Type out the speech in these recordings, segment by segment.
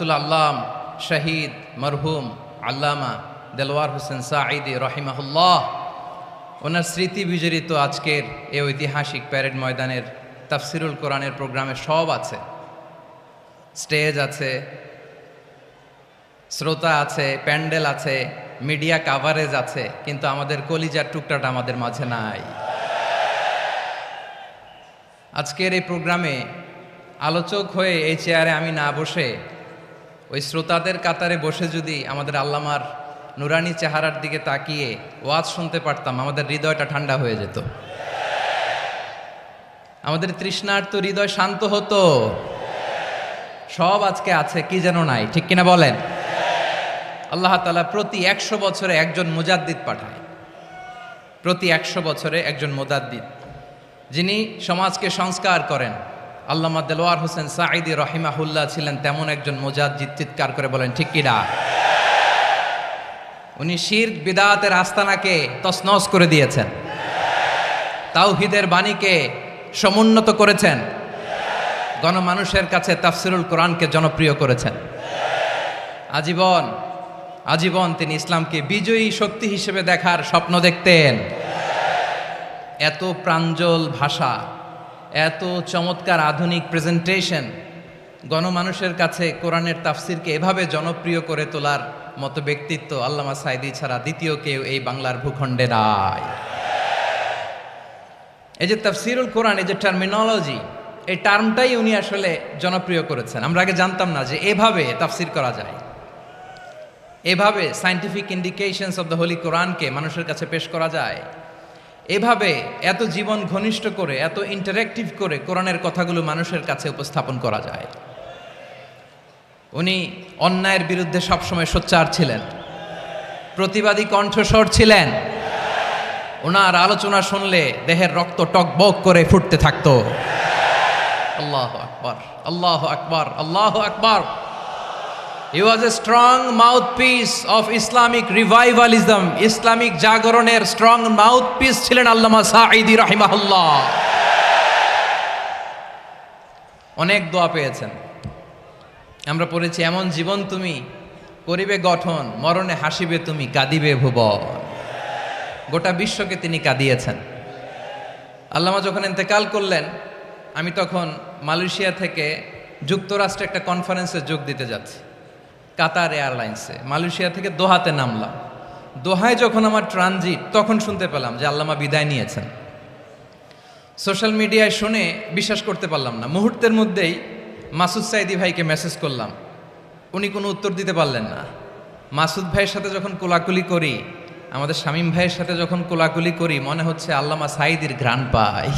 হযরতুল আল্লাম শহীদ মরহুম আল্লামা দেলওয়ার হোসেন সাঈদী রহিমাহুল্লাহ ওনার স্মৃতি বিজড়িত আজকের এই ঐতিহাসিক প্যারেড ময়দানের তাফসিরুল কোরআনের প্রোগ্রামে সব আছে। স্টেজ আছে, শ্রোতা আছে, প্যান্ডেল আছে, মিডিয়া কাভারেজ আছে, কিন্তু আমাদের কলিজার টুকটাটা আমাদের মাঝে নাই। আজকের এই প্রোগ্রামে আলোচক হয়ে এই চেয়ারে আমি না বসে ওই শ্রোতাদের কাতারে বসে যদি আমাদের আল্লামার নুরানি চেহারার দিকে তাকিয়ে ওয়াজ শুনতে পারতাম, আমাদের হৃদয়টা ঠান্ডা হয়ে যেত, আমাদের তৃষ্ণার্ত হৃদয় শান্ত হতো। সব আজকে আছে, কি যেন নাই, ঠিক কিনা বলেন? আল্লাহ তাআলা প্রতি 100 বছরে একজন মুজাদ্দিদ পাঠায়, প্রতি 100 বছরে একজন মুজাদ্দিদ, যিনি সমাজকে সংস্কার করেন। আল্লামা দেলওয়ার হোসেন সাঈদী রহিমাহুল্লাহ ছিলেন তেমন একজন মুজাদ্দিদ। চিৎকার করে বলেন ঠিক কিনা? উনি শিরক বিদআতের আস্তানাকে তছনছ করে দিয়েছেন, তাওহীদের বাণীকে সমুন্নত করেছেন, গণমানুষের কাছে তাফসিরুল কোরআনকে জনপ্রিয় করেছেন। আজীবন আজীবন তিনি ইসলামকে বিজয়ী শক্তি হিসেবে দেখার স্বপ্ন দেখতেন। এত প্রাঞ্জল ভাষা, এত চমৎকার আধুনিক প্রেজেন্টেশন, গণমানুষের কাছে কোরআনের তাফসিরকে এভাবে জনপ্রিয় করে তোলার মতো ব্যক্তিত্ব আল্লামা সাঈদী ছাড়া দ্বিতীয় কেউ এই বাংলার ভূখণ্ডে নাই। এই যে তাফসিরুল কোরআন, এই যে টার্মিনোলজি, এই টার্মটাই উনি আসলে জনপ্রিয় করেছেন। আমরা আগে জানতাম না যে এভাবে তাফসির করা যায়, এভাবে scientific indications of the Holi কোরআনকে মানুষের কাছে পেশ করা যায়, এভাবে এত জীবন ঘনিষ্ঠ করে, এত ইন্টারেক্টিভ করে কোরআনের কথাগুলো মানুষের কাছে উপস্থাপন করা যায়। উনি অন্যায়ের বিরুদ্ধে সবসময় সোচ্চার ছিলেন, প্রতিবাদী কণ্ঠস্বর ছিলেন। ওনার আলোচনা শুনলে দেহের রক্ত টকবক করে ফুটতে থাকতো। আল্লাহু আকবার, আল্লাহু আকবার, আল্লাহু আকবার। He was a strong mouthpiece of Islamic revivalism. Islamic জাগরণের স্ট্রং মাউথপিস ছিলেন আল্লামা সাঈদী রাহিমাহুল্লাহ। অনেক দোয়া পেয়েছেন, আমরা পড়েছি, এমন জীবন তুমি করিবে গঠন, মরণে হাসিবে তুমি, কাঁদিবে ভুবন। গোটা বিশ্বকে তিনি কাঁদিয়েছেন। আল্লামা যখন ইন্তেকাল করলেন, আমি তখন মালয়েশিয়া থেকে যুক্তরাষ্ট্রে একটা কনফারেন্সে যোগ দিতে যাচ্ছি, কাতার এয়ারলাইন্সে। মালয়েশিয়া থেকে দোহাতে নামলাম। দোহায় যখন আমার ট্রানজিট, তখন শুনতে পেলাম যে আল্লামা বিদায় নিয়েছেন। সোশ্যাল মিডিয়ায় শুনে বিশ্বাস করতে পারলাম না। মুহূর্তের মধ্যেই মাসুদ সাঈদী ভাইকে মেসেজ করলাম, উনি কোনো উত্তর দিতে পারলেন না। মাসুদ ভাইয়ের সাথে যখন কোলাকুলি করি, আমাদের শামীম ভাইয়ের সাথে যখন কোলাকুলি করি, মনে হচ্ছে আল্লামা সাঈদীর ঘ্রাণ পাই।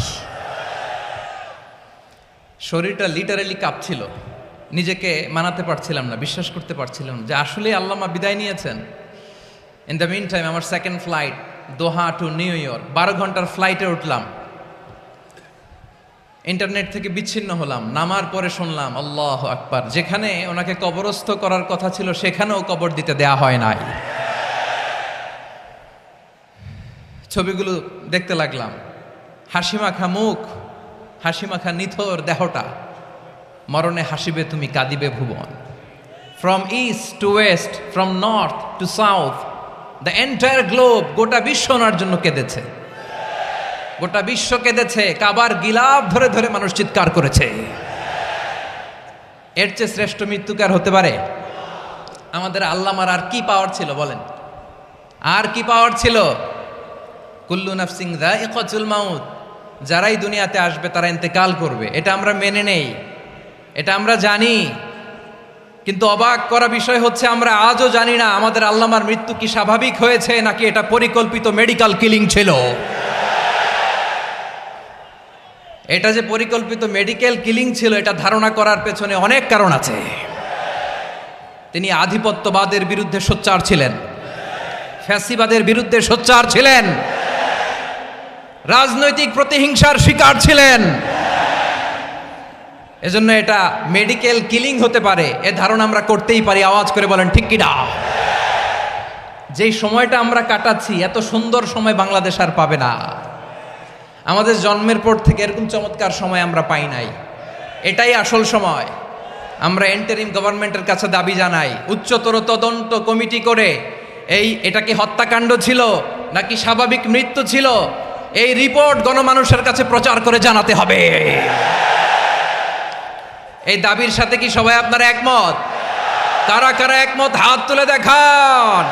শরীরটা লিটারালি কাঁপছিল, নিজেকে মানাতে পারছিলাম না, বিশ্বাস করতে পারছিলাম না যে আসলে আল্লামা বিদায় নিয়েছেন। ইন দ্য মিন টাইম আমার সেকেন্ড ফ্লাইট, দোহা টু নিউ ইয়র্ক, 12 ঘন্টার ফ্লাইটে উঠলাম। ইন্টারনেট থেকে বিচ্ছিন্ন হলাম। নামার পরে শুনলাম আল্লাহু আকবার, যেখানে ওনাকে কবরস্থ করার কথা ছিল সেখানেও কবর দিতে দেয়া হয় নাই। ছবিগুলো দেখতে লাগলাম, হাসিমাখা মুখ, হাসিমাখা নিথর দেহটা, মরণে হাসিবে তুমি, কাঁদিবে ভুবন। From east to west, from north to south, the entire globe, গোটা বিশ্ব ওনার জন্য কেঁদেছে, গোটা বিশ্ব কেঁদেছে। কাবার গিলাফ ধরে ধরে মানুষ চিৎকার করেছে। এর চেয়ে শ্রেষ্ঠ মৃত্যুকার হতে পারে? আমাদের আল্লামার আর কি পাওয়ার ছিল বলেন? আর কি পাওয়ার ছিল? কুল্লু নাফসিন যায়িকাতুল মাউত, যারাই দুনিয়াতে আসবে তারা ইন্তেকাল করবে, এটা আমরা মেনে নেই, এটা আমরা জানি। কিন্তু অবাক করা বিষয় হচ্ছে আমরা আজও জানি না আমাদের আল্লামার মৃত্যু কি স্বাভাবিক হয়েছে নাকি এটা পরিকল্পিত মেডিকেল কিলিং ছিল। এটা যে পরিকল্পিত মেডিকেল কিলিং ছিল, এটা ধারণা করার পেছনে অনেক কারণ আছে। তিনি আধিপত্যবাদের বিরুদ্ধে সোচ্চার ছিলেন, ফ্যাসিবাদের বিরুদ্ধে সোচ্চার ছিলেন, রাজনৈতিক প্রতিহিংসার শিকার ছিলেন। এজন্য এটা মেডিকেল কিলিং হতে পারে এ ধারণা আমরা করতেই পারি। আওয়াজ করে বলেন ঠিক কিনা? যেই সময়টা আমরা কাটাচ্ছি, এত সুন্দর সময় বাংলাদেশ আর পাবে না। আমাদের জন্মের পর থেকে এরকম চমৎকার সময় আমরা পাই নাই। এটাই আসল সময়। আমরা ইন্টারিম গভর্নমেন্টের কাছে দাবি জানাই, উচ্চতর তদন্ত কমিটি করে এটা কি হত্যাকাণ্ড ছিল নাকি স্বাভাবিক মৃত্যু ছিল, এই রিপোর্ট গণমানুষের কাছে প্রচার করে জানাতে হবে। এই দাবির সাথে কি সবাই আপনারা একমত? কারা কারা একমত হাত তুলে দেখান।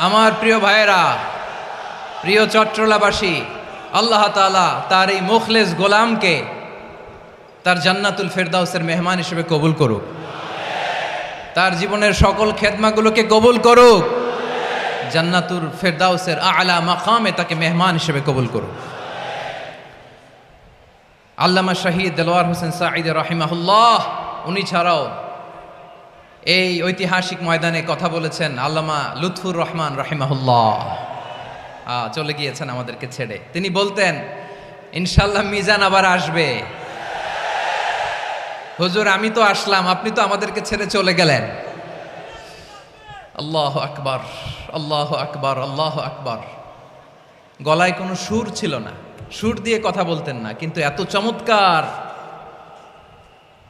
আমার প্রিয় ভাইয়েরা, প্রিয় চট্টলাবাসী, আল্লাহ তাআলা তার এই মুখলেস গোলামকে তার জান্নাতুল ফেরদাউসের মেহমান হিসেবে কবুল করুক, তার জীবনের সকল খেদমাগুলোকে কবুল করুক, জান্নাতুল ফেরদাউসের আলা মাকামে তাকে মেহমান হিসেবে কবুল করুক। আল্লামা শহীদ দেলোয়ার হোসেন সাঈদী রাহিমাহুল্লাহ, উনি ছাড়াও এই ঐতিহাসিক ময়দানে কথা বলেছেন আল্লামা লুৎফুর রহমান রাহিমাহুল্লাহ। চলে গিয়েছেন আমাদেরকে ছেড়ে। তিনি বলতেন, ইনশাল্লাহ মিজান আবার আসবে। হুজুর আমি তো আসলাম, আপনি তো আমাদেরকে ছেড়ে চলে গেলেন। আল্লাহু আকবার, আল্লাহু আকবার, আল্লাহু আকবার। গলায় কোনো সুর ছিল না, সুর দিয়ে কথা বলতেন না, কিন্তু এত চমৎকার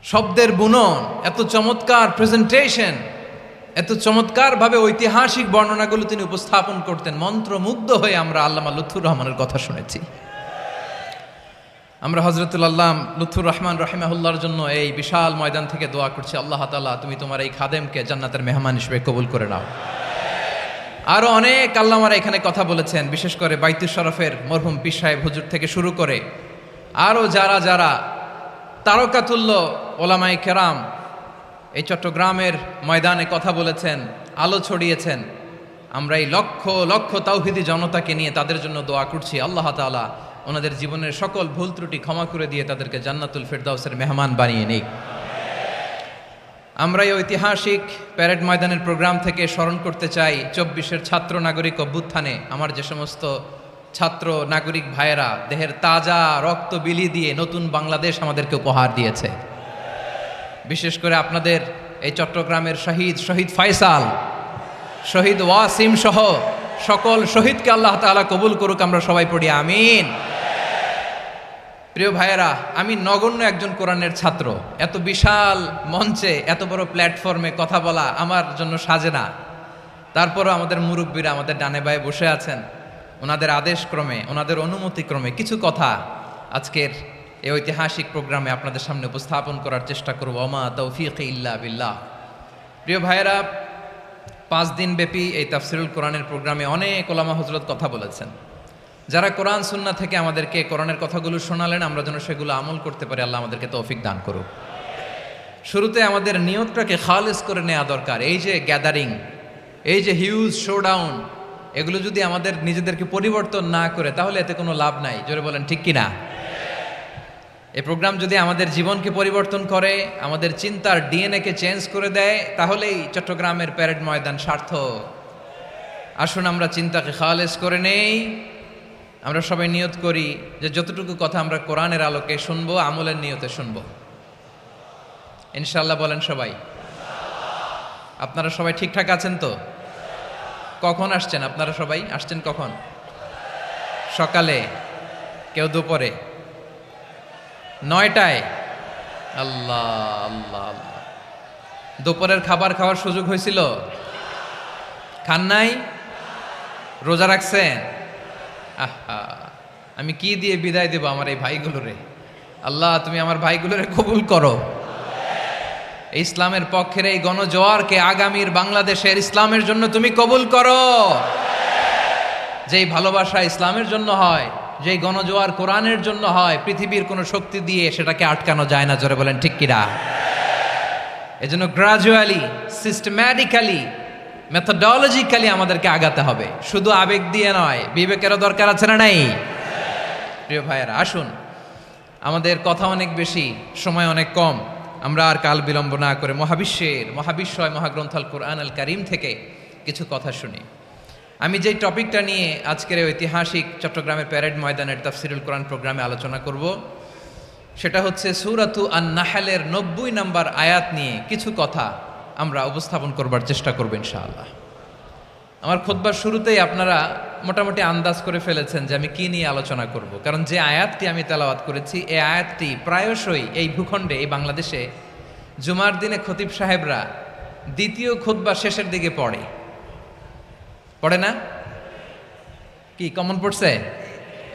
শব্দের বুনন, এত চমৎকার প্রেজেন্টেশন, এত চমৎকারভাবে ঐতিহাসিক বর্ণনাগুলো তিনি উপস্থাপন করতেন। মন্ত্রমুগ্ধ হয়ে আমরা আল্লামা লুৎফুর রহমানের কথা শুনেছি। আমরা হযরতুল আল্লাম লুৎফুর রহমান রাহিমাহুল্লাহর জন্য এই বিশাল ময়দান থেকে দোয়া করছি, আল্লাহ তাআলা তুমি তোমার এই খাদেমকে জান্নাতের মেহমান হিসেবে কবুল করে নাও। আরো অনেক আল্লামারা এখানে কথা বলেছেন, বিশেষ করে বাইতুল শরফের মরহুম পীর সাহেব হুজুর থেকে শুরু করে আরো যারা যারা তারকাতুল্য ওলামায়ে কেরাম এই চট্টগ্রামের ময়দানে কথা বলেছেন, আলো ছড়িয়েছেন। আমরা এই লক্ষ লক্ষ তাওহীদি জনতাকে নিয়ে তাদের জন্য দোয়া করছি, আল্লাহ তাআলা ওনাদের জীবনের সকল ভুল ত্রুটি ক্ষমা করে দিয়ে তাদেরকে জান্নাতুল ফেরদাউসের মেহমান বানিয়ে নিক। আমরা এই ঐতিহাসিক প্যারেড ময়দানের প্রোগ্রাম থেকে স্মরণ করতে চাই 24-এর ছাত্র নাগরিক অভ্যুত্থানে আমার যে সমস্ত ছাত্র নাগরিক ভাইয়েরা দেহের তাজা রক্ত বিলি দিয়ে নতুন বাংলাদেশ আমাদেরকে উপহার দিয়েছে। বিশেষ করে আপনাদের এই চট্টগ্রামের শহীদ ফয়সাল, শহীদ ওয়াসিম সহ সকল শহীদকে আল্লাহ তাআলা কবুল করুক। আমরা সবাই পড়ি আমিন। প্রিয় ভাইয়েরা, আমি নগণ্য একজন কোরআনের ছাত্র, এত বিশাল মঞ্চে এত বড় প্ল্যাটফর্মে কথা বলা আমার জন্য সাজে না। তারপরও আমাদের মুরব্বীরা আমাদের ডানে বায়ে বসে আছেন, ওনাদের আদেশক্রমে, ওনাদের অনুমতিক্রমে কিছু কথা আজকের এই ঐতিহাসিক প্রোগ্রামে আপনাদের সামনে উপস্থাপন করার চেষ্টা করব। ওমা তৌফিক ইল্লা বিল্লাহ। প্রিয় ভাইয়েরা, 5 দিন ব্যাপী এই তাফসিরুল কোরআনের প্রোগ্রামে অনেক ওলামা হযরত কথা বলেছেন। যারা কোরআন সুন্নাহ থেকে আমাদেরকে কোরআনের কথাগুলো শোনালেন, আমরা যেন সেগুলো আমল করতে পারি, আল্লাহ আমাদেরকে তৌফিক দান করুক। শুরুতে আমাদের নিয়তটাকে খালেস করে নেওয়া দরকার। এই যে গ্যাদারিং, এই যে হিউজ শোডাউন, এগুলো যদি আমাদের নিজেদেরকে পরিবর্তন না করে তাহলে এতে কোনো লাভ নাই। জোরে বলেন ঠিক কিনা? এই প্রোগ্রাম যদি আমাদের জীবনকে পরিবর্তন করে, আমাদের চিন্তার ডিএনএকে চেঞ্জ করে দেয়, তাহলেই চট্টগ্রামের প্যারেড ময়দান সার্থক। আসুন আমরা চিন্তাকে খালেস করে নেই। আমরা সবাই নিয়ত করি যে যতটুকু কথা আমরা কোরআনের আলোকে শুনবো, আমলের নিয়তে শুনবো ইনশাআল্লাহ। বলেন সবাই। আপনারা সবাই ঠিকঠাক আছেন তো? কখন আসছেন আপনারা? সবাই আসছেন কখন? সকালে, কেউ দুপুরে, 9টায়? আল্লাহ আল্লাহ আল্লাহ। দুপুরের খাবার খাওয়ার সুযোগ হয়েছিল? খান নাই? রোজা রাখছেন? আহা, আমি কি দিয়ে বিদায় দেব আমার এই ভাইগুলোরে? আল্লাহ তুমি আমার ভাইগুলোরে কবুল করো। ইসলামের পক্ষের এই গণজোয়ারকে আগামীর বাংলাদেশের ইসলামের জন্য তুমি কবুল করো। যেই ভালোবাসা ইসলামের জন্য হয়, যেই গণজোয়ার কোরআনের জন্য হয়, পৃথিবীর কোনো শক্তি দিয়ে সেটাকে আটকানো যায় না। জোরে বলেন ঠিক কিনা? এজন্য গ্রাজুয়ালি, সিস্টেম্যাটিক্যালি, মেথোডোলজিক্যালি আমাদেরকে আগাতে হবে, শুধু আবেগ দিয়ে নয়। বিবেকেরও দরকার আছে না নাই? প্রিয় ভাইয়েরা, আসুন, আমাদের কথা অনেক বেশি, সময় অনেক কম। আমরা আর কাল বিলম্ব না করে মহাবিশ্বয় মহাগ্রন্থ আল কোরআন আল কারীম থেকে কিছু কথা শুনি। আমি যেই টপিকটা নিয়ে আজকের এই ঐতিহাসিক চট্টগ্রামের প্যারেড ময়দানের তাফসিরুল কোরআন প্রোগ্রামে আলোচনা করব সেটা হচ্ছে সূরাতু আন-নাহলের 90 নম্বর আয়াত নিয়ে কিছু কথা আমরা উপস্থাপন করবার চেষ্টা করব ইনশাআল্লাহ। আমার খুতবার শুরুতেই আপনারা মোটামুটি আন্দাজ করে ফেলেছেন যে আমি কি নিয়ে আলোচনা করব, কারণ যে আয়াতটি আমি তেলাওয়াত করেছি এই আয়াতটি প্রায়শই এই ভূখণ্ডে, এই বাংলাদেশে জুমার দিনে খতিব সাহেবরা দ্বিতীয় খুতবা শেষের দিকে পড়ে না? কি কমন পড়ছে?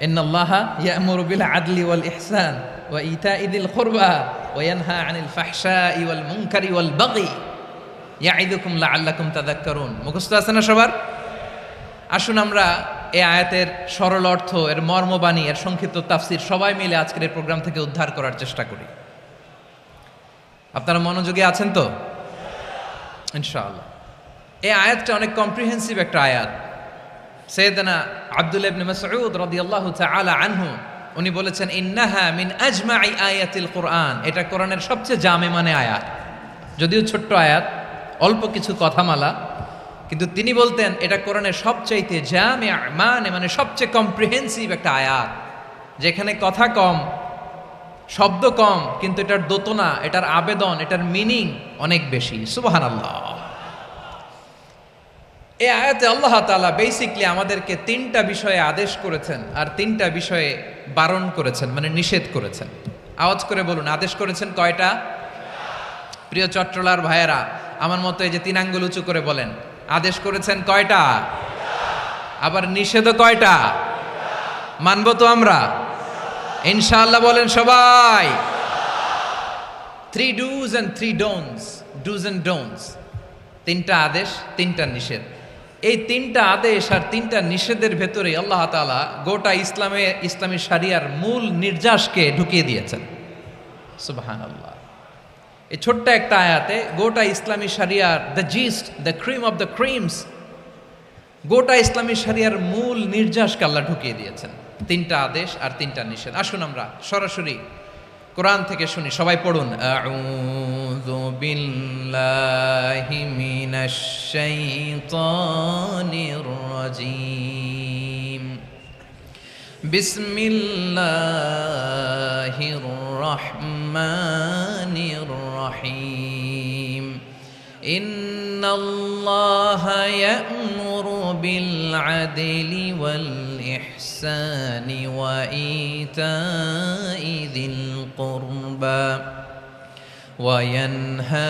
ইন্নাল্লাহা ইয়া'মুরু বিল আদলি ওয়াল ইহসান ওয়া ইতা'i যিল কুরবা ওয়া ইয়ানহা আনিল ফাহশাই ওয়াল মুনকারি ওয়াল বাগি ইয়া'iদুকুম লাআল্লাকুম তাযাক্কারুন। মুখস্থ আছে না সবার? আসুন আমরা এই আয়াতের সরল অর্থ, এর মর্মবাণী, এর সংক্ষিপ্ত তাফসীর সবাই মিলে আজকের এই প্রোগ্রাম থেকে উদ্ধার করার চেষ্টা করি। আপনারা মনোযোগী আছেন তো? ইনশাআল্লাহ। এই আয়াতটা অনেক কম্প্রিহেন্সিভ একটা আয়াত। সাইয়েদনা আব্দুল্লাহ ইবনে মাসউদ রাদিয়াল্লাহু তাআলা আনহু উনি বলেছেন, ইন্নাহা মিন আজমাই আয়াতিল কুরআন, এটা কোরআনের সবচেয়ে জামে মানে আয়াত। যদিও ছোট্ট আয়াত, অল্প কিছু কথামালা, কিন্তু তিনি বলতেন এটা কোরআনের সবচাইতে জামে মানে সবচেয়ে কম্প্রিহেন্সিভ একটা আয়াত, যেখানে কথা কম, শব্দ কম, কিন্তু এটার দোতনা, এটার আবেদন, এটার মিনিং অনেক বেশি। সুবহানাল্লাহ। এই আয়াতে আল্লাহ তাআলা বেসিকলি আমাদেরকে 3টা বিষয়ে আদেশ করেছেন আর 3টা বিষয়ে বারণ করেছেন, মানে নিষেধ করেছেন। আওয়াজ করে বলুন, আদেশ করেছেন কয়টা? প্রিয় চট্টলার ভাইয়েরা, আমার মতো এই যে 3 আঙ্গুল উঁচু করে বলেন, আদেশ করেছেন কয়টা? আবার নিষেধও কয়টা? মানবো তো আমরা ইনশাআল্লাহ? বলেন সবাই। 3 do's and 3 don'ts, do's and don'ts, 3টা আদেশ, 3টা নিষেধ। এই 3টা আদেশ আর 3টা নিষেধের ভেতরে আল্লাহ তাআলা গোটা ইসলামী শরিয়ার মূল নির্যাসকে ঢুকিয়ে দিয়েছেন। সুবহানাল্লাহ। এই ছোট্ট একটা আয়াতে গোটা ইসলামী শরিয়ার, the gist, the cream of the creams, গোটা ইসলামী শরিয়ার মূল নির্যাসকে আল্লাহ ঢুকিয়ে দিয়েছেন। 3টা আদেশ আর 3টা নিষেধ। আসুন আমরা সরাসরি কোরআন থেকে শুনি, সবাই পড়ুন। আউযু বিল্লাহি মিনাশ শাইতানির রাজীম। বিসমিল্লাহির রহমানির রহিম। ইন্নাল্লাহা ইয়া'মুরু বিল আদলি ওয়াল ইহসানি ওয়া ইতা'i যিল কুরবা ওয়া ইয়ানহা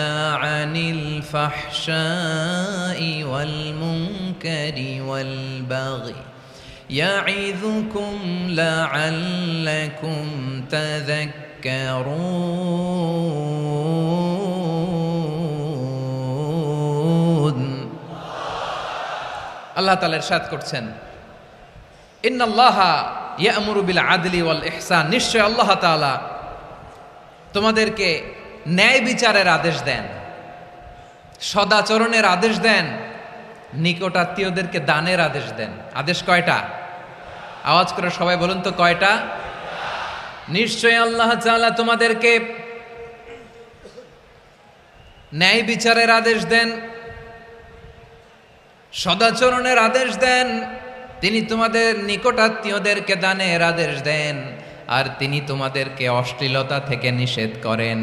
আনিল ফাহশাই ওয়াল মুনকারি ওয়াল বাগি ইয়া'iযুকুম লা'আল্লাকুম তাযাক্কারুন। আল্লাহ তাআলা ইরশাদ করছেন, ইন্নাল্লাহা ইয়া'মুরু বিল আদলি ওয়াল ইহসান, নিশ্চয় আল্লাহ তাআলা তোমাদেরকে ন্যায় বিচারের আদেশ দেন, সদাচরণের আদেশ দেন, নিকটাত্মীয়দেরকে দানের আদেশ দেন। আদেশ কয়টা? আওয়াজ করে সবাই বলুন তো কয়টা? নিশ্চয় আল্লাহ তাআলা তোমাদেরকে ন্যায় বিচারের আদেশ দেন, সদাচরণের আদেশ দেন, তিনি তোমাদের নিকটাত্মীয়দেরকে দানের আদেশ দেন, আর তিনি তোমাদেরকে অশ্লীলতা থেকে নিষেধ করেন,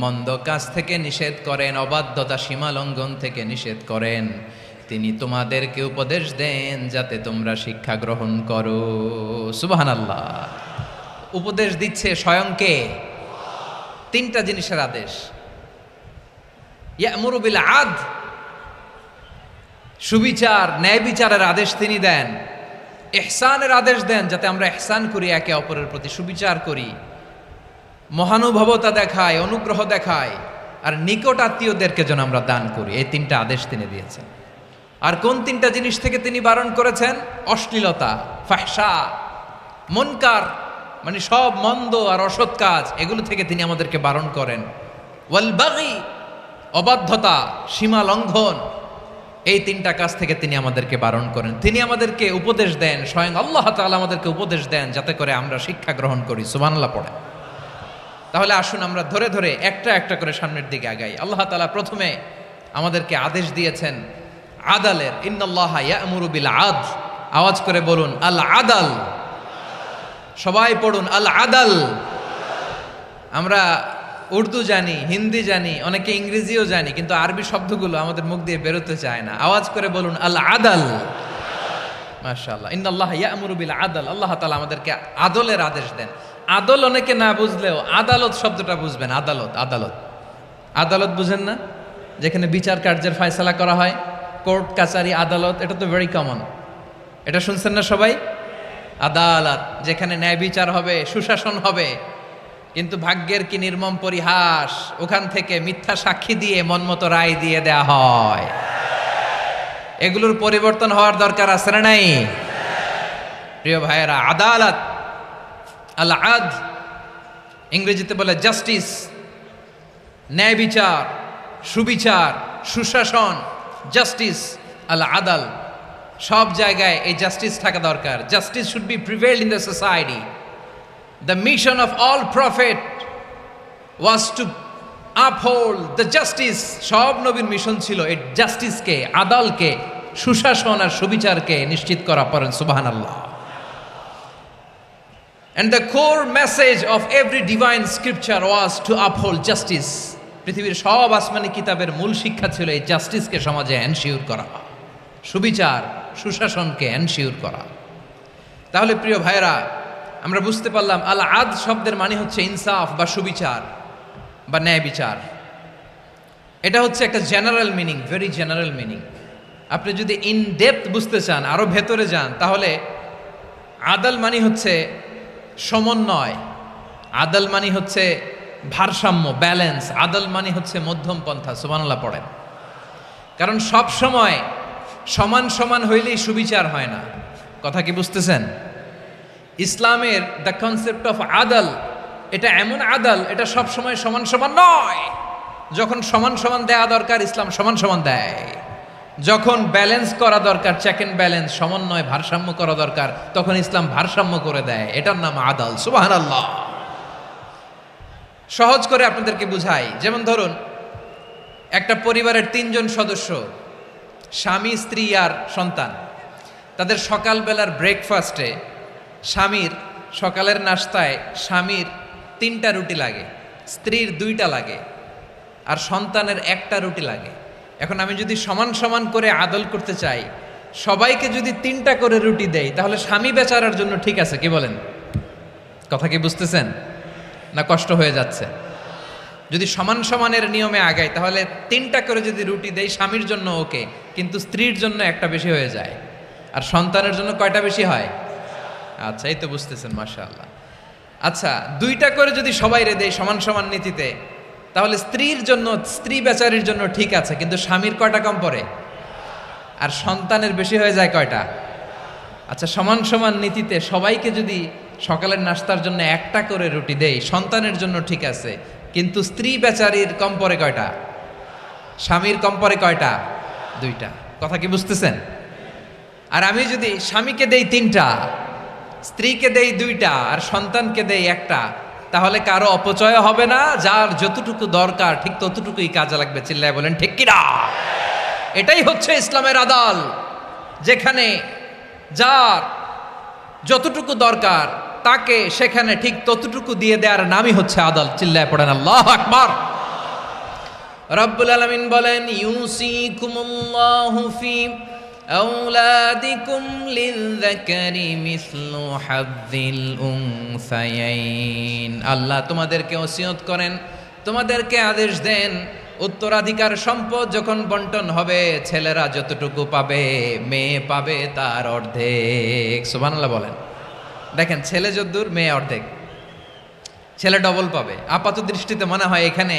মন্দ কাজ থেকে নিষেধ করেন, অবাধ্যতা সীমা লঙ্ঘন থেকে নিষেধ করেন। তিনি তোমাদেরকে উপদেশ দেন যাতে তোমরা শিক্ষা গ্রহণ করো। সুবহানাল্লাহ। উপদেশ দিচ্ছে স্বয়ং কে? 3টা জিনিসের আদেশ। ইয়া'মুরু বিল আদল, সুবিচার, ন্যায় বিচারের আদেশ তিনি দেন। ইহসানের আদেশ দেন, যাতে আমরা ইহসান করি, একে অপরের প্রতি সুবিচার করি, মহানুভবতা দেখায়, অনুগ্রহ দেখায়, আর নিকট আত্মীয়দেরকে যেন আমরা দান করি। এই 3টা আদেশ তিনি দিয়েছেন। আর কোন 3টা জিনিস থেকে তিনি বারণ করেছেন? অশ্লীলতা, ফাহশা, মুনকার, মানে সব মন্দ আর অসৎ কাজ, এগুলো থেকে তিনি আমাদেরকে বারণ করেন। ওয়াল বাগি, অবাধ্যতা, সীমা লঙ্ঘন, এই 3টা কাজ থেকে তিনি আমাদেরকে বারণ করেন। তিনি আমাদেরকে উপদেশ দেন, স্বয়ং আল্লাহ তাআলা আমাদেরকে উপদেশ দেন যাতে করে আমরা শিক্ষা গ্রহণ করি। সুবহানাল্লাহ পড়ে। তাহলে আসুন আমরা ধরে ধরে একটা একটা করে সামনের দিকে আগাই। আল্লাহ তাআলা প্রথমে আমাদেরকে আদেশ দিয়েছেন আদালের। ইন্নাল্লাহা ইয়া'মুরু বিল আদল, আওয়াজ করে বলুন আল আদাল। সবাই পড়ুন আল আদাল। আমরা উর্দু জানি, হিন্দি জানি, অনেকে ইংরেজিও জানি, কিন্তু আরবি শব্দগুলো আমাদের মুখ দিয়ে বেরোতে চায় না। আওয়াজ করে বলুন আল আদাল। মাশাআল্লাহ, ইন্নাল্লাহা ইয়া'মুরু বিল আদল। আল্লাহ তাআলা আমাদেরকে আদলের আদেশ দেন। আদল অনেকে না বুঝলেও আদালত শব্দটা বুঝবেন। আদালত, আদালত, আদালত বুঝেন না? যেখানে বিচার কার্যের ফয়সালা করা হয়, কোর্ট কাচারি আদালত, এটা তো ভেরি কমন। এটা শুনছেন না সবাই? আদালত, যেখানে ন্যায় বিচার হবে, সুশাসন হবে। কিন্তু ভাগ্যের কি নির্মম পরিহাস, ওখান থেকে মিথ্যা সাক্ষী দিয়ে মনমতো রায় দিয়ে দেয়া হয়। এগুলোর পরিবর্তন হওয়ার দরকার আছে না নাই? প্রিয় ভাইয়েরা, আদালত, আল আদ, ইংরেজিতে বলে জাস্টিস, ন্যায় বিচার, সুবিচার, সুশাসন, জাস্টিস, আল আদাল। সব জায়গায় এই জাস্টিস থাকা দরকার। Justice should be prevailed in the society. The mission of all prophet was to uphold the justice. সব নবীর মিশন ছিল এই জাস্টিসকে, আদালকে, সুশাসন আর সুবিচারকে নিশ্চিত করা। পড়েন সুবহানাল্লাহ। And the core message of every divine scripture was to uphold justice. পৃথিবীর সব আসমানি কিতাবের মূল শিক্ষা ছিল এই জাস্টিসকে সমাজে এনশিওর করা, সুবিচার, সুশাসনকে এনশিওর করা। তাহলে প্রিয় ভাইরা, আমরা বুঝতে পারলাম আল আদ শব্দের মানে হচ্ছে ইনসাফ বা সুবিচার বা ন্যায় বিচার। এটা হচ্ছে একটা general meaning, very general meaning. আপনি যদি ইন ডেপথ বুঝতে চান, আরো ভেতরে যান, তাহলে আদাল মানে হচ্ছে সমন্বয়, আদাল মানে হচ্ছে ভারসাম্য, ব্যালেন্স। আদাল মানে হচ্ছে মধ্যম পন্থা। সুবহানাল্লাহ পড়েন। কারণ সব সময় সমান সমান হইলেই সুবিচার হয় না। কথা কি বুঝতেছেন? ইসলামের দ্য কনসেপ্ট অফ আদাল, এটা এমন আদাল, এটা সব সময় সমান সমান নয়। যখন সমান সমান দেয়া দরকার, ইসলাম সমান সমান দেয়। যখন ব্যালেন্স করা দরকার, চেক এন্ড ব্যালেন্স, সমন্বয়, ভারসাম্য করা দরকার, তখন ইসলাম ভারসাম্য করে দেয়। এটার নাম আদাল। সুবহানাল্লাহ। সহজ করে আপনাদেরকে বুঝাই। যেমন ধরুন, একটা পরিবারের 3 জন সদস্য, স্বামী, স্ত্রী আর সন্তান। তাদের সকালবেলার ব্রেকফাস্টে, স্বামীর সকালের নাস্তায় স্বামীর 3টা রুটি লাগে, স্ত্রীর 2টা লাগে, আর সন্তানের 1টা রুটি লাগে। এখন আমি যদি সমান সমান করে আদল করতে চাই, সবাইকে যদি 3টা করে রুটি দেই, তাহলে স্বামী বেচারার জন্য ঠিক আছে? কি বলেন? কথা কি বুঝতেছেন না কষ্ট হয়ে যাচ্ছে? যদি সমান সমানের নিয়মে আগাই, তাহলে 3টা করে যদি রুটি দেই, স্বামীর জন্য ওকে, কিন্তু স্ত্রীর জন্য 1টা বেশি হয়ে যায়। আর সন্তানের জন্য কয়টা বেশি হয়? আচ্ছা, এই তো বুঝতেছেন, মাশাআল্লাহ। আচ্ছা, 2টা করে যদি সবাই দেয় সমান সমান নীতিতে, তাহলে স্ত্রীর জন্য, স্ত্রী বেচারির জন্য ঠিক আছে, কিন্তু স্বামীর কয়টা কম পড়ে? আর সন্তানের বেশি হয়ে যায় কয়টা? আচ্ছা, সমান সমান নীতিতে সবাইকে যদি সকালের নাস্তার জন্য 1টা করে রুটি দেই, সন্তানের জন্য ঠিক আছে, কিন্তু স্ত্রী বেচারির কম পড়ে কয়টা? স্বামীর কম পড়ে কয়টা? 2টা। কথা কি বুঝতেছেন? আর আমি যদি স্বামীকে দেই 3টা, স্ত্রীকে দেই 2টা, আর সন্তানকে দেই 1টা, তাহলে কারো অপচয় হবে না। যার যতটুকু দরকার ঠিক ততটুকুই কাজে লাগবে। চিল্লায় বলেন ঠিক কিনা? এটাই হচ্ছে ইসলামের আদাল, যেখানে যার যতটুকু দরকার তাকে সেখানে ঠিক ততটুকু দিয়ে দেওয়ার নামই হচ্ছে আদাল। চিল্লায় পড়েন আল্লাহু আকবার। রব্বুল আলামিন বলেন, ইউসিকুমুল্লাহু ফি আওলাদিকুম লিযযাকারি মিসলু হাযযিল উনসায়াইন। আল্লাহ তোমাদেরকে ওসিয়ত করেন, তোমাদেরকে আদেশ দেন, উত্তরাধিকার সম্পদ যখন বন্টন হবে, ছেলেরা যতটুকু পাবে, মেয়ে পাবে তার অর্ধেক। সুবহানাল্লাহ বলেন। দেখেন, ছেলে যদ্দূর, মেয়ে অর্ধেক, ছেলে ডবল পাবে। আপাত দৃষ্টিতে মনে হয় এখানে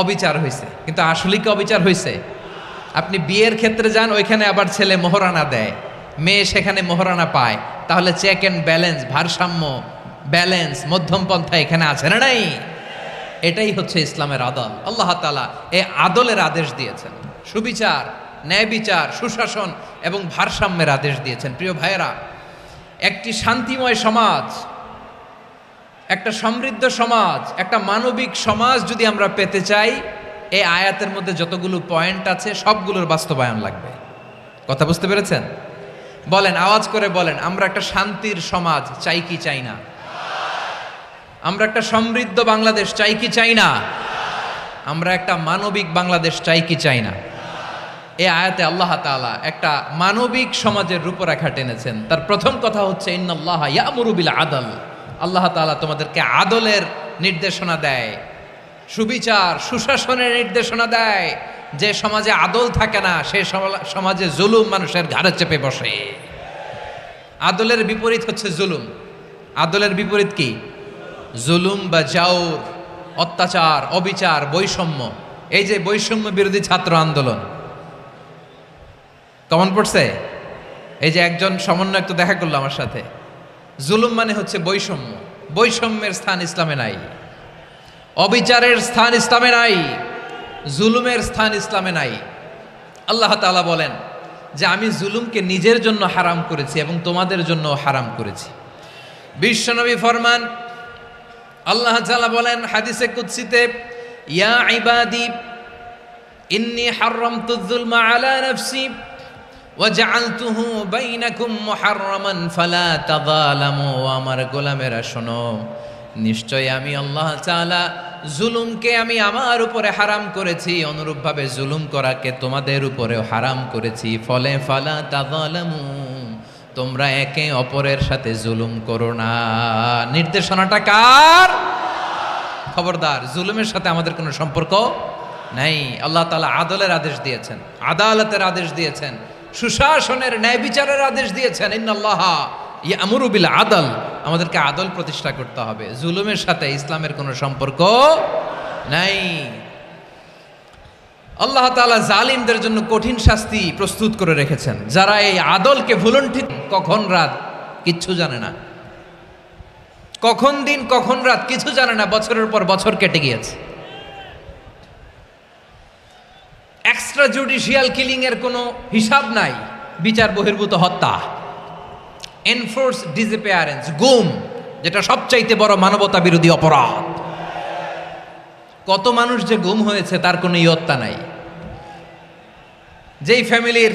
অবিচার হয়েছে, কিন্তু আসলে কি অবিচার হয়েছে? আপনি বিয়ের ক্ষেত্রে যান, ওইখানে আবার ছেলে মোহরানা দেয়, মেয়ে সেখানে মোহরানা পায়। তাহলে চেক এন্ড ব্যালেন্স, ভারসাম্য, ব্যালেন্স, মধ্যম পন্থা এখানে আছে না নাই? এটাই হচ্ছে ইসলামের আদল। আল্লাহ তাআলা এই আদলের আদেশ দিয়েছেন, সুবিচার, ন্যায় বিচার, সুশাসন এবং ভারসাম্যের আদেশ দিয়েছেন। প্রিয় ভাইয়েরা, একটি শান্তিময় সমাজ, একটা সমৃদ্ধ সমাজ, একটা মানবিক সমাজ যদি আমরা পেতে চাই, এই আয়াতের মধ্যে যতগুলো পয়েন্ট আছে সবগুলোর বাস্তবায়ন লাগবে। কথা বুঝতে পেরেছেন? বলেন, আওয়াজ করে বলেন, আমরা একটা শান্তির সমাজ চাই কি চাই না? আমরা একটা সমৃদ্ধ বাংলাদেশ চাই কি চাই না? আমরা একটা মানবিক বাংলাদেশ চাই কি চাই না? এই আয়াতে আল্লাহ তাআলা একটা মানবিক সমাজের রূপরেখা টেনেছেন। তার প্রথম কথা হচ্ছে ইন্নাল্লাহা ইয়ামুরু বিল আদল। আল্লাহ তাআলা তোমাদেরকে আদলের নির্দেশনা দেয়, সুবিচার সুশাসনের নির্দেশনা দেয়। যে সমাজে আদল থাকে না সে সমাজে জুলুম মানুষের ঘাড়ে চেপে বসে। আদলের বিপরীত হচ্ছে জুলুম। আদলের বিপরীত কি? জুলুম বা জাওর, অত্যাচার, অবিচার, বৈষম্য। এই যে বৈষম্য বিরোধী ছাত্র আন্দোলন কমন পড়ছে? এই যে একজন সমন্বয়ক তো দেখা করলো আমার সাথে। জুলুম মানে হচ্ছে বৈষম্য। বৈষম্যের স্থান ইসলামে নাই, অবিচারের স্থান ইসলামে নাই, জুলুমের স্থান ইসলামে নাই। আল্লাহ তাআলা বলেন যে আমি জুলুমকে নিজের জন্য হারাম করেছি এবং তোমাদের জন্য হারাম করেছি। বিশ্বনবী ফরমান, আল্লাহ তাআলা বলেন হাদিসে কুদসিতে, ইয়া ইবাদি ইন্নী হারামতু যুলমা আলা নাফসি ওয়া জাআলতুহু বাইনাকুম মুহাররামান ফালা তাযালামু। আমার গোলামেরা শোনো, নিশ্চয় আমি আল্লাহ তাআলা জুলুমকে আমি আমার উপরে হারাম করেছি, অনুরূপভাবে জুলুম করাকে তোমাদের উপরেও হারাম করেছি। ফলে ফালা তাযালামু, তোমরা একে অপরের সাথে জুলুম করো না। নির্দেশনাটা কার? খবরদার, জুলুমের সাথে আমাদের কোনো সম্পর্ক নাই। আল্লাহ তাআলা আদলের আদেশ দিয়েছেন, আদালতের আদেশ দিয়েছেন, সুশাসনের ন্যায় বিচারের আদেশ দিয়েছেন। ইন্নাল্লাহা ইয়ামুরু বিল আদল, আমাদেরকে আদল প্রতিষ্ঠা করতে হবে। জুলুমের সাথে ইসলামের কোনো সম্পর্ক নাই। আল্লাহ তাআলা জালিমদের জন্য কঠিন শাস্তি প্রস্তুত করে রেখেছেন। যারা এই আদলকে ভুলুণ্ঠিত, কখন রাত কিচ্ছু জানে না, কখন দিন কখন রাত কিছু জানে না, বছরের পর বছর কেটে গিয়েছে। এক্সট্রা জুডিশিয়াল কিলিং এর কোনো হিসাব নাই, বিচার বহির্ভূত হত্যা, এনফোর্স ডিসঅ্যাপিয়ারেন্স, গুম, যেটা সবচাইতে বড় মানবতা বিরোধী অপরাধ। কত মানুষ যে গুম হয়েছে তার কোনো ইয়ত্তা নাই। যেই ফ্যামিলির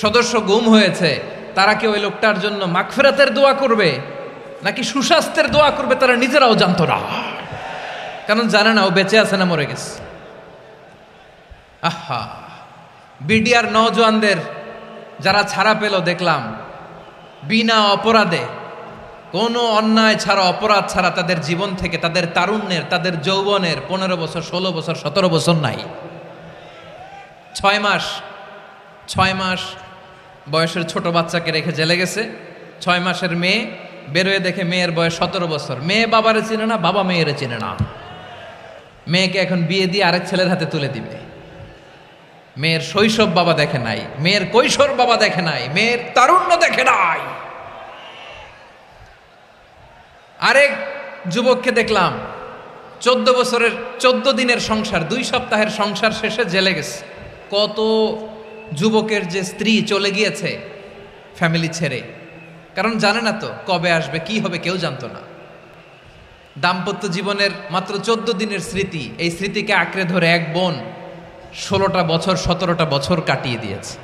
সদস্য গুম হয়েছে তারা কি ওই লোকটার জন্য মাগফিরাতের দোয়া করবে নাকি সুস্বাস্থ্যের দোয়া করবে তারা নিজেরাও জানতো না, কারণ জানে না ও বেঁচে আছে না মরে গেছে। আহা, বিডিআর নওজোয়ানদের যারা ছাড়া পেল দেখলাম, বিনা অপরাধে, কোনো অন্যায় ছাড়া, অপরাধ ছাড়া তাদের জীবন থেকে, তাদের তারুণ্যের, তাদের যৌবনের 15 বছর 16 বছর 17 বছর নাই, 6 মাস বয়সের ছোট বাচ্চাকে রেখে জেলে গেছে। 6 মাসের মেয়ে বেরোয় দেখে মেয়ের বয়স 17 বছর। মেয়ে বাবারে চিনে না, বাবা মেয়েরে চিনে না। মেয়েকে এখন বিয়ে দিয়ে আরেক ছেলের হাতে তুলে দিবে। মেয়ের শৈশব বাবা দেখে নাই, মেয়ের কৈশোর বাবা দেখে নাই, মেয়ের তারুণ্য দেখে নাই। আরেক যুবককে দেখলাম 14 বছরের 14 দিনের সংসার, 2 সপ্তাহের সংসার শেষে জেলে গেছে। কত যুবকের যে স্ত্রী চলে গিয়েছে ফ্যামিলি ছেড়ে, কারণ জানে না তো কবে আসবে, কি হবে, কেউ জানতো না। দাম্পত্য জীবনের মাত্র 14 দিনের স্মৃতি, এই স্মৃতিকে আঁকড়ে ধরে এক বোন 16টা বছর 17টা বছর কাটিয়ে দিয়েছে।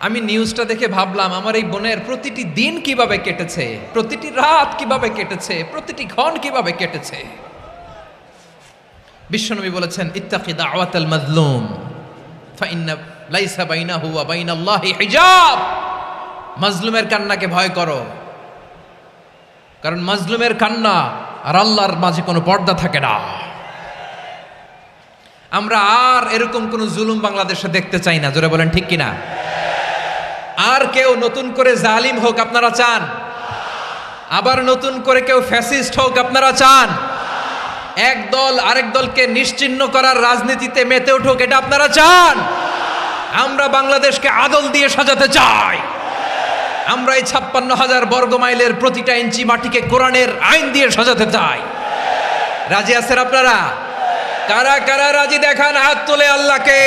আমি নিউজটা দেখে ভাবলাম, আমার এই বোনের প্রতিটি দিন কিভাবে কেটেছে, প্রতিটি রাত কিভাবে কেটেছে, প্রতিটি ক্ষণ কিভাবে কেটেছে। বিশ্বনবী বলেছেন, ইত্তাকি দাওয়াতাল মাজলুম ফাইন্না লাইসা বাইনাহু ওয়া বাইনাল্লাহি হিজাব। মাজলুমের কান্নাকে ভয় করো, কারণ মাজলুমের কান্না আর আল্লাহর মাঝে কোনো পর্দা থাকে না। আমরা আর এরকম কোন জুলুম বাংলাদেশে দেখতে চাই না। জোরে বলেন ঠিক কিনা? আর কেউ নতুন করে জালিম হোক আপনারা চান? আবার নতুন করে কেউ ফ্যাসিস্ট হোক আপনারা চান? এক দল আরেক দলকে নিশ্চিহ্ন করার রাজনীতিতে মেতে উঠুক এটা আপনারা চান? আমরা বাংলাদেশকে আদল দিয়ে সাজাতে চাই। আমরা এই 56,000 বর্গ মাইলের প্রতিটা ইঞ্চি মাটিকে কোরআনের আইন দিয়ে সাজাতে চাই। রাজি আছেন আপনারা? কারা কারা রাজি দেখান হাত তুলে আল্লাহকে।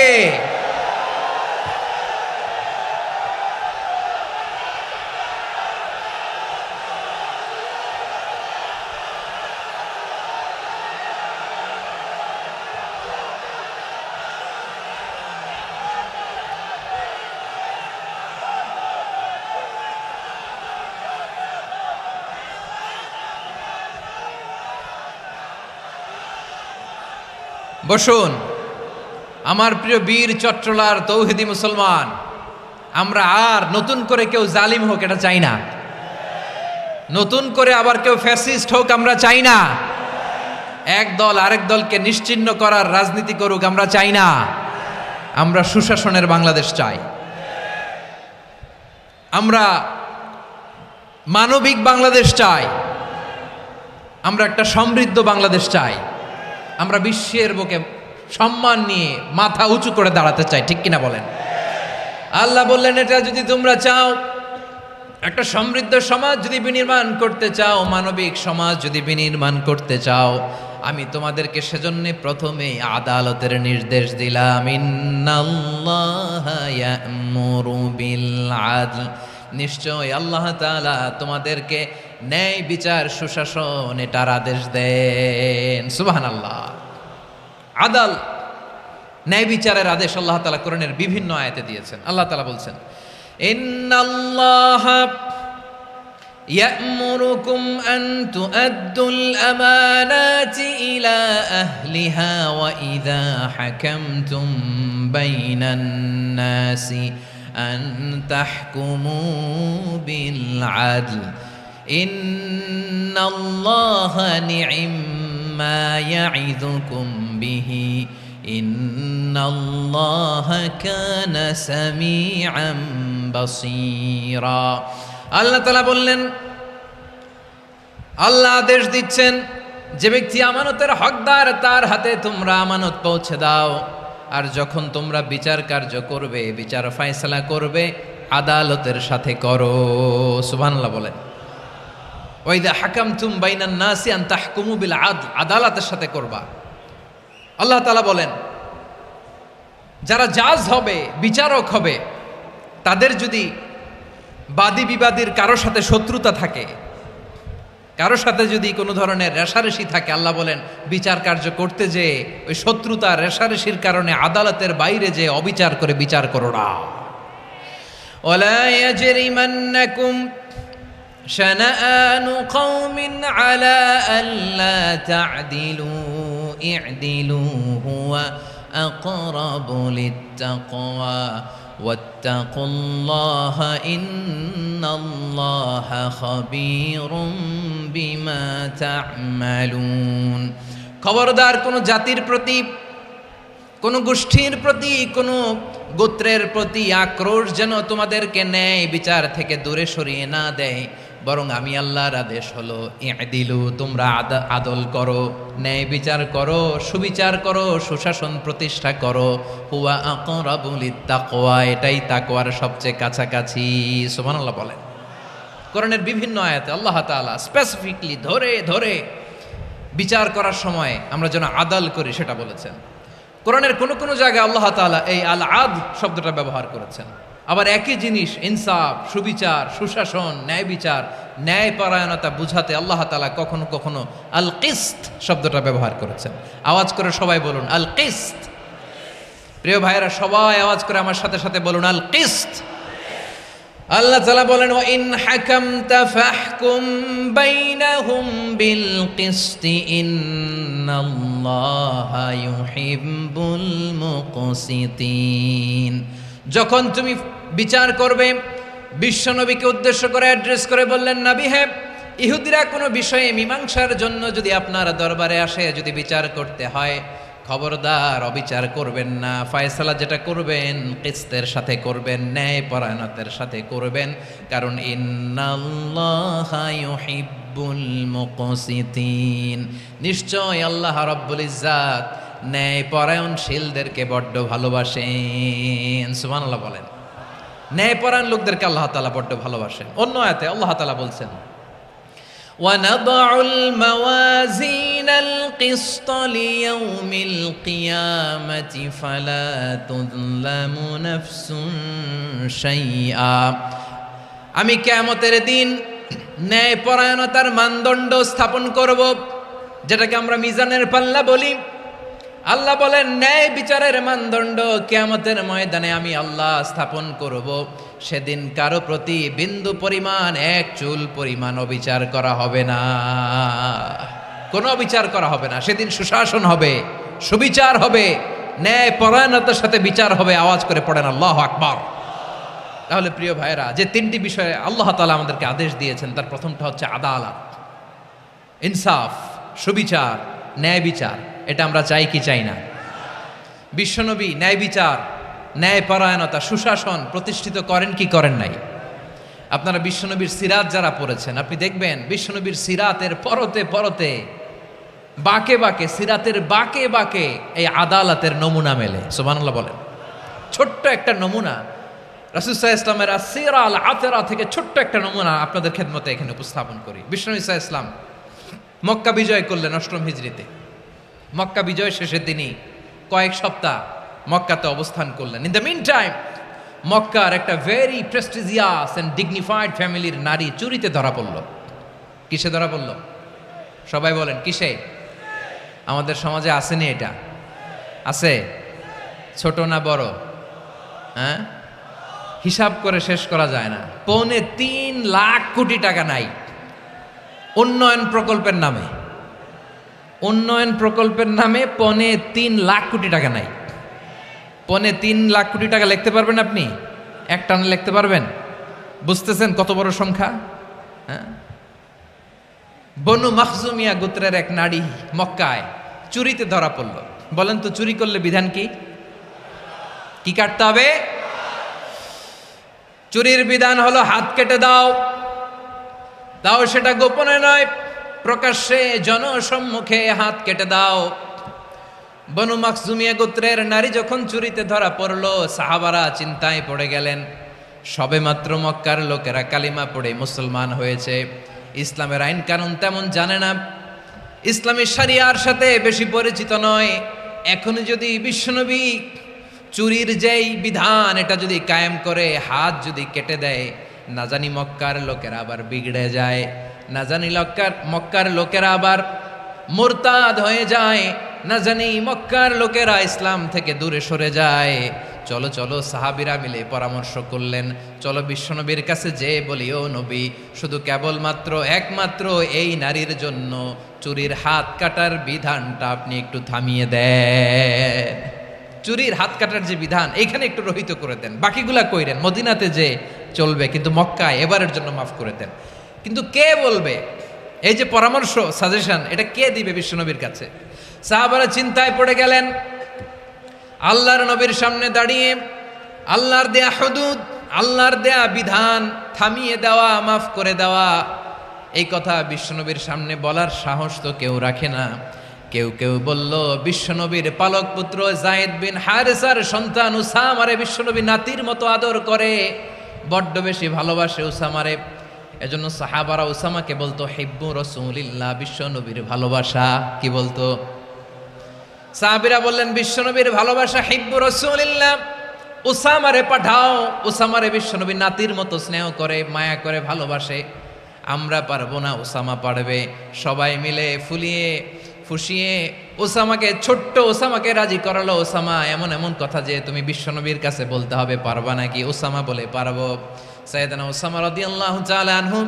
বসুন। আমার প্রিয় বীর চট্টলার তৌহিদি মুসলমান, আমরা আর নতুন করে কেউ জালিম হোক এটা চাই না, নতুন করে আবার কেউ ফ্যাসিস্ট হোক আমরা চাই না, এক দল আরেক দলকে নিশ্চিহ্ন করার রাজনীতি করুক আমরা চাই না। আমরা সুশাসনের বাংলাদেশ চাই, আমরা মানবিক বাংলাদেশ চাই, আমরা একটা সমৃদ্ধ বাংলাদেশ চাই, আমরা বিশ্বের বুকে সম্মান নিয়ে মাথা উঁচু করে দাঁড়াতে চাই, ঠিক কিনা বলেন? আল্লাহ বললেন, এটা যদি তোমরা চাও, একটা সমৃদ্ধ সমাজ যদি বিনির্মাণ করতে চাও, মানবিক সমাজ যদি বিনির্মাণ করতে চাও, আমি তোমাদেরকে সেজন্য প্রথমে আদালতের নির্দেশ দিলাম। ইন্নাল্লাহা ইয়া'মুরু বিল আদল, নিশ্চয় আল্লাহ তাআলা তোমাদেরকে ন্যায় বিচার সুশাসন এটার আদেশ দেন। সুবহানাল্লাহ। আদাল, ন্যায় বিচারের আদেশ আল্লাহ তাআলা কোরআনের বিভিন্ন আয়াতে দিয়েছেন। আল্লাহ তাআলা বলছেন, ইন্নাল্লাহা ইয়া'মুরুকুম আন তুআদ্দুল আমানাতি ইলা আহলিহা ওয়া ইযা হাকামতুম বাইনান নাসি আন তাহকুমু বিল আদল ইন্নাল্লাহা নি'ম্মা ইয়া'iযুকুম বিহি ইন্নাল্লাহা কানা সামিআন বাসীরা। আল্লাহ তাআলা বললেন, আল্লাহ আদেশ দিচ্ছেন, যে ব্যক্তি আমানতের হকদার তার হাতে তোমরা আমানত পৌঁছে দাও, আর যখন তোমরা বিচার কার্য করবে, বিচার ফয়সালা করবে, আদালতের সাথে করো। সুবহানাল্লাহ বলেন। ওয়া ইযা হাকামতুম বাইনান নাসি আন তাহকুমু বিল আদল, আদালতের সাথে করবা। আল্লাহ তাআলা বলেন, যারা জাজ হবে, বিচারক হবে, তাদের যদি বাদী বিবাদীর কারো সাথে শত্রুতা থাকে, কারো সাথে যদি কোনো ধরনের রেষারেষি থাকে, আল্লাহ বলেন বিচার কার্য করতে যে ওই শত্রুতা রেষারেষির কারণে আদালতের বাইরে যে অবিচার করে বিচার করো না। ওয়ালা ইয়াজরিমান্নাকুম শানাআনু কওমিন আলা আল্লা তা'দিলু ই'দিলু হুয়া আকরাবু লিত্তাকওয়া ওয়াত্তাকুল্লাহা ইন্নাল্লাহা খাবীরুম বিমা তা'মালুন। খবরদার কোন জাতির প্রতি, কোন গোষ্ঠীর প্রতি, কোন গোত্রের প্রতি আক্রোশ যেন তোমাদেরকে ন্যায় বিচার থেকে দূরে সরিয়ে না দেয়, বরং আমি আল্লাহর আদেশ হলো ই'দিলু, তোমরা আদল করো, ন্যায় বিচার করো, সুবিচার করো, সুশাসন প্রতিষ্ঠা করো। হুয়া আকরাবু লিত্তাকওয়া, এটাই তাকওয়ার সবচেয়ে কাছাকাছি। সুবহানাল্লাহ বলেন। কোরআনের বিভিন্ন আয়াতে আল্লাহ তাআলা স্পেসিফিকলি ধরে ধরে বিচার করার সময় আমরা যেন আদাল করি সেটা বলেছেন। কোরআনের কোন কোন জায়গায় আল্লাহ তাআলা এই আল আদল শব্দটা ব্যবহার করেছেন। আবার একই জিনিস ইনসাফ, সুবিচার, সুশাসন, ন্যায় বিচার, ন্যায় পরায়ণতা বুঝাতে আল্লাহ তাআলা কখনো কখনো আল কিসত শব্দটা ব্যবহার করেছেন। আওয়াজ করে সবাই বলুন আল কিসত। প্রিয় ভাইরা, সবাই আওয়াজ করে আমার সাথে সাথে বলুন আল কিসত। আল্লাহ তাআলা বলেন, ওয়া ইন হাকামতা ফাহকুম বাইনাহুম বিল কিসতি ইন্নাল্লাহা ইউহিব্বুল মুকসিতিন। যখন তুমি বিচার করবে, বিশ্বনবীকে উদ্দেশ্য করে অ্যাড্রেস করে বললেন, নবী হে, ইহুদিরা কোনো বিষয়ে মীমাংসার জন্য যদি আপনার দরবারে আসে, যদি বিচার করতে হয়, খবরদার অবিচার করবেন না, ফয়সালা যেটা করবেন কিসতের সাথে করবেন, ন্যায় পরায়ণতার সাথে করবেন, কারণ ইন্নাল্লাহা ইউহিব্বুল মুকসিতিন, নিশ্চয় আল্লাহ রাব্বুল ইজ্জাত ন্যায় পরায়ণশীলদেরকে বড্ড ভালোবাসেন। সুবহানাল্লাহ বলেন। ন্যায় পরায়ণ লোকদেরকে আল্লাহ তাআলা বড্ড ভালোবাসেন। অন্য আয়াতে আল্লাহ তাআলা বলছেন, وَنَضَعُ الْمَوَازِينَ الْقِسْطَ لِيَوْمِ الْقِيَامَةِ فَلَا تُظْلَمُ نَفْسٌ شَيْئًا। আমি কিয়ামতের দিন ন্যায় পরায়ণতার মানদণ্ড স্থাপন করব, যেটাকে আমরা মিজানের পাল্লা বলি। আল্লাহ বলেন, ন্যায় বিচারের মানদণ্ড কিয়ামতের ময়দানে আমি আল্লাহ স্থাপন করব। সেদিন কারো প্রতি বিন্দু পরিমাণ, এক চুল পরিমাণ অবিচার করা হবে না, কোনো অবিচার করা হবে না। সেদিন সুশাসন হবে, সুবিচার হবে, ন্যায় পরায়ণতার সাথে বিচার হবে। আওয়াজ করে পড়েন আল্লাহু আকবার। তাহলে প্রিয় ভাইরা, যে তিনটি বিষয়ে আল্লাহ তাআলা আমাদেরকে আদেশ দিয়েছেন, তার প্রথমটা হচ্ছে আদালত, ইনসাফ, সুবিচার, ন্যায় বিচার। এটা আমরা চাই কি চাই না? বিশ্বনবী ন্যায় বিচার, ন্যায় পরায়ণতা, সুশাসন প্রতিষ্ঠিত করেন কি করেন নাই? আপনারা বিশ্বনবীর সিরাত যারা পড়েছেন, আপনি দেখবেন বিশ্বনবীর সিরাতের পরতে পরতে, বাঁকে বাঁকে, সিরাতের বাঁকে বাঁকে এই আদালতের নমুনা মেলে। সুবহানাল্লাহ বলেন। ছোট্ট একটা নমুনা রাসূল সাল্লাল্লাহু আলাইহি ওয়াসাল্লামের আসসিরা আল আতরা থেকে ছোট্ট একটা নমুনা আপনাদের খেদমতে এখানে উপস্থাপন করি। বিশ্বনবী সাল্লাল্লাহু আলাইহি ওয়াসাল্লাম মক্কা বিজয় করলেন ৮ম হিজরিতে। মক্কা বিজয় শেষে তিনি কয়েক সপ্তাহ মক্কাতে অবস্থান করলেন। ইন দ্য মিন টাইম মক্কার একটা ভেরি প্রেস্টিজিয়াস অ্যান্ড ডিগনিফাইড ফ্যামিলির নারী চুরিতে ধরা পড়ল। কিসে ধরা পড়ল? সবাই বলেন কিসে? আমাদের সমাজে আসেনি এটা? আছে? ছোট না বড়? হ্যাঁ, হিসাব করে শেষ করা যায় না। ৩.৫ লাখ কোটি টাকা নাই উন্নয়ন প্রকল্পের নামে। উন্নয়ন প্রকল্পের নামে ৩.৫ লাখ কোটি টাকা নাই। ৩.৫ লাখ কোটি টাকা লিখতে পারবেন আপনি? এক টানে লিখতে পারবেন? বুঝতেছেন কত বড় সংখ্যা? হ্যাঁ, বনু মাখজুমিয়া গোত্রের এক নারী মক্কায় চুরিতে ধরা পড়ল। বলেন তো চুরি করলে বিধান কি? কি কাটতে হবে? চুরির বিধান হলো হাত কেটে দাও। তাও সেটা গোপনে নয়, প্রকাশ্যে জনসম্মুখে হাত কেটে দাও। বনু মাখজুমিয়া গোত্রের নারী যখন চুরিতে ধরা পড়লো, সাহাবারা চিন্তায় পড়ে গেলেন। সবেমাত্র মক্কার লোকেরা কালিমা পড়ে মুসলমান হয়েছে, ইসলামের আইন কানুন তেমন জানে না, ইসলামী শরিয়ার সাথে বেশি পরিচিত নয়। এখন যদি বিশ্বনবী চুরির যেই বিধান এটা যদি কায়েম করে হাত যদি কেটে দেয়, না জানি মক্কার লোকেরা আবার বিগড়ে যায়, না জানি মক্কার লোকেরা আবার মুরতাদ হয়ে যায়, না জানি মক্কার লোকেরা ইসলাম থেকে দূরে সরে যায়। চলো চলো, সাহাবীরা মিলে পরামর্শ করলেন, চলো বিশ্বনবীর কাছে যে বলি, ও নবী, শুধু কেবলমাত্র একমাত্র এই নারীর জন্য চুরির হাত কাটার বিধানটা আপনি একটু থামিয়ে দেন। চুরির হাত কাটার যে বিধান এখানে একটু রহিত করে দেন, বাকিগুলা কইরেন মদিনাতে যে চলবে, কিন্তু মক্কায় এবারের জন্য মাফ করে দেন। কিন্তু কে বলবে? এই যে পরামর্শ, সাজেশন, এটা কে দিবে বিশ্বনবীর কাছে? সাহাবারা চিন্তায় পড়ে গেলেন। আল্লাহর নবীর সামনে দাঁড়িয়ে আল্লাহর দেয়া হুদুদ, আল্লাহর দেয়া বিধান থামিয়ে দেওয়া, মাফ করে দেওয়া, এই কথা বিশ্বনবীর সামনে বলার সাহস তো কেউ রাখে না। কেউ কেউ বলল, বিশ্বনবীর পালক পুত্র যায়েদ বিন হারেসার সন্তান উসামারে বিশ্বনবী নাতির মতো আদর করে, বড্ড বেশি ভালোবাসে উসামারে। এজন্য সাহাবারা উসামাকে বলতো হিব্বু রাসূলিল্লাহ, বিশ্বনবীর ভালোবাসা। কি বলতো? সাহাবীরা বললেন, বিশ্বনবীর ভালোবাসা হিব্বু রাসূলিল্লাহ, উসামারে পাঠাও। উসামারে বিশ্বনবী নাতির মতো স্নেহ করে, মায়া করে, ভালোবাসে। আমরা পারবো না, উসামা পারবে। সবাই মিলে ফুলিয়ে ফুসিয়ে ওসামাকে, ছোট্ট ওসামাকে রাজি করালো। ওসামা, এমন এমন কথা যে তুমি বিশ্বনবীর কাছে বলতে হবে, পারবা নাকি? ওসামা বলে, পারবো। সাইয়েদনা ওসামা রাদিয়াল্লাহু তাআলা আনহু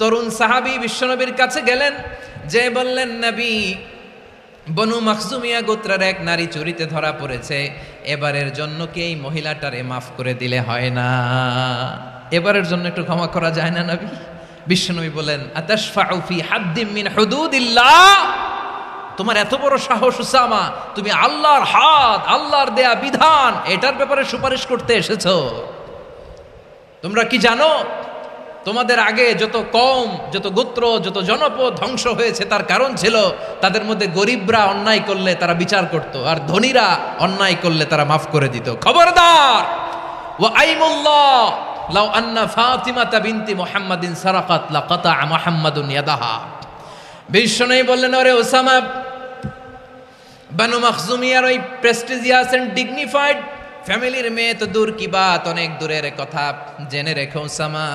তরুণ সাহাবী বিশ্বনবীর কাছে গেলেন, যে বললেন, নবী, বনু মাখজুমিয়া গোত্রের এক নারী চুরিতে ধরা পড়েছে, এবারের জন্য কি এই মহিলাটারে মাফ করে দিলে হয় না? এবারের জন্য একটু ক্ষমা করা যায় না নবী? বিশ্বনবী বলেন, আতাশফাউ ফি হাদ্দিম মিন হুদুদিল্লাহ, তোমার এত বড় সাহস উসামা, তুমি আল্লাহর হাত, আল্লাহর দেয়া বিধান, এটার ব্যাপারে সুপারিশ করতে এসেছো? তোমরা কি জানো তোমাদের আগে যত কওম, যত গোত্র, যত জনপদ ধ্বংস হয়েছে তার কারণ ছিল তাদের মধ্যে গরিবরা অন্যায় করলে তারা বিচার করত, আর ধনীরা অন্যায় করলে তারা মাফ করে দিত। খবরদার! ওয়া আইমুল্লাহ লাউ আন্না ফাতিমাতা বিনতি মুহাম্মাদিন সারাকাত লাকাতা মুহাম্মাদুন ইয়াদাহা। বিশ্বনবী বললেন, ওরে ওসামা, বানু মাখজুমিয়ার ওই প্রেস্টিজিয়াস এন্ড ডিগনিফাইড ফ্যামিলির মেয়ে তো দূর কি বাত, অনেক দূরের কথা। জেনে রেখো ওসামা,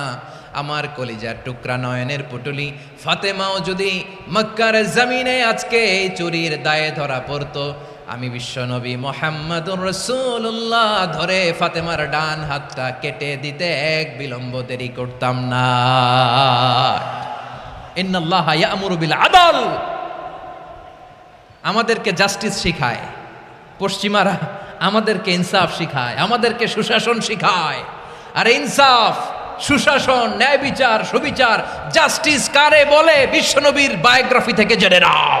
আমার কলিজার টুকরা নয়নের পুটুলি ফাতেমাও যদি মক্কার জমিনে আজকে এই চুরির দায়ে ধরা পড়তো, আমি বিশ্বনবী মুহাম্মাদুর রাসূলুল্লাহ ধরে ফাতেমার ডান হাতটা কেটে দিতে এক বিলম্ব দেরি করতাম না। ইন্নাল্লাহা ইয়া'মুরু বিল আদল, আমাদেরকে জাস্টিস শিখায়, পশ্চিমারা আমাদেরকে ইনসাফ শিখায়, আমাদেরকে সুশাসন শিখায়। আর ইনসাফ, সুশাসন, ন্যায় বিচার, সুবিচার, জাস্টিস কারে বলে বিশ্বনবীর বায়োগ্রাফি থেকে জেনে নাও।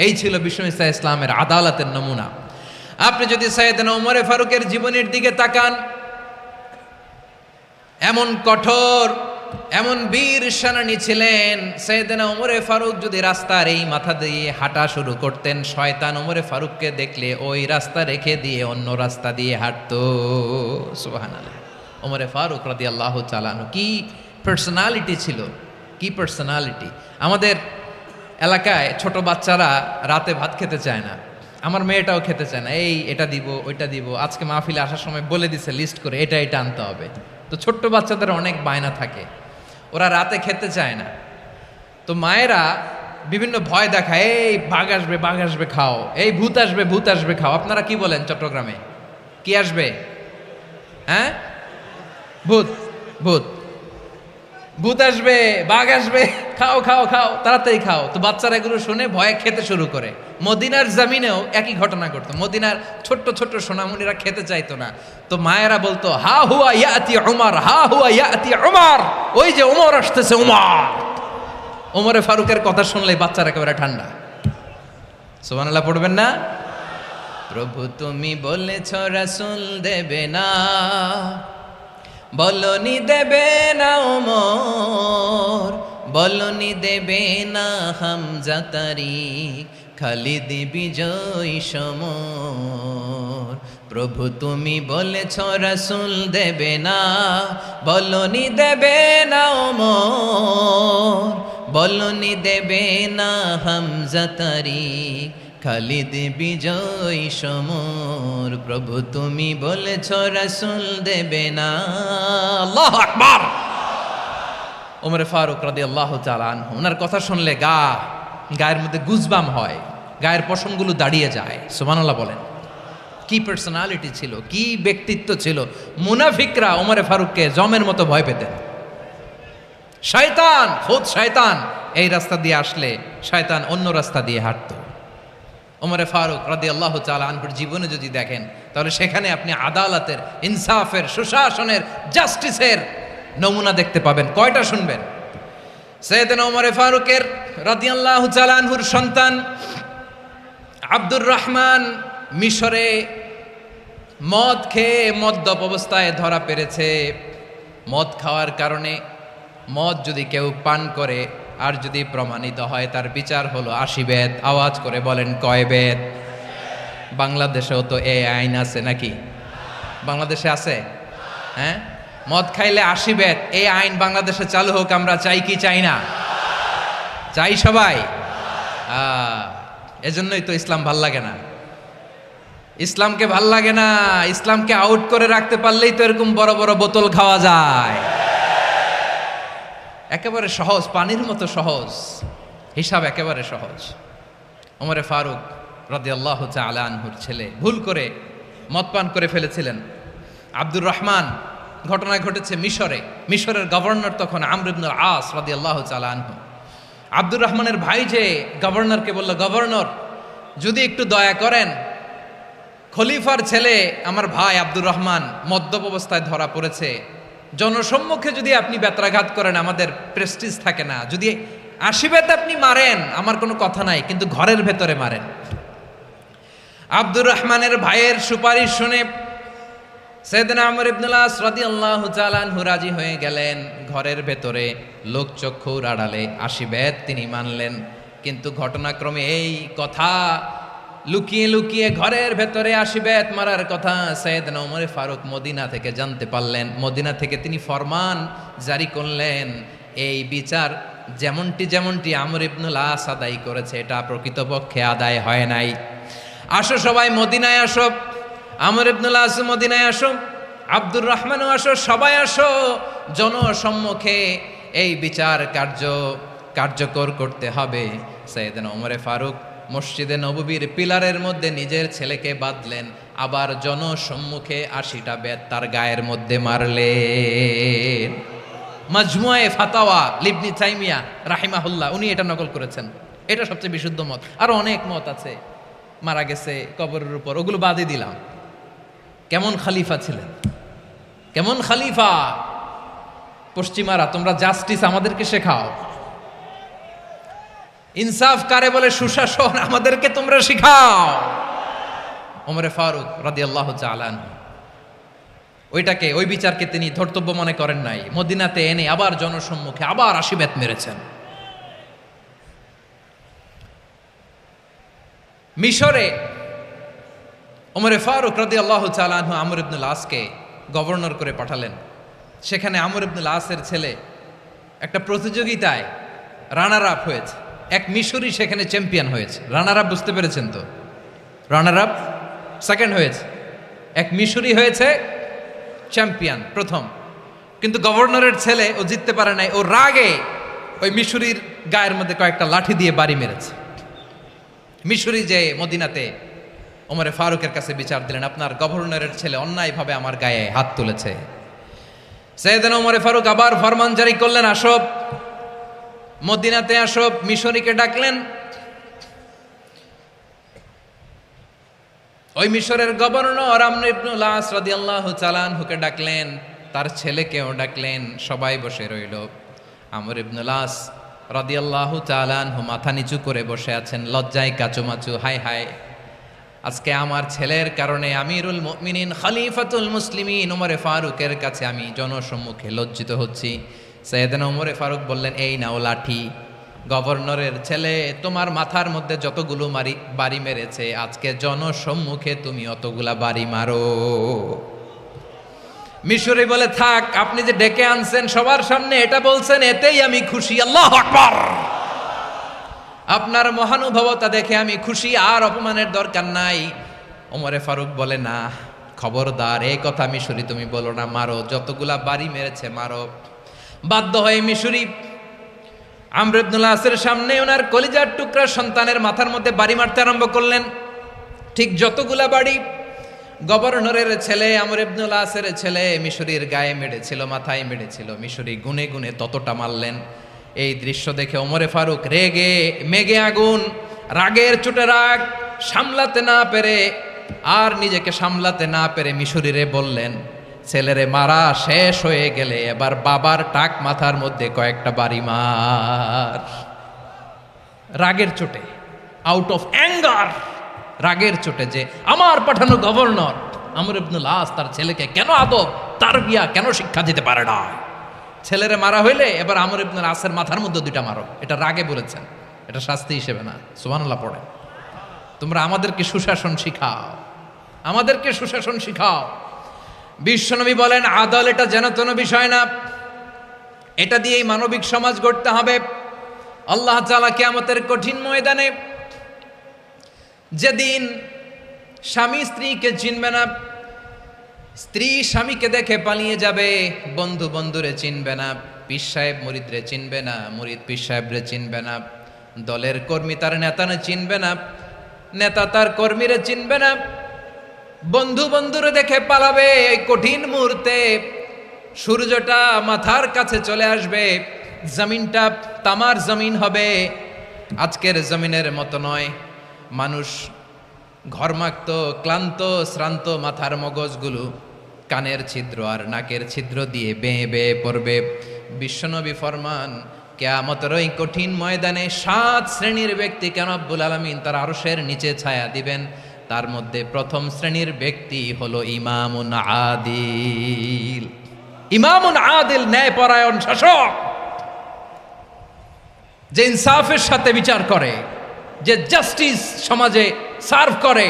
এই ছিল বিশ্বনবী ইসলামের আদালতের নমুনা। আপনি যদি সাইয়েদনা ওমর ফারুকের জীবনের দিকে তাকান, এমন কঠোর, এমন বীর সেনানী ছিলেন। সাইয়েদনা ওমর ফারুক যদি রাস্তার এই মাথা দিয়ে হাঁটা শুরু করতেন, শয়তান ওমর ফারুককে দেখলে ওই রাস্তা রেখে দিয়ে অন্য রাস্তা দিয়ে হাঁটতো। সুবহানাল্লাহ। ওমর ফারুক রাদিয়াল্লাহু তাআলা আনহু কি পার্সোনালিটি ছিল, কি পার্সোনালিটি। আমাদের এলাকায় ছোট বাচ্চারা রাতে ভাত খেতে চায় না, আমার মেয়েটাও খেতে চায় না। এটা দিব, ওইটা দিব, আজকে মাহফিলে আসার সময় বলে দিছে লিস্ট করে এটা এটা আনতে হবে। তো ছোট্ট বাচ্চাদের অনেক বায়না থাকে, ওরা রাতে খেতে চায় না। তো মায়েরা বিভিন্ন ভয় দেখায়, এই বাঘ আসবে, বাঘ আসবে খাও, এই ভূত আসবে, ভূত আসবে খাও। আপনারা কি বলেন চট্টগ্রামে? কি আসবে? হ্যাঁ, ভূত, ভূত, ভূত আসবে, বাঘ আসবে, খাও খাও খাও, তাড়াতাড়ি খাও। তো বাচ্চারা এগুলো শুনে ভয়ে খেতে শুরু করে। মদিনার জামিনেও একই ঘটনা করতো। মদিনার ছোট্ট ছোট্ট সোনামণিরা খেতে চাইতো না। তো মায়েরা বলতো, হা হুয়া ইয়াতি উমর, হা হুয়া ইয়াতি উমর, ওই যে ওমর আসতেছে, ওমর। ওমরে ফারুকের কথা শুনলে বাচ্চারা একেবারে ঠান্ডা। সুবহানাল্লাহ পড়বেন না? প্রভু তুমি বলেছ রাসূল দেবে না, বলনি দেবে না ওমর, বলনি দেবে না হামজা তারিক, খালিদ বিজয় সমর। প্রভু তুমি বলেছ রাসূল দেবে না, বলনি দেবে না ওমর, বলনি দেবে না হামজা তারিক, খালিদ বিজয় সমর। প্রভু তুমি বলেছ রাসূল দেবে না। আল্লাহু আকবার। ওমর ফারুক রাদিয়াল্লাহু তাআলা আনহু, ওনার কথা শুনলে গায়ের মধ্যে গুজবাম হয়, গায়ের পশমগুলো দাঁড়িয়ে যায়। সুবহানাল্লাহ বলেন। কি পার্সোনালিটি ছিল, কি ব্যক্তিত্ব ছিল। মুনাফিকরা ওমর ফারুককে জমের মতো ভয় পেতেন। শয়তান, খুদ শয়তান এই রাস্তা দিয়ে আসলে শয়তান অন্য রাস্তা দিয়ে হাঁটতো। ওমর ফারুক রাদিয়াল্লাহু তাআলা আনহুর জীবনে যদি দেখেন, তাহলে সেখানে আপনি আদালতের, ইনসাফের, সুশাসনের, জাস্টিসের নমুনা দেখতে পাবেন। কয়টা শুনবেন? সাইয়েদনা ওমর ফারুকের রাদিয়াল্লাহু তাআলা আনহুর সন্তান আব্দুর রহমান মিশরে মদ খেয়ে মদ্যপ অবস্থায় ধরা পড়েছে। মদ খাওয়ার কারণে, মদ যদি কেউ পান করে আর যদি প্রমাণিত হয়, তার বিচার হলো 80 বেত। আওয়াজ করে বলেন কয় বেত? বাংলাদেশেও তো এই আইন আছে নাকি? বাংলাদেশে আছে? হ্যাঁ, মদ খাইলে 80 বেত, এই আইন বাংলাদেশে চালু হোক। আমরা চাই কি চাই না? চাই সবাই। এজন্যই তো ইসলাম ভাল লাগে না। ইসলামকে ভাল লাগে না। ইসলামকে আউট করে রাখতে পারলেই তো এরকম বড় বড় বোতল খাওয়া যায়। একেবারে সহজ, পানির মতো সহজ, হিসাব একেবারে সহজ। ওমর ফারুক রাদিয়াল্লাহু তাআলা আনহুর ছেলে ভুল করে মদ পান করে ফেলেছিলেন। আব্দুর রহমান, ঘটনা ঘটেছে মিশরে। মিশরের গভর্নর তখন আমর ইবনুল আস রাদিয়াল্লাহু তাআলা আনহু। আব্দুর রহমানের ভাই যে গভর্নরকে বলল, গভর্নর যদি একটু দয়া করেন, খলিফার ছেলে আমার ভাই আব্দুর রহমান মদ্যপ অবস্থায় ধরা পড়েছে, জনসম্মুখে যদি আপনি বেত্রাঘাত করেন আমাদের প্রেস্টিজ থাকে না, যদি 80 বেত আপনি মারেন আমার কোনো কথা নাই, কিন্তু ঘরের ভেতরে মারেন। আব্দুর রহমানের ভাইয়ের সুপারিশ শুনে সাইয়েদনা আমর ইবনুল আস রাদিয়াল্লাহু তাআলা আনহু রাজি হয়ে গেলেন। ঘরের ভেতরে লোকচক্ষুর আড়ালে 80 বেত তিনি মানলেন। কিন্তু ঘটনাক্রমে এই কথা লুকিয়ে লুকিয়ে ঘরের ভেতরে 80 বেত মারার কথা সাইয়েদনা ওমর ফারুক মদিনা থেকে জানতে পারলেন। মদিনা থেকে তিনি ফরমান জারি করলেন, এই বিচার যেমনটি আমর ইবনুল আস আদায় করেছে, এটা প্রকৃতপক্ষে আদায় হয় নাই। আসো সবাই মদিনায় আসো, আমর ইবনুল আস মদিনায় আসো, আব্দুর রহমানও আসো, সবাই আসো, জনসম্মুখে এই বিচার কার্যকর করতে হবে। সাইয়েদনা ওমর ফারুক মসজিদে নববীর পিলারের মধ্যে নিজের ছেলেকে বাঁধলেন, আবার জনসম্মুখে 80টা বেত তার গায়ের মধ্যে মারলেন। মাজমুয়ে ফাতাওয়া লিবনি তাইমিয়া রাহিমাহুল্লাহ উনি এটা নকল করেছেন। এটা সবচেয়ে বিশুদ্ধ মত। আরো অনেক মত আছে, মারা গেছে কবরের উপর, ওগুলো বাদই দিলাম। কেমন খালিফা ছিলেন, কেমন খালিফা! পশ্চিমারা তোমরা জাস্টিস আমাদেরকে শেখাও, ইনসাফ কারে বলে, সুশাসন আমাদেরকে তোমরা শিখাও। ওমরে ফারুক রাদিয়াল্লাহু তাআলা আনহু ওইটাকে, ওই বিচারকে তিনি ধর্তব্য মনে করেন নাই। মদিনাতে এনে আবার জনসম্মুখে আবার 80 বেত মেরেছেন। মিশরে ওমরে ফারুক রাদিয়াল্লাহু তাআলা আনহু আমর ইবনুল আসকে গভর্নর করে পাঠালেন। সেখানে আমর ইবনুল আসের ছেলে একটা প্রতিযোগিতায় রানার আপ হয়েছে। এক মিশরি সেখানে চ্যাম্পিয়ন হয়েছে। রানার আপ বুঝতে পেরেছেন তো? রানার আপ সেকেন্ড হয়েছে, এক মিশরি হয়েছে চ্যাম্পিয়ন প্রথম। কিন্তু গভর্নরের ছেলে ও জিততে পারে নাই। ও রাগে ওই মিশরির গায়ের মধ্যে কয়েকটা লাঠি দিয়ে বাড়ি মেরেছে। মিশরি যে মদিনাতে ওমরে ফারুকের কাছে বিচার দিলেন, আপনার গভর্নরের ছেলে অন্যায়ভাবে আমার গায়ে হাত তুলেছে। সাইয়েদনা ওমরে ফারুক আবার ফরমান জারি করলেন, আসো মদিনাতে আসো। মিশরীকে ডাকলেন। ওই মিশরের গভর্নর আমর ইবনুল আস রাদিয়াল্লাহু তাআলা আনহুকে ডাকলেন, তার ছেলেকেও ডাকলেন। সবাই বসে রইল। আমর ইবনুল আস রাদিয়াল্লাহু তাআলা আনহু মাথা নিচু করে বসে আছেন, লজ্জায় কাচুমাচু। হায় হায়, আজকে আমার ছেলের কারণে আমিরুল মুমিনিন খলিফাতুল মুসলিমিন ওমরে ফারুকের কাছে আমি জনসম্মুখে লজ্জিত হচ্ছি। সাইয়েদনা ওমরে ফারুক বললেন, এই নাও লাঠি। গভর্নরের ছেলে তোমার মাথার মধ্যে যতগুলো বাড়ি মেরেছে, আজকে জনসম্মুখে তুমি অতগুলা বাড়ি মারো। মিশরি বলে, থাক, আপনি যে ডেকে আনছেন সবার সামনে এটা বলছেন, এতেই আমি খুশি। আল্লাহু আকবার! আপনার মহানুভবতা দেখে আমি খুশি, আর অপমানের দরকার নাই। ওমরে ফারুক বলে, না, খবরদার, এই কথা মিশরি তুমি বলো না, মারো, যতগুলা বাড়ি মেরেছে মারো। বাধ্য হয়ে মিশরি আমর ইবনুল আসের সামনে ওনার কলিজার টুকরা সন্তানের মাথার মধ্যে বাড়ি মারতে আরম্ভ করলেন। ঠিক যতগুলা বাড়ি গভর্নরের ছেলে আমর ইবনুল আসের ছেলে মিশরির গায়ে মেরেছিল, মাথায় মেরেছিল, মিশরি গুনে গুনে ততটা মারলেন। এই দৃশ্য দেখে ওমরে ফারুক রেগে মেগে আগুন, রাগের চোটে রাগ সামলাতে না পেরে, আর নিজেকে সামলাতে না পেরে মিশরিরে বললেন, ছেলেরে মারা শেষ হয়ে গেলে এবার বাবার টাক মাথার মধ্যে কয়েকটা বাড়ি মার। রাগের চোটে, আউট অফ অ্যাঙ্গার, রাগের চোটে, যে আমার পাঠানো গভর্নর আমর ইবনুল আস তার ছেলেকে কেন আদব তারবিয়া কেন শিক্ষা দিতে পারে না। ছেলেরে মারা হইলে এবার আমর ইবনুল আসের মাথার মধ্যে দুইটা মারো। এটা রাগে বলেছেন, এটা শাস্তি হিসেবে না। সুবহানাল্লাহ পড়ে। তোমরা আমাদেরকে সুশাসন শিখাও, আমাদেরকে সুশাসন শিখাও। বিশ্বনবী বলেন, আদল এটা যেন তেন বিষয় না, এটা দিয়েই মানবিক সমাজ গড়তে হবে। আল্লাহ তাআলা কিয়ামতের কঠিন ময়দানে, যেদিন স্বামী স্ত্রীকে চিনবে না, স্ত্রী স্বামীকে দেখে পালিয়ে যাবে, বন্ধু বন্ধুরে চিনবে না, পীর সাহেব মুরিদরে চিনবে না, মুরিদ পীর সাহেবরে চিনবে না, দলের কর্মী তার নেতারে চিনবে না, নেতা তার কর্মীরে চিনবে না, বন্ধু বন্ধুরে দেখে পালাবে। এই কঠিন মুহূর্তে সূর্যটা মাথার কাছে চলে আসবে, জমিনটা তামার জমিন হবে। আজকের জমিনের মতো নয়। মানুষ ঘর্মাক্ত, ক্লান্ত, শ্রান্ত মাথার মগজগুলো কানের ছিদ্র আর নাকের ছিদ্র দিয়ে বেয়ে বেয়ে পড়বে। বিশ্বনবী ফরমান, কিয়ামতের ওই কঠিন ময়দানে 7 শ্রেণীর ব্যক্তিকে রব্বুল আলামিন তার আরশের নিচে ছায়া দিবেন। তার মধ্যে প্রথম শ্রেণীর ব্যক্তি হলো ইমামুন আদিল। ইমামুন আদিল, ন্যায়পরায়ণ শাসক, যে ইনসাফের সাথে বিচার করে, যে জাস্টিস সমাজে সার্ভ করে,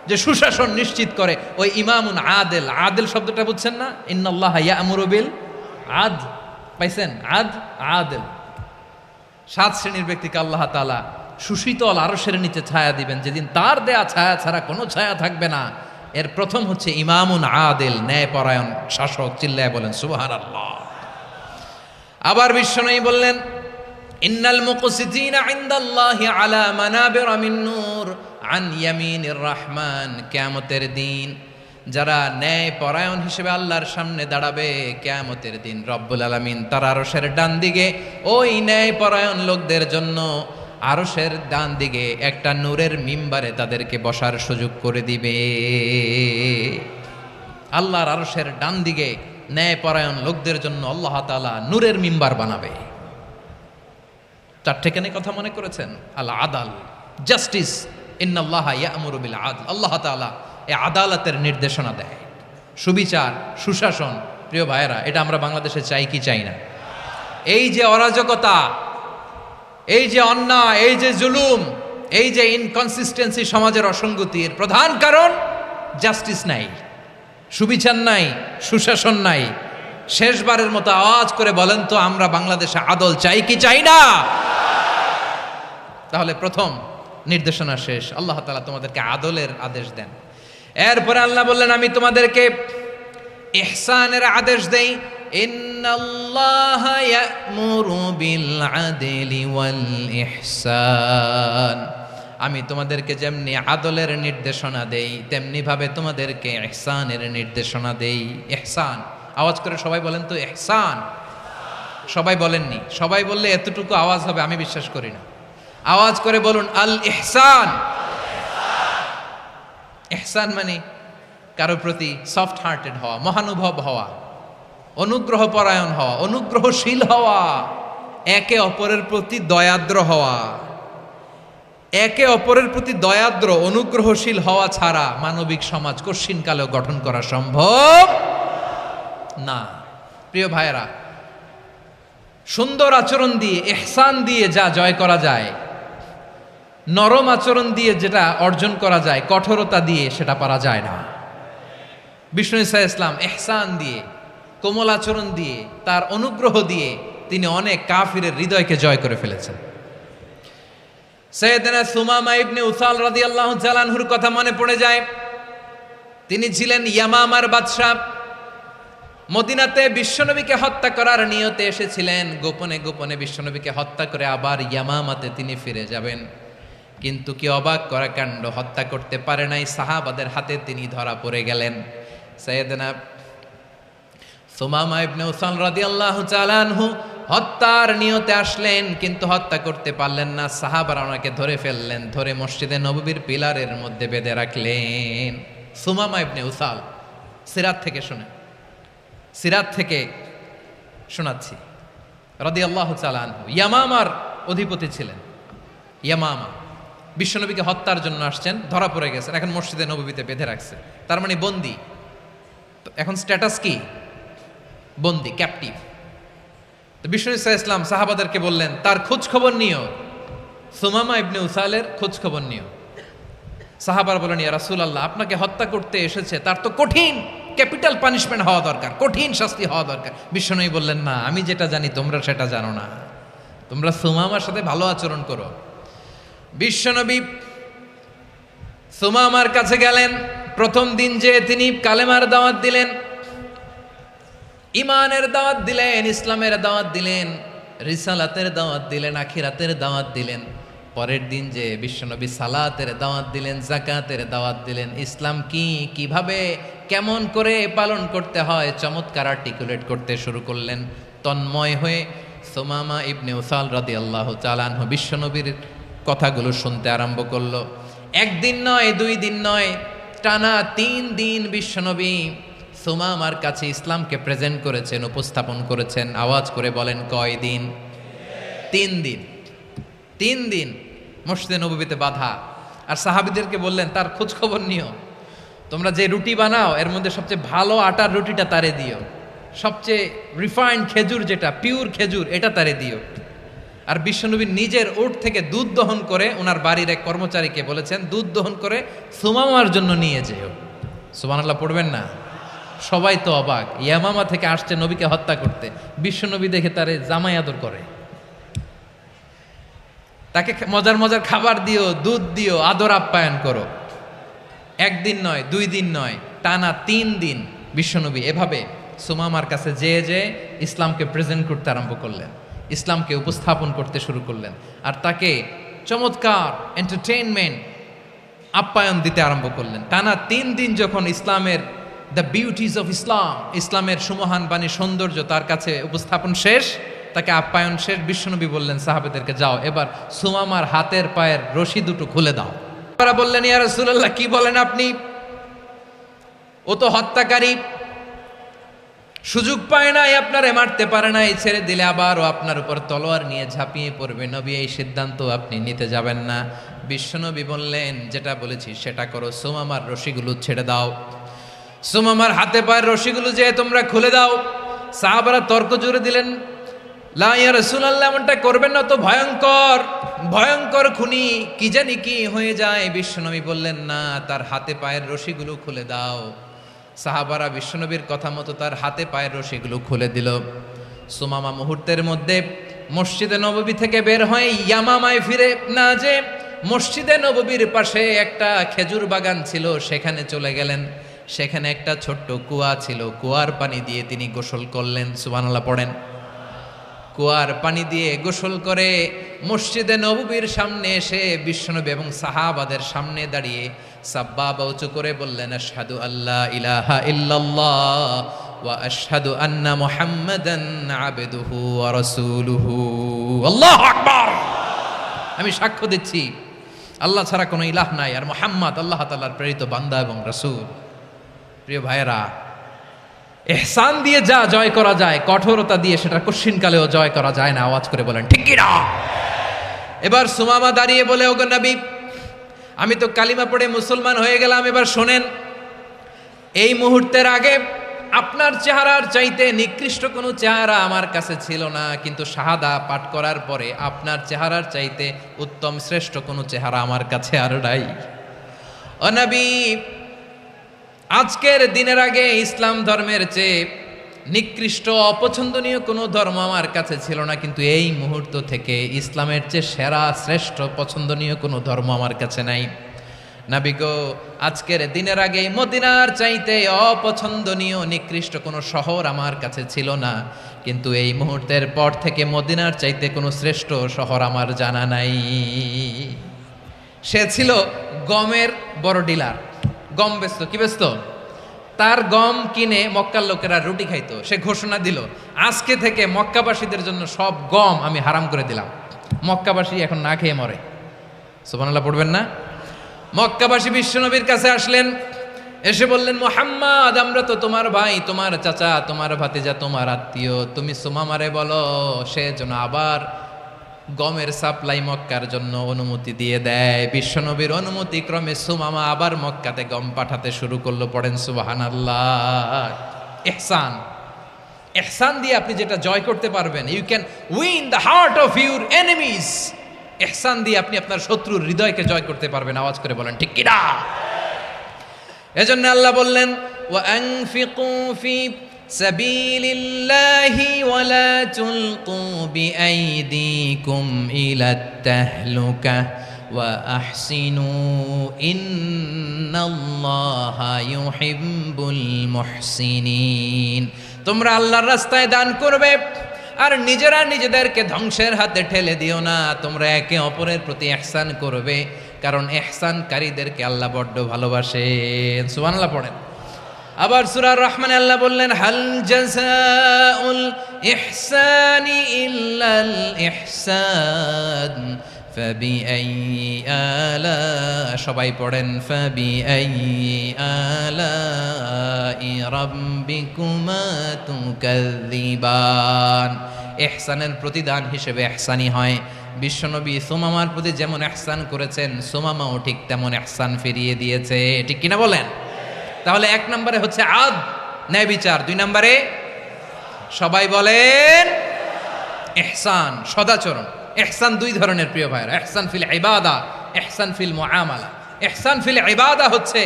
যে সুশাসন নিশ্চিত করে, ওই ইমামুন আদিল। আদিল শব্দটা বুঝছেন না? ইন্নাল্লাহা ইয়া'মুরু বিল আদল, পাইছেন? আদিল। 7 শ্রেণীর ব্যক্তিকে আল্লাহ তাআলা সুশীতল আরশের নিচে ছায়া দিবেন, যেদিন তার দেয়া ছায়া ছাড়া কোনো ছায়া থাকবে না। এর প্রথম হচ্ছে ইমামুন আদিল, ন্যায়পরায়ণ শাসক। চিল্লায় বলেন সুবহানাল্লাহ। আবার বিশ্বনবী বললেন, ইন্নাল মুকসিতিনা ইনদাল্লাহি আলা মানাবিরা মিন নূর আন ইয়ামিনির রহমান। কিয়ামতের দিন যারা ন্যায়পরায়ণ হিসেবে আল্লাহর সামনে দাঁড়াবে, কিয়ামতের দিন রব্বুল আলামিন তার আরশের ডান দিকে ওই ন্যায়পরায়ণ লোকদের জন্য আরশের ডান দিকে একটা নূরের মিম্বারে তাদেরকে বসার সুযোগ করে দিবে। আল্লাহর আরশের ডান দিকে ন্যায়পরায়ণ লোকদের জন্য আল্লাহ তাআলা নূরের মিম্বার বানাবে। চারটেখানে কথা মনে করেছেন? আল আদাল, জাস্টিস, ইন্নাল্লাহা ইয়া'মুরু বিল আদল। আল্লাহ তাআলা এই আদালতের নির্দেশনা দেয়, সুবিচার, সুশাসন। প্রিয় ভাইয়েরা, এটা আমরা বাংলাদেশে চাই কি চাই না? এই যে অরাজকতা, এই যে অন্যায়, এই যে জুলুম, এই যে ইনকনসিস্টেন্সি সমাজের অসঙ্গতির প্রধান কারণ জাস্টিস নাই, সুবিচার নাই, সুশাসন নাই। শেষবারের মতো আওয়াজ করে বলেন তো, আমরা বাংলাদেশে আদল চাই কি চাই না? তাহলে প্রথম নির্দেশনা শেষ, আল্লাহ তাআলা তোমাদেরকে আদলের আদেশ দেন। এরপরে আল্লাহ বললেন, আমি তোমাদেরকে ইহসানের আদেশ দেই। ইন্নাল্লাহা ইয়া'মুরু বিল আদলি ওয়াল ইহসান। আমি তোমাদেরকে যেমনি আদলের নির্দেশনা দেই, তেমনি ভাবে তোমাদেরকে ইহসানের নির্দেশনা দেই। ইহসান, আওয়াজ করে সবাই বলেন তো ইহসান। সবাই বলেননি, সবাই বললে এতটুকু আওয়াজ হবে আমি বিশ্বাস করি না। আওয়াজ করে বলুন আল ইহসান। ইহসান মানে কারো প্রতি সফট হার্টেড হওয়া, মহানুভব হওয়া, অনুগ্রহ পরায়ণ হওয়া, অনুগ্রহশীল হওয়া, একে অপরের প্রতি দয়াদ্র হওয়া। একে অপরের প্রতি দয়াদ্র, অনুগ্রহশীল হওয়া ছাড়া মানবিক সমাজ কশিনকালেও গঠন করা সম্ভব না। প্রিয় ভাইয়েরা, সুন্দর আচরণ দিয়ে, ইহসান দিয়ে যা জয় করা যায়, নরম আচরণ দিয়ে যেটা অর্জন করা যায়, কঠোরতা দিয়ে সেটা পারা যায় না। বিষ্ণু ঈসা ইসলাম ইহসান দিয়ে, কোমল আচরণ দিয়ে, তার অনুগ্রহ দিয়ে তিনি অনেক কাফিরের হৃদয়কে জয় করে ফেলেছেন। সাইয়েদনা সুমামা ইবনে উসাল রাদিয়াল্লাহু তাআলা আনহুর কথা মনে পড়ে যায়। তিনি ছিলেন ইয়ামামার বাদশা। মদিনাতে বিশ্বনবীকে হত্যা করার নিয়তে এসেছিলেন। গোপনে গোপনে বিশ্বনবীকে হত্যা করে আবার ইয়ামামাতে তিনি ফিরে যাবেন। কিন্তু কি অবাক করা কাণ্ড, হত্যা করতে পারে নাই, সাহাবাদের হাতে তিনি ধরা পড়ে গেলেন। সাইয়েদনা সুমামা ইবনে উসাল রাদিয়াল্লাহু তাআলা আনহু হত্যার নিয়তে আসলেন, কিন্তু হত্যা করতে পারলেন না। সাহাবারা ওনাকে ধরে ফেললেন, ধরে মসজিদে নববীর পিলারের মধ্যে বেঁধে রাখলেন। সুমামা ইবনে উসাল, সিরাত থেকে শোনেন, সিরাত থেকে শোনাচ্ছি। রাদিয়াল্লাহু তাআলা আনহু ইয়ামামার অধিপতি ছিলেন। ইয়ামামা বিশ্বনবীকে হত্যার জন্য আসছেন, ধরা পড়ে গেছেন, এখন মসজিদে নববীতে বেঁধে রাখছে, তার মানে বন্দী। এখন স্ট্যাটাস কি? বন্দী, ক্যাপটিভ। তো বিষ্ণু ঈসা ইসলাম সাহাবাদেরকে বললেন, তার খোঁজ খবর নিও, সুমামা ইবনে উসালের খোঁজ খবর নিও। সাহাবার বলেন, ইয়া রাসূলুল্লাহ, আপনাকে হত্যা করতে এসেছে, তার তো কঠিন ক্যাপিটাল পানিশমেন্ট হওয়া দরকার, কঠিন শাস্তি হওয়া দরকার। বিশ্বনবী বললেন, না, আমি যেটা জানি তোমরা সেটা জানো না, তোমরা সুমামার সাথে ভালো আচরণ করো। বিশ্বনবী সুমামার কাছে গেলেন। প্রথম দিন যে তিনি কালেমার দাওয়াত দিলেন, ইমানের দাওয়াত দিলেন, ইসলামের দাওয়াত দিলেন, রিসালাতের দাওয়াত দিলেন, আখিরাতের দাওয়াত দিলেন। পরের দিন যে বিশ্বনবী সালাতের দাওয়াত দিলেন, যাকাতের দাওয়াত দিলেন, ইসলাম কি, কিভাবে, কেমন করে পালন করতে হয় চমৎকার আর্টিকুলেট করতে শুরু করলেন। তন্ময় হয়ে সুমামা ইবনে উসাল রাদিয়াল্লাহু তাআলা আনহু বিশ্বনবীর কথাগুলো শুনতে আরম্ভ করলো। একদিন নয়, 2 দিন নয়, টানা 3 দিন বিশ্বনবী সুমামার কাছে ইসলামকে প্রেজেন্ট করেছেন, উপস্থাপন করেছেন। আওয়াজ করে বলেন, কয় দিন? 3 দিন। 3 দিন মসজিদে নববীতে বাঁধা। আর সাহাবীদেরকে বললেন, তার খোঁজ খবর নিও, তোমরা যে রুটি বানাও এর মধ্যে সবচেয়ে ভালো আটার রুটিটা তারে দিও, সবচেয়ে রিফাইন্ড খেজুর, যেটা পিওর খেজুর, এটা তারে দিও। আর বিশ্বনবী নিজের উট থেকে দুধ দহন করে ওনার বাড়ির এক কর্মচারীকে বলেছেন, দুধ দহন করে সুমামার জন্য নিয়ে যেও। সুবহানাল্লাহ পড়বেন না? সবাই তো অবাক, ইয়ামামা থেকে আসছে নবীকে হত্যা করতে, বিশ্বনবী দেখে তারে জামাই আদর করে, তাকে মজার মজার খাবার দিও, দুধ দিও, আদর আপ্যায়ন করো। 1 দিন নয়, 2 দিন নয়, টানা 3 দিন বিশ্বনবী এভাবে সুমামার কাছে যেয়ে ইসলামকে প্রেজেন্ট করতে আরম্ভ করলেন, ইসলামকে উপস্থাপন করতে শুরু করলেন। আর তাকে চমৎকার এন্টারটেইনমেন্ট, আপ্যায়ন দিতে আরম্ভ করলেন। টানা 3 দিন যখন ইসলামের দ্য বিউটিজ অফ ইসলাম, ইসলামের সুমহান বাণী, সৌন্দর্য তার কাছে উপস্থাপন শেষ, তাকে আপ্যায়ন শেষ, বিশ্বনবী বললেন সাহাবেদেরকে, যাও এবার সুমামার হাতের পায়ের রশি দুটো খুলে দাও। তারা বললেন, ইয়া রাসূলুল্লাহ, কি বলেন আপনি? ও তো হত্যাকারী, সুযোগ পায় নাই, আপনারে মারতে পারে নাই, ছেড়ে দিলে আবারও আপনার উপর তলোয়ার নিয়ে ঝাঁপিয়ে পড়বে। নবী, এই সিদ্ধান্ত আপনি নিতে যাবেন না। বিশ্বনবী বললেন, যেটা বলেছি সেটা করো, সুমামার রশিগুলো ছেড়ে দাও, সুমামার হাতে পায়ের রশিগুলো যে তোমরা খুলে দাও। সাহাবারা তর্ক জুড়ে দিলেন, লা ইয়া রাসূলুল্লাহ, এমনটা করবেন না, তো ভয়ঙ্কর ভয়ঙ্কর খুনি, কি জানি কি হয়ে যায়। বিশ্বনবী বললেন, না, তার হাতে পায়ের রশিগুলো খুলে দাও। সাহাবারা বিশ্বনবীর কথা মতো তার হাতে পায়ের রশিগুলো খুলে দিল। সুমামা মুহূর্তের মধ্যে মসজিদে নববী থেকে বের হয়ে ইয়ামামায় ফিরে না যে মসজিদে নববীর পাশে একটা খেজুর বাগান ছিল, সেখানে চলে গেলেন। সেখানে একটা ছোট্ট কুয়া ছিল, কুয়ার পানি দিয়ে তিনি গোসল করলেন। সুবহানাল্লাহ পড়েন। কুয়ার পানি দিয়ে গোসল করে মসজিদে নববীর সামনে এসে বিশ্বনবী এবং সাহাবাদের সামনে দাঁড়িয়ে সাব্বাবা উঁচু করে বললেন, আশহাদু আল্লা ইলাহা ইল্লাল্লাহ ওয়া আশহাদু আন্না মুহাম্মাদান আবদুহু ওয়া রাসূলুহু। আল্লাহু আকবার। আমি সাক্ষ্য দিচ্ছি আল্লাহ ছাড়া কোনো ইলাহ নাই, আর মুহাম্মদ আল্লাহ তাআলার প্রেরিত বান্দা এবং রাসূল। প্রিয় ভাইয়েরা, ইহসান দিয়ে যা জয় করা যায়, কঠোরতা দিয়ে সেটা কঠিনকালেও জয় করা যায় না। আওয়াজ করে বলেন ঠিক কি না? এবার সুমামা দাঁড়িয়ে বলে, ওগো নবী, আমি তো কালিমা পড়ে মুসলমান হয়ে গেলাম, এবার শোনেন, এই মুহূর্তের আগে আপনার চেহারার চাইতে নিকৃষ্ট কোনো চেহারা আমার কাছে ছিল না, কিন্তু শাহাদা পাঠ করার পরে আপনার চেহারার চাইতে উত্তম শ্রেষ্ঠ কোনো চেহারা আমার কাছে আর নাই। ও নবী, আজকের দিনের আগে ইসলাম ধর্মের চেয়ে নিকৃষ্ট অপছন্দনীয় কোনো ধর্ম আমার কাছে ছিল না, কিন্তু এই মুহূর্ত থেকে ইসলামের চেয়ে সেরা শ্রেষ্ঠ পছন্দনীয় কোনো ধর্ম আমার কাছে নাই। নবী গো, আজকের দিনের আগে মদিনার চাইতে অপছন্দনীয় নিকৃষ্ট কোনো শহর আমার কাছে ছিল না, কিন্তু এই মুহূর্তের পর থেকে মদিনার চাইতে কোনো শ্রেষ্ঠ শহর আমার জানা নাই। সে ছিল গমের বড় ডিলার, গম বেচতো। কি বেচতো? তার গম কিনে মক্কার লোকেরা রুটি খাইতো। সে ঘোষণা দিল, আজকে থেকে মক্কাবাসীদের জন্য সব গম আমি হারাম করে দিলাম, মক্কাবাসী এখন না খেয়ে মরে। সুবহানাল্লাহ পড়বেন না? মক্কাবাসী বিশ্বনবীর কাছে আসলেন, এসে বললেন, মুহাম্মদ, আমরা তো তোমার ভাই, তোমার চাচা, তোমার ভাতিজা, তোমার আত্মীয়, তুমি সুমামারে বলো সে যেন আবার গমের সাপ্লাই মক্কার জন্য অনুমতি দিয়ে দেয়। বিশ্বনবীর অনুমতি ক্রমে সুমামা আবার মক্কাতে গম পাঠাতে শুরু করলো। পড়েন সুবহানাল্লাহ। ইহসান, ইহসান দিয়ে আপনি যেটা জয় করতে পারবেন, you can win the heart of your enemies. ইহসান দিয়ে আপনি আপনার শত্রুর হৃদয়কে জয় করতে পারবেন। আওয়াজ করে বলেন ঠিক কি না? এজন্য আল্লাহ বললেন, ওয়া আনফিকু ফি সাবিলিল্লাহি ওয়া লা তুলকু বিআইদিকুম ইলাত তাহলুকা ওয়া আহসিনু ইন্নাল্লাহা ইউহিব্বুল মুহসিনিন। তোমরা আল্লাহর রাস্তায় দান করবে আর নিজেরা নিজেদেরকে ধ্বংসের হাতে ঠেলে দিও না। তোমরা একে অপরের প্রতি ইহসান করবে, কারণ ইহসানকারীদেরকে আল্লাহ বড্ড ভালোবাসেন। সুবহানাল্লাহ পড়েন। আবার সূরা রহমানে আল্লাহ বললেন, হাল জাযাউল ইহসানি ইল্লাল ইহসান ফাবিআইয়ি আলা, সবাই পড়েন, ফাবিআইয়ি আলাই রাব্বিকুমা তুকাযযিবান। ইহসানের প্রতিদান হিসেবে ইহসানি হয়। বিশ্বনবী সুমামার প্রতি যেমন ইহসান করেছেন, সুমামাও ঠিক তেমন ইহসান ফিরিয়ে দিয়েছে। ঠিক কিনা বলেন? তাহলে এক নম্বরে হচ্ছে আদ, ন্যায় বিচার। দুই নম্বরে সবাই বলেন ইহসান, সদাচরণ। ইহসান দুই ধরনের প্রিয় ভাইরা, ইহসান ফিল ইবাদা, ইহসান ফিল মুআমালা। ইহসান ফিল ইবাদা হচ্ছে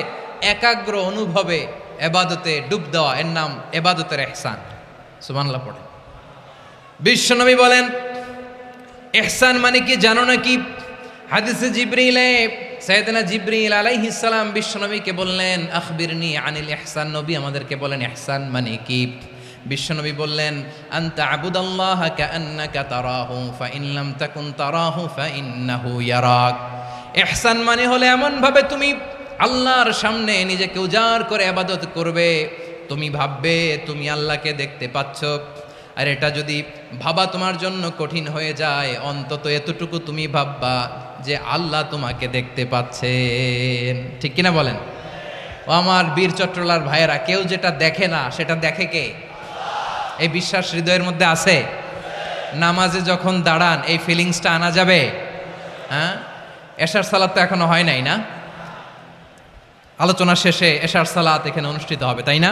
একাগ্র অনুভবে ইবাদতে ডুব দেওয়া, এর নাম ইবাদতের ইহসান। সুবহানাল্লাহ পড়েন। বিশ্বনবী বলেন ইহসান মানে কি জানো নাকি? হাদিসে জিবরিলে সাইয়েদনা জিবরিল আলাইহিস সালাম বিশ্বনবীকে বললেন, আখবিরনি আনিল ইহসান। নবী আমাদেরকে বলেন ইহসান মানে কি? বিশ্বনবী বললেন, আনতা আবুদাল্লাহা কাআন্নাকা তারাহু ফাইন লাম তাকুন তারাহু ফাইন্নাহু ইয়ারাক। ইহসান মানে হলো এমন ভাবে তুমি আল্লাহর সামনে নিজেকে উজাড় করে ইবাদত করবে, তুমি ভাববে তুমি আল্লাহকে দেখতে পাচ্ছ, আর এটা যদি ভাবা তোমার জন্য কঠিন হয়ে যায়, অন্তত এতটুকু তুমি ভাববা যে আল্লাহ তোমাকে দেখতে পাচ্ছেন। ঠিক কিনা বলেন? ও আমার বীর চট্টলার ভাইয়েরা, কেউ যেটা দেখে না সেটা দেখে কে? এই বিশ্বাস হৃদয়ের মধ্যে আছে? নামাজে যখন দাঁড়ান এই ফিলিংসটা আনা যাবে? হ্যাঁ, এশার সালাত তো এখনো হয় নাই না? আলোচনা শেষে এশার সালাত এখানে অনুষ্ঠিত হবে, তাই না?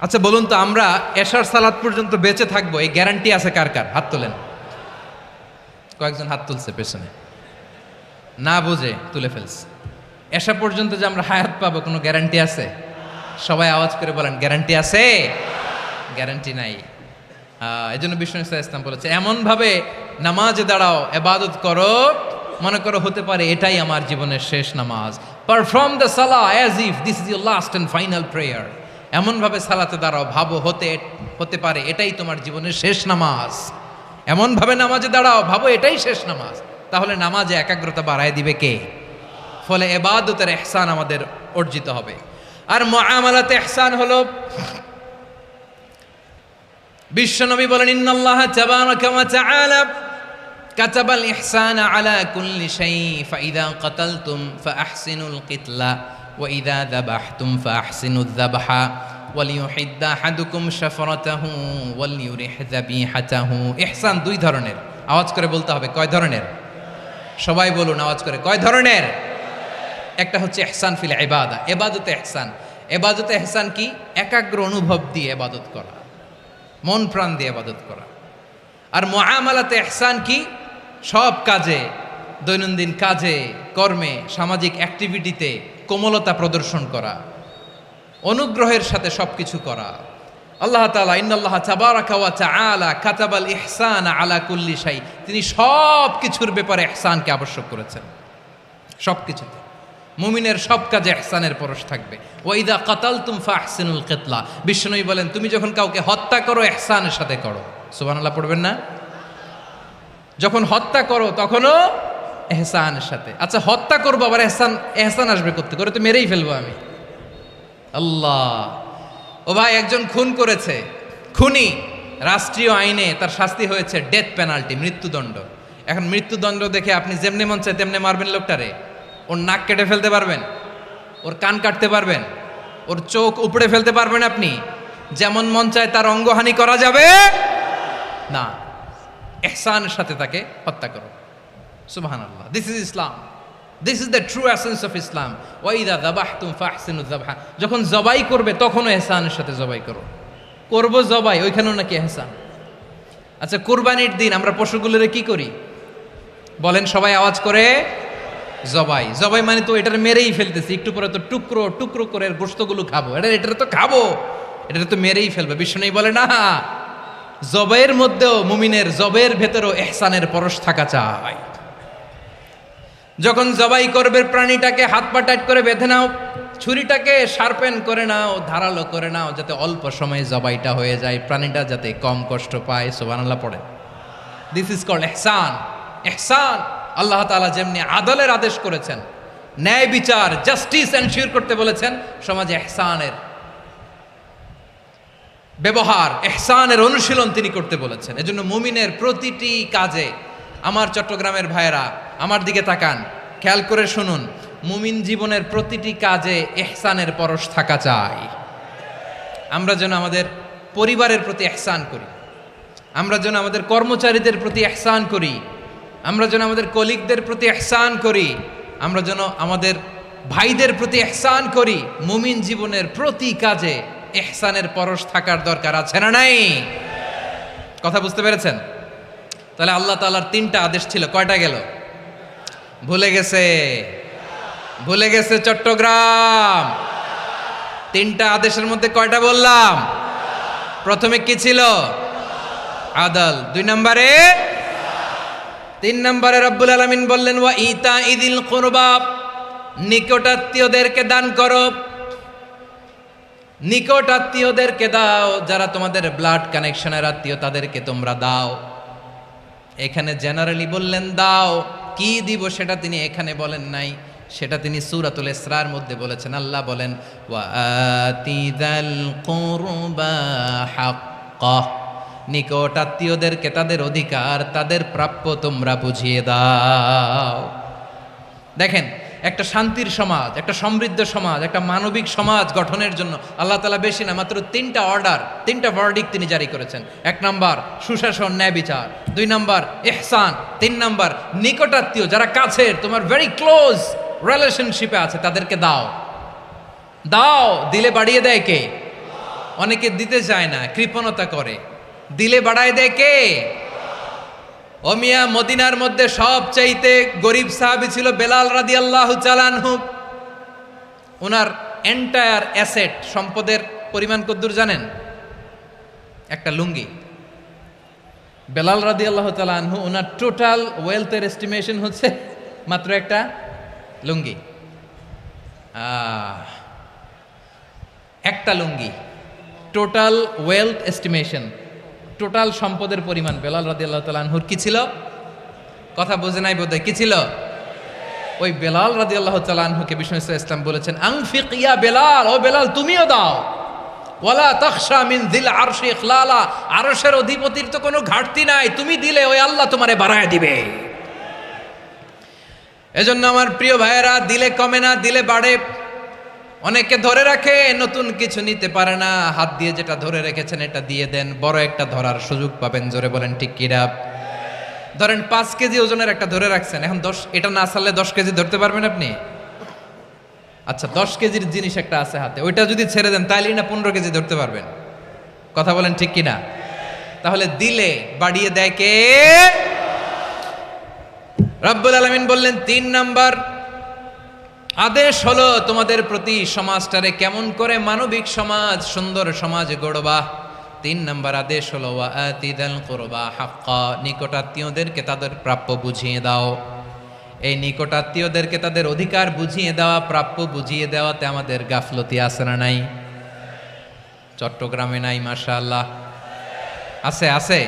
আচ্ছা বলুন তো, আমরা এশার সালাত পর্যন্ত বেঁচে থাকবো এই গ্যারান্টি আছে কার কার? হাত তোলেন। কয়েকজন হাত তুলছে পেছনে, না বুঝে তুলে ফেলছে। এশা পর্যন্ত যে আমরা হায়াত পাবো কোনো গ্যারান্টি আছে? সবাই আওয়াজ করে বলেন, গ্যারান্টি আছে? গ্যারান্টি নাই। এই জন্য বিষ্ণু ইসলাম বলেছে, এমনভাবে নামাজে দাঁড়াও, ইবাদত করো, মনে করো হতে পারে এটাই আমার জীবনের শেষ নামাজ। Perform the Salah as if this is your last and final prayer. এমনভাবে সালাতে দাঁড়াও, ভাবো হতে পারে এটাই তোমার জীবনের শেষ নামাজ। এমনভাবে নামাজে দাঁড়াও, ভাবো এটাই শেষ নামাজ। তাহলে নামাজে একাগ্রতা বাড়ায় দিবে কে? ফলে ইবাদতের ইহসান আমাদের অর্জিত হবে। আর মুআমালাতে ইহসান হলো, বিশ্বনবী বলেন, ইন্নাল্লাহা তাবারাকা ওয়া তাআলা কাতাবাল ইহসানা আলা কুল্লি শাই, ফাইযা কাতালতুম ফাআহসিনুল কিতলা ওয়া ইযা যাবাহতুম ফাআহসিনুয যাবহা ওয়ালিয়ুহিদ্দা আহাদুকুম শাফরাতাহু ওয়ালিয়ুরিহ যাবিহাতাহু। ইহসান দুই ধরনের, আওয়াজ করে বলতে হবে। কয় ধরনের? সবাই বলুন আওয়াজ করে, কয় ধরনের? একটা হচ্ছে ইহসান ফিল ইবাদা, ইবাদতে ইহসান। ইবাদতে ইহসান কি? একাগ্র অনুভব দিয়ে ইবাদত করা, মন প্রাণ দিয়ে ইবাদত করা। আর মুআমালাতে ইহসান কি? সব কাজে, দৈনন্দিন কাজে, কর্মে, সামাজিক অ্যাক্টিভিটিতে কোমলতা প্রদর্শন করা, অনুগ্রহের সাথে সবকিছু করা। আল্লাহ তাআলা ইন্নাল্লাহা তাবারাকা ওয়া তাআলা কাতাবাল ইহসানা আলা কুল্লি শাই, তিনি সব কিছুর ব্যাপারে ইহসানকে আবশ্যক করেছেন। সব কিছুতে মুমিনের সব কাজে ইহসানের পরশ থাকবে। ওয়া ইযা কাতালতুম ফাহসিনুল কিতলা, বিশ্বনবী বলেন তুমি যখন কাউকে হত্যা করো ইহসানের সাথে করো। সুবহানাল্লাহ পড়বেন না? যখন হত্যা করো তখনও ইহসানের সাথে। আচ্ছা হত্যা করবো আবার ইহসান আসবে করতে করে, তো মেরেই ফেলবো আমি। আল্লাহ, ও ভাই একজন খুন করেছে, খুনি, রাষ্ট্রীয় আইনে তার শাস্তি হয়েছে ডেথ পেনাল্টি, মৃত্যুদণ্ড। এখন মৃত্যুদণ্ড দেখে আপনি যেমনি মন চায় তেমনি মারবেন লোকটারে? ওর নাক কেটে ফেলতে পারবেন? ওর কান কাটতে পারবেন? ওর চোখ উপড়ে ফেলতে পারবেন আপনি? যেমন মন চায় তার অঙ্গহানি করা যাবে না। ইহসানের সাথে তাকে হত্যা করো। সুবহানাল্লাহ, this is Islam, this is the true essence of Islam. ওয়া ইযা যাবাহতুম ফাহসিনুয যাবহা, যখন জবাই করবে তখনও ইহসানের সাথে জবাই করো। করব জবাই, ওইখানেও নাকি ইহসান। আচ্ছা কুরবানির দিন আমরা পশুগুলোরে কি করি বলেন সবাই আওয়াজ করে? জবাই। জবাই মানে তো এটার মেরেই ফেলতেছি, একটু পরে তো টুকরো টুকরো করে গোশতগুলো খাবো, এটা তো খাবো, এটা তো মেরেই ফেলবে। বিষ্ণু বলে না, জবাইয়ের মধ্যেও মুমিনের জবাইয়ের ভেতরেও ইহসানের পরশ থাকা চাই। যখন জবাই করবে প্রাণীটাকে হাত পা টাইট করে বেঁধে নাও, ছুরিটাকে শার্পেন করে নাও, ধারালো করে নাও, যাতে অল্প সময়ে জবাইটা হয়ে যায়, প্রাণীটা যাতে কম কষ্ট পায়। সুবহানাল্লাহ পড়ে। দিস ইজ কল্ড ইহসান। ইহসান আল্লাহ তাআলা যেমনি আদলের আদেশ করেছেন, ন্যায় বিচার, জাস্টিস এনশিওর করতে বলেছেন, সমাজে ইহসানের ব্যবহার, ইহসানের অনুশীলন তিনি করতে বলেছেন। এজন্য মুমিনের প্রতিটি কাজে, আমার চট্টগ্রামের ভাইয়েরা আমার দিকে তাকান, খেয়াল করে শুনুন, মুমিন জীবনের প্রতিটি কাজে ইহসানের পরশ থাকা চাই। আমরা যেন আমাদের পরিবারের প্রতি ইহসান করি, আমরা যেন আমাদের কর্মচারীদের প্রতি ইহসান করি, আমরা যেন আমাদের কলিগদের প্রতি ইহসান করি, আমরা যেন আমাদের ভাইদের প্রতি ইহসান করি। মুমিন জীবনের প্রতি কাজে ইহসানের পরশ থাকার দরকার আছে না নাই? কথা বুঝতে পেরেছেন? তাহলে আল্লাহ তাআলার তিনটা আদেশ ছিল, কয়টা গেল? ভুলে গেছে, ভুলে গেছে চট্টগ্রাম। তিনটা আদেশের মধ্যে কয়টা বললাম? প্রথমে কি ছিল? আদল। 2 নম্বরে, 3 নম্বরে রব্বুল আলামিন বললেন ওয়া ইতা ইদিল কুরবা, নিকটাত্মীয়দেরকে দান করো। নিকট আত্মীয়দেরকে দাও, যারা তোমাদের ব্লাড কানেকশনের আত্মীয় তাদেরকে তোমরা দাও। এখানে জেনারেলি বললেন দাও, কি দিব সেটা তিনি এখানে বলেন নাই, সেটা তিনি সূরাতুল ইসরার মধ্যে বলেছেন। আল্লাহ বলেন ওয়া আতিযাল কুরবা হাক্কা, নিকট আত্মীয়দেরকে তাদের অধিকার, তাদের প্রাপ্য তোমরা বুঝিয়ে দাও। দেখেন, একটা শান্তির সমাজ, একটা সমৃদ্ধ সমাজ, একটা মানবিক সমাজ গঠনের জন্য আল্লাহ তাআলা বেশি না, মাত্র 3টা অর্ডার, 3টা ভার্ডিক্ট তিনি জারি করেছেন। 1 নাম্বার সুশাসন, ন্যায় বিচার। 2 নাম্বার ইহসান। 3 নাম্বার নিকটাত্মীয়, যারা কাছের, তোমার ভেরি ক্লোজ রিলেশনশিপে আছে, তাদেরকে দাও। দাও, দিলে বাড়িয়ে দেয় কে? অনেকে দিতে চায় না, কৃপণতা করে। দিলে বাড়ায় দেয় কে? ও মিয়া, মদিনার মধ্যে সবচাইতে গরিব সাহাবী ছিল বেলাল রাদিয়াল্লাহু তাআলা আনহু। ওনার এন্টায়ার অ্যাসেট, সম্পদের পরিমাণ কতদূর জানেন? একটা লুঙ্গি। বেলাল রাদিয়াল্লাহু তাআলা আনহু, ওনার টোটাল ওয়েলথের এস্টিমেশন হচ্ছে মাত্র একটা লুঙ্গি। একটা লুঙ্গি, টোটাল ওয়েলথ এস্টিমেশন, টোটাল সম্পদের পরিমাণ বেলাল রাদিয়াল্লাহু তাআলা আনহুর কি ছিল? কথা বোঝে নাই বোধহয়, কি ছিল? ওই বেলাল রাদিয়াল্লাহু তাআলা আনহুকে বিষ্ণু ইসলাম বলেছেন, আনফিক ইয়া বেলাল, ও বেলাল তুমিও দাও। ওয়ালা তাখশা মিন যিল আরশি ইখলালা, আরশের অধিপতির তো কোনো ঘাটতি নাই, তুমি দিলে ওই আল্লাহ তোমারে বাড়ায় দিবে। এজন্য আমার প্রিয় ভাইয়েরা, দিলে কমে না, দিলে বাড়ে। অনেকে ধরে রাখে, নতুন কিছু নিতে পারে না, হাত দিয়ে যেটা ধরে রেখেছেন এটা দিয়ে দেন, বড় একটা ধরার সুযোগ পাবেন। জোরে বলেন ঠিক কিনা? ধরেন 5 কেজি ওজনের একটা ধরে রাখছেন, এখন 10, এটা না ছাড়লে 10 কেজি ধরতে পারবেন আপনি? আচ্ছা, 10 কেজির জিনিস একটা আছে হাতে, ওইটা যদি ছেড়ে দেন তাইলেই না 15 কেজি ধরতে পারবেন। কথা বলেন ঠিক কিনা? তাহলে দিলে বাড়িয়ে দেয় কে? রব্বুল আলামিন বললেন 3 নাম্বার আদেশ হলো তোমাদের প্রতি, সমাজটারে কেমন করে মানবিক সমাজ, সুন্দর সমাজ গড়বা। 3 নাম্বার আদেশ হলো ওয়া আতিদাল কুরবা হাক্কা, নিকটাত্মীয়দেরকে তাদের প্রাপ্য বুঝিয়ে দাও। এই নিকটাত্মীয়দেরকে তাদের অধিকার বুঝিয়ে দেওয়া, প্রাপ্য বুঝিয়ে দেওয়াতে আমাদের গাফলতি আছে না নাই? চট্টগ্রামে নাই? মাশাআল্লাহ আছে, আছে।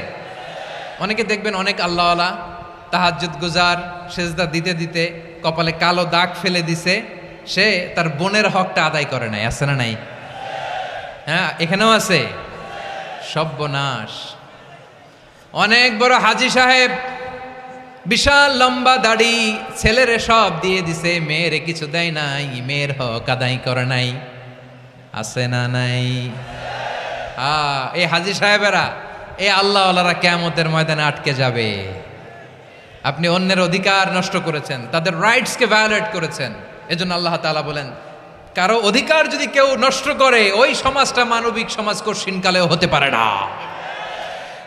অনেকে দেখবেন অনেক আল্লাহওয়ালা, তাহাজ্জুদ গুজার, সেজদা দিতে দিতে কপালে কালো দাগ ফেলে দিছে, সে তার বোনের হকটা আদায় করে নাই। আছে না নাই? হ্যাঁ, এখানেও আছে। সর্বনাশ। অনেক বড় হাজী সাহেব, বিশাল লম্বা দাড়ি, ছেলেরে সব দিয়ে দিছে, মেয়েরে কিছু দেয় নাই, মেয়ের হক আদায় করে নাই। আছে না নাই? এই হাজী সাহেবেরা, এই আল্লাহওয়ালারা কিয়ামতের ময়দানে আটকে যাবে। আপনি অন্যের অধিকার নষ্ট করেছেন, তাদের রাইটসকে ভায়োলেট করেছেন। এজন্য আল্লাহ তাআলা বলেন, কারো অধিকার যদি কেউ নষ্ট করে, ওই সমাজটা মানবিক সমাজ কঠিনকালেও হতে পারে না।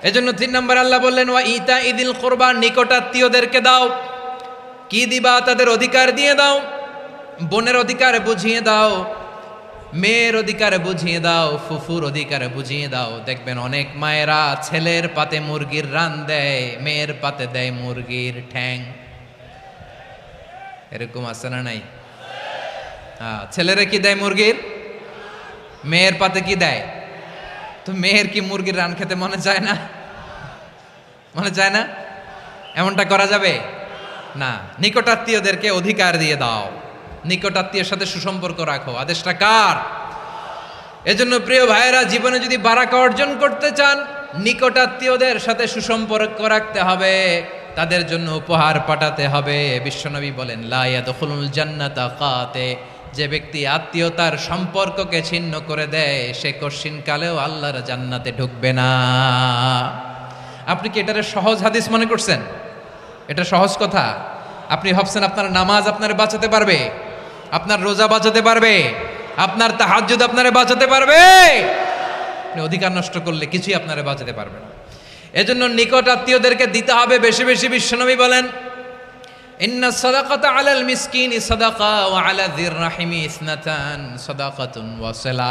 এজন্য 3 নম্বর আল্লাহ বললেন ওয়া ইতা ইদিল কুরবা, নিকটাত্মীয়দেরকে দাও। কি দিবা? তাদের অধিকার দিয়ে দাও। বোনের অধিকার বুঝিয়ে দাও, মেয়ের অধিকার বুঝিয়ে দাও, ফুফুর অধিকার বুঝিয়ে দাও। দেখবেন অনেক মায়েরা ছেলের পাতে মুরগির রান দেয়, মেয়ের পাতে দেয় মুরগির ঠ্যাং। এরকম আছে না নাই? ছেলেরা কি দেয়? মুরগির। মেয়ের পাতে কি দেয়? তো মেয়ের কি মুরগির রান খেতে মনে চায় না? মনে চায় না? এমনটা করা যাবে না। নিকটাত্মীয়দেরকে অধিকার দিয়ে দাও, নিকটাত্মীয়ের সাথে সুসম্পর্ক রাখো। আদেশটা কার? এজন্য প্রিয় ভাইয়েরা, জীবনে যদি বারাকা অর্জন করতে চান, নিকটাত্মীয়দের সাথে সুসম্পর্ক রাখতে হবে, তাদের জন্য উপহার পাঠাতে হবে। বিশ্বনবী বলেন লা ইয়াদখুলুল জান্নাতা কাতে, যে ব্যক্তি আত্মীয়তার সম্পর্ককে ছিন্ন করে দেয়, সে কশিনকালেও আল্লাহর জান্নাতে ঢুকবে না। আপনি কি এটারে সহজ হাদিস মনে করছেন? এটা সহজ কথা? আপনি ভাবছেন আপনার নামাজ আপনারে বাঁচাতে পারবে, আপনার রোজা বাঁচাতে পারবে, আপনার তাহাজ্জুদ আপনারে বাঁচাতে পারবে? আপনি অধিকার নষ্ট করলে কিছুই আপনারে বাঁচাতে পারবে না। এজন্য নিকট আত্মীয়দেরকে দিতে হবে বেশি বেশি। বিশ্বনবী বলেন ইন্না সাদাকাতা আলাল মিসকিনি সাদাকা ওয়া আলা যির রাহিমি ইসনাতান সাদাকাতুন ওয়া সিলা।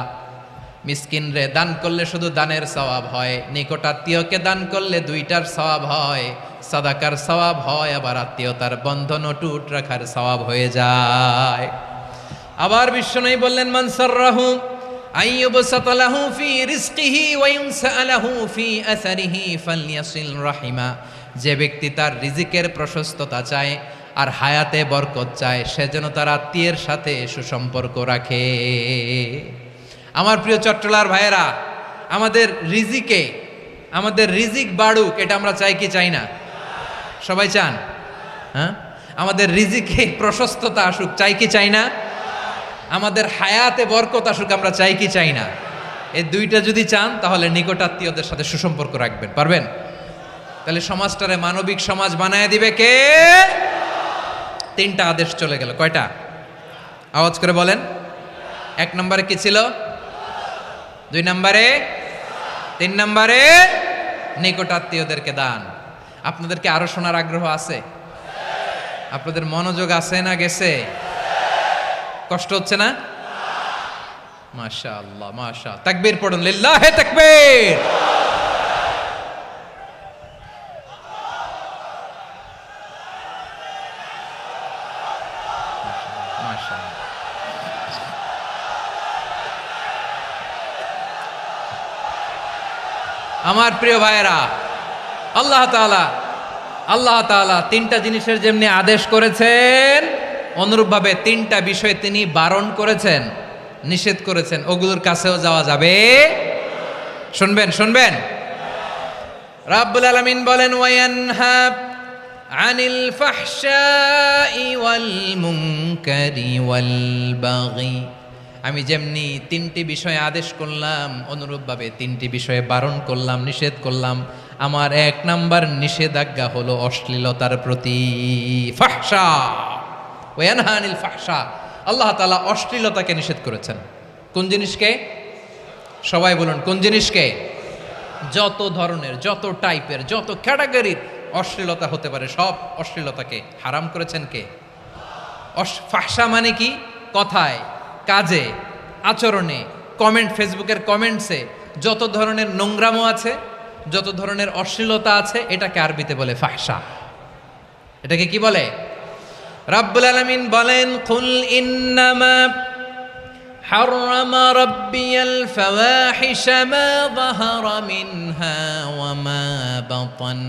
মিসকিনরে দান করলে শুধু দানের সওয়াব হয়, নিকট আত্মীয়কে দান করলে 2টার সওয়াব হয়, সাদাকার সওয়াব হয়, আবার আত্মীয়তার বন্ধন অটুট রাখার সওয়াব হয়ে যায়। আবার বিশ্বনবী বললেন মান সাররাহু আইয়ুবসাতা লাহু ফি রিজকিহি ওয়া ইউনসা লাহু ফি আসারিহি ফালইয়াসিল রাহিমা। যে ব্যক্তি তার রিজিকের প্রশস্ততা চায় আর হায়াতে বরকত চায়, সে যেন তার আত্মীয়ের সাথে সুসম্পর্ক রাখে। আমার প্রিয় চট্টলার ভাইয়েরা, আমাদের রিজিকে আমাদের রিজিক বাড়ুক, এটা আমরা চাই কি চাই না? সবাই চান? হ্যাঁ, আমাদের রিজিকে প্রশস্ততা আসুক, চাই কি চাই না? আমাদের হায়াতে বরকত আসুক, আমরা চাই কি চাই না? এই দুইটা যদি চান তাহলে নিকটাত্মীয়দের সাথে সুসম্পর্ক রাখবেন, পারবেন? তাহলে সমাজটারে মানবিক সমাজ বানায় দিবে কে? তিনটা আদেশ চলে গেল। কয়টা? আওয়াজ করে বলেন। 1 নম্বরে কি ছিল? 2 নম্বরে, 3 নম্বরে নিকটাত্মীয়দেরকে দান। আপনাদেরকে আরো শোনার আগ্রহ আছে? আপনাদের মনোযোগ আছে না গেছে? কষ্ট হচ্ছে না? মাশাআল্লাহ, মাশাআল্লাহ। তাকবীর পড়ুন, লিল্লাহে তাকবীর। আমার প্রিয় ভাইয়েরা, আল্লাহ তাআলা তিনটা জিনিসের যেমনি আদেশ করেছেন, অনুরূপভাবে তিনটা বিষয় তিনি বারণ করেছেন, নিষেধ করেছেন। ওগুলোর কাছেও যাওয়া যাবে। শুনবেন। রাব্বুল আলামিন বলেন, ওয়ায়ানহা আনিল ফাহশাই ওয়াল মুনকারি ওয়াল বাগি। আমি যেমনি তিনটি বিষয়ে আদেশ করলাম, অনুরূপভাবে তিনটি বিষয়ে বারণ করলাম, নিষেধ করলাম। আমার 1 নাম্বার নিষেধাজ্ঞা হলো অশ্লীলতার প্রতি। ফাহশা, ওয়ায়ানহা আনিল ফাহশা। আল্লাহ তাআলা অশ্লীলতাকে নিষেধ করেছেন। কোন জিনিসকে? সবাই বলুন, কোন জিনিসকে? যত ধরনের, যত টাইপের, যত ক্যাটাগরির অশ্লীলতা হতে পারে, সব অশ্লীলতাকে হারাম করেছেন কে? ফাহশা মানে কি? কথায়, কাজে, আচরণে, কমেন্ট, ফেসবুকের কমেন্টসে যত ধরনের নোংরামো আছে, যত ধরনের অশ্লীলতা আছে, এটাকে আরবিতে বলে ফাহশা। এটাকে কি বলে? রাব্বুল আলামিন বলেন, কুল ইন্নামা হাররামা রাব্বিয়াল ফাওয়াহিশা মা যাহারা মিনহা ওয়া মা বাতান।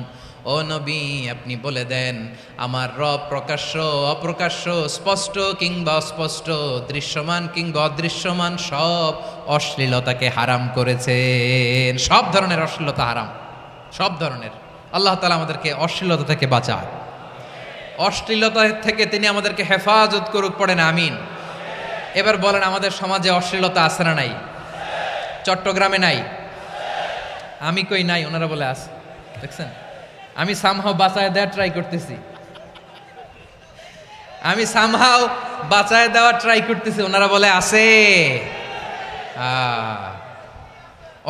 ও নবী, আপনি বলে দেন, আমার রব প্রকাশ্য, অপ্রকাশ্য, স্পষ্ট কিংবা অস্পষ্ট, দৃশ্যমান কিংবা অদৃশ্যমান সব অশ্লীলতাকে হারাম করেছেন। সব ধরনের অশ্লীলতা হারাম, সব ধরনের। আল্লাহ তাআলা আমাদেরকে অশ্লীলতা থেকে বাঁচান, অশ্লীলতা থেকে তিনি আমাদেরকে হেফাজত করুক। পড়েন আমিন। এবার বলেন, আমাদের সমাজে অশ্লীলতা আছে না নাই? চট্টগ্রামে নাই? আমি কই নাই, ওনারা বলে আছে। দেখছেন, আমি সামহাও বাঁচায় দেওয়ার ট্রাই করতেছি, ওনারা বলে আছে।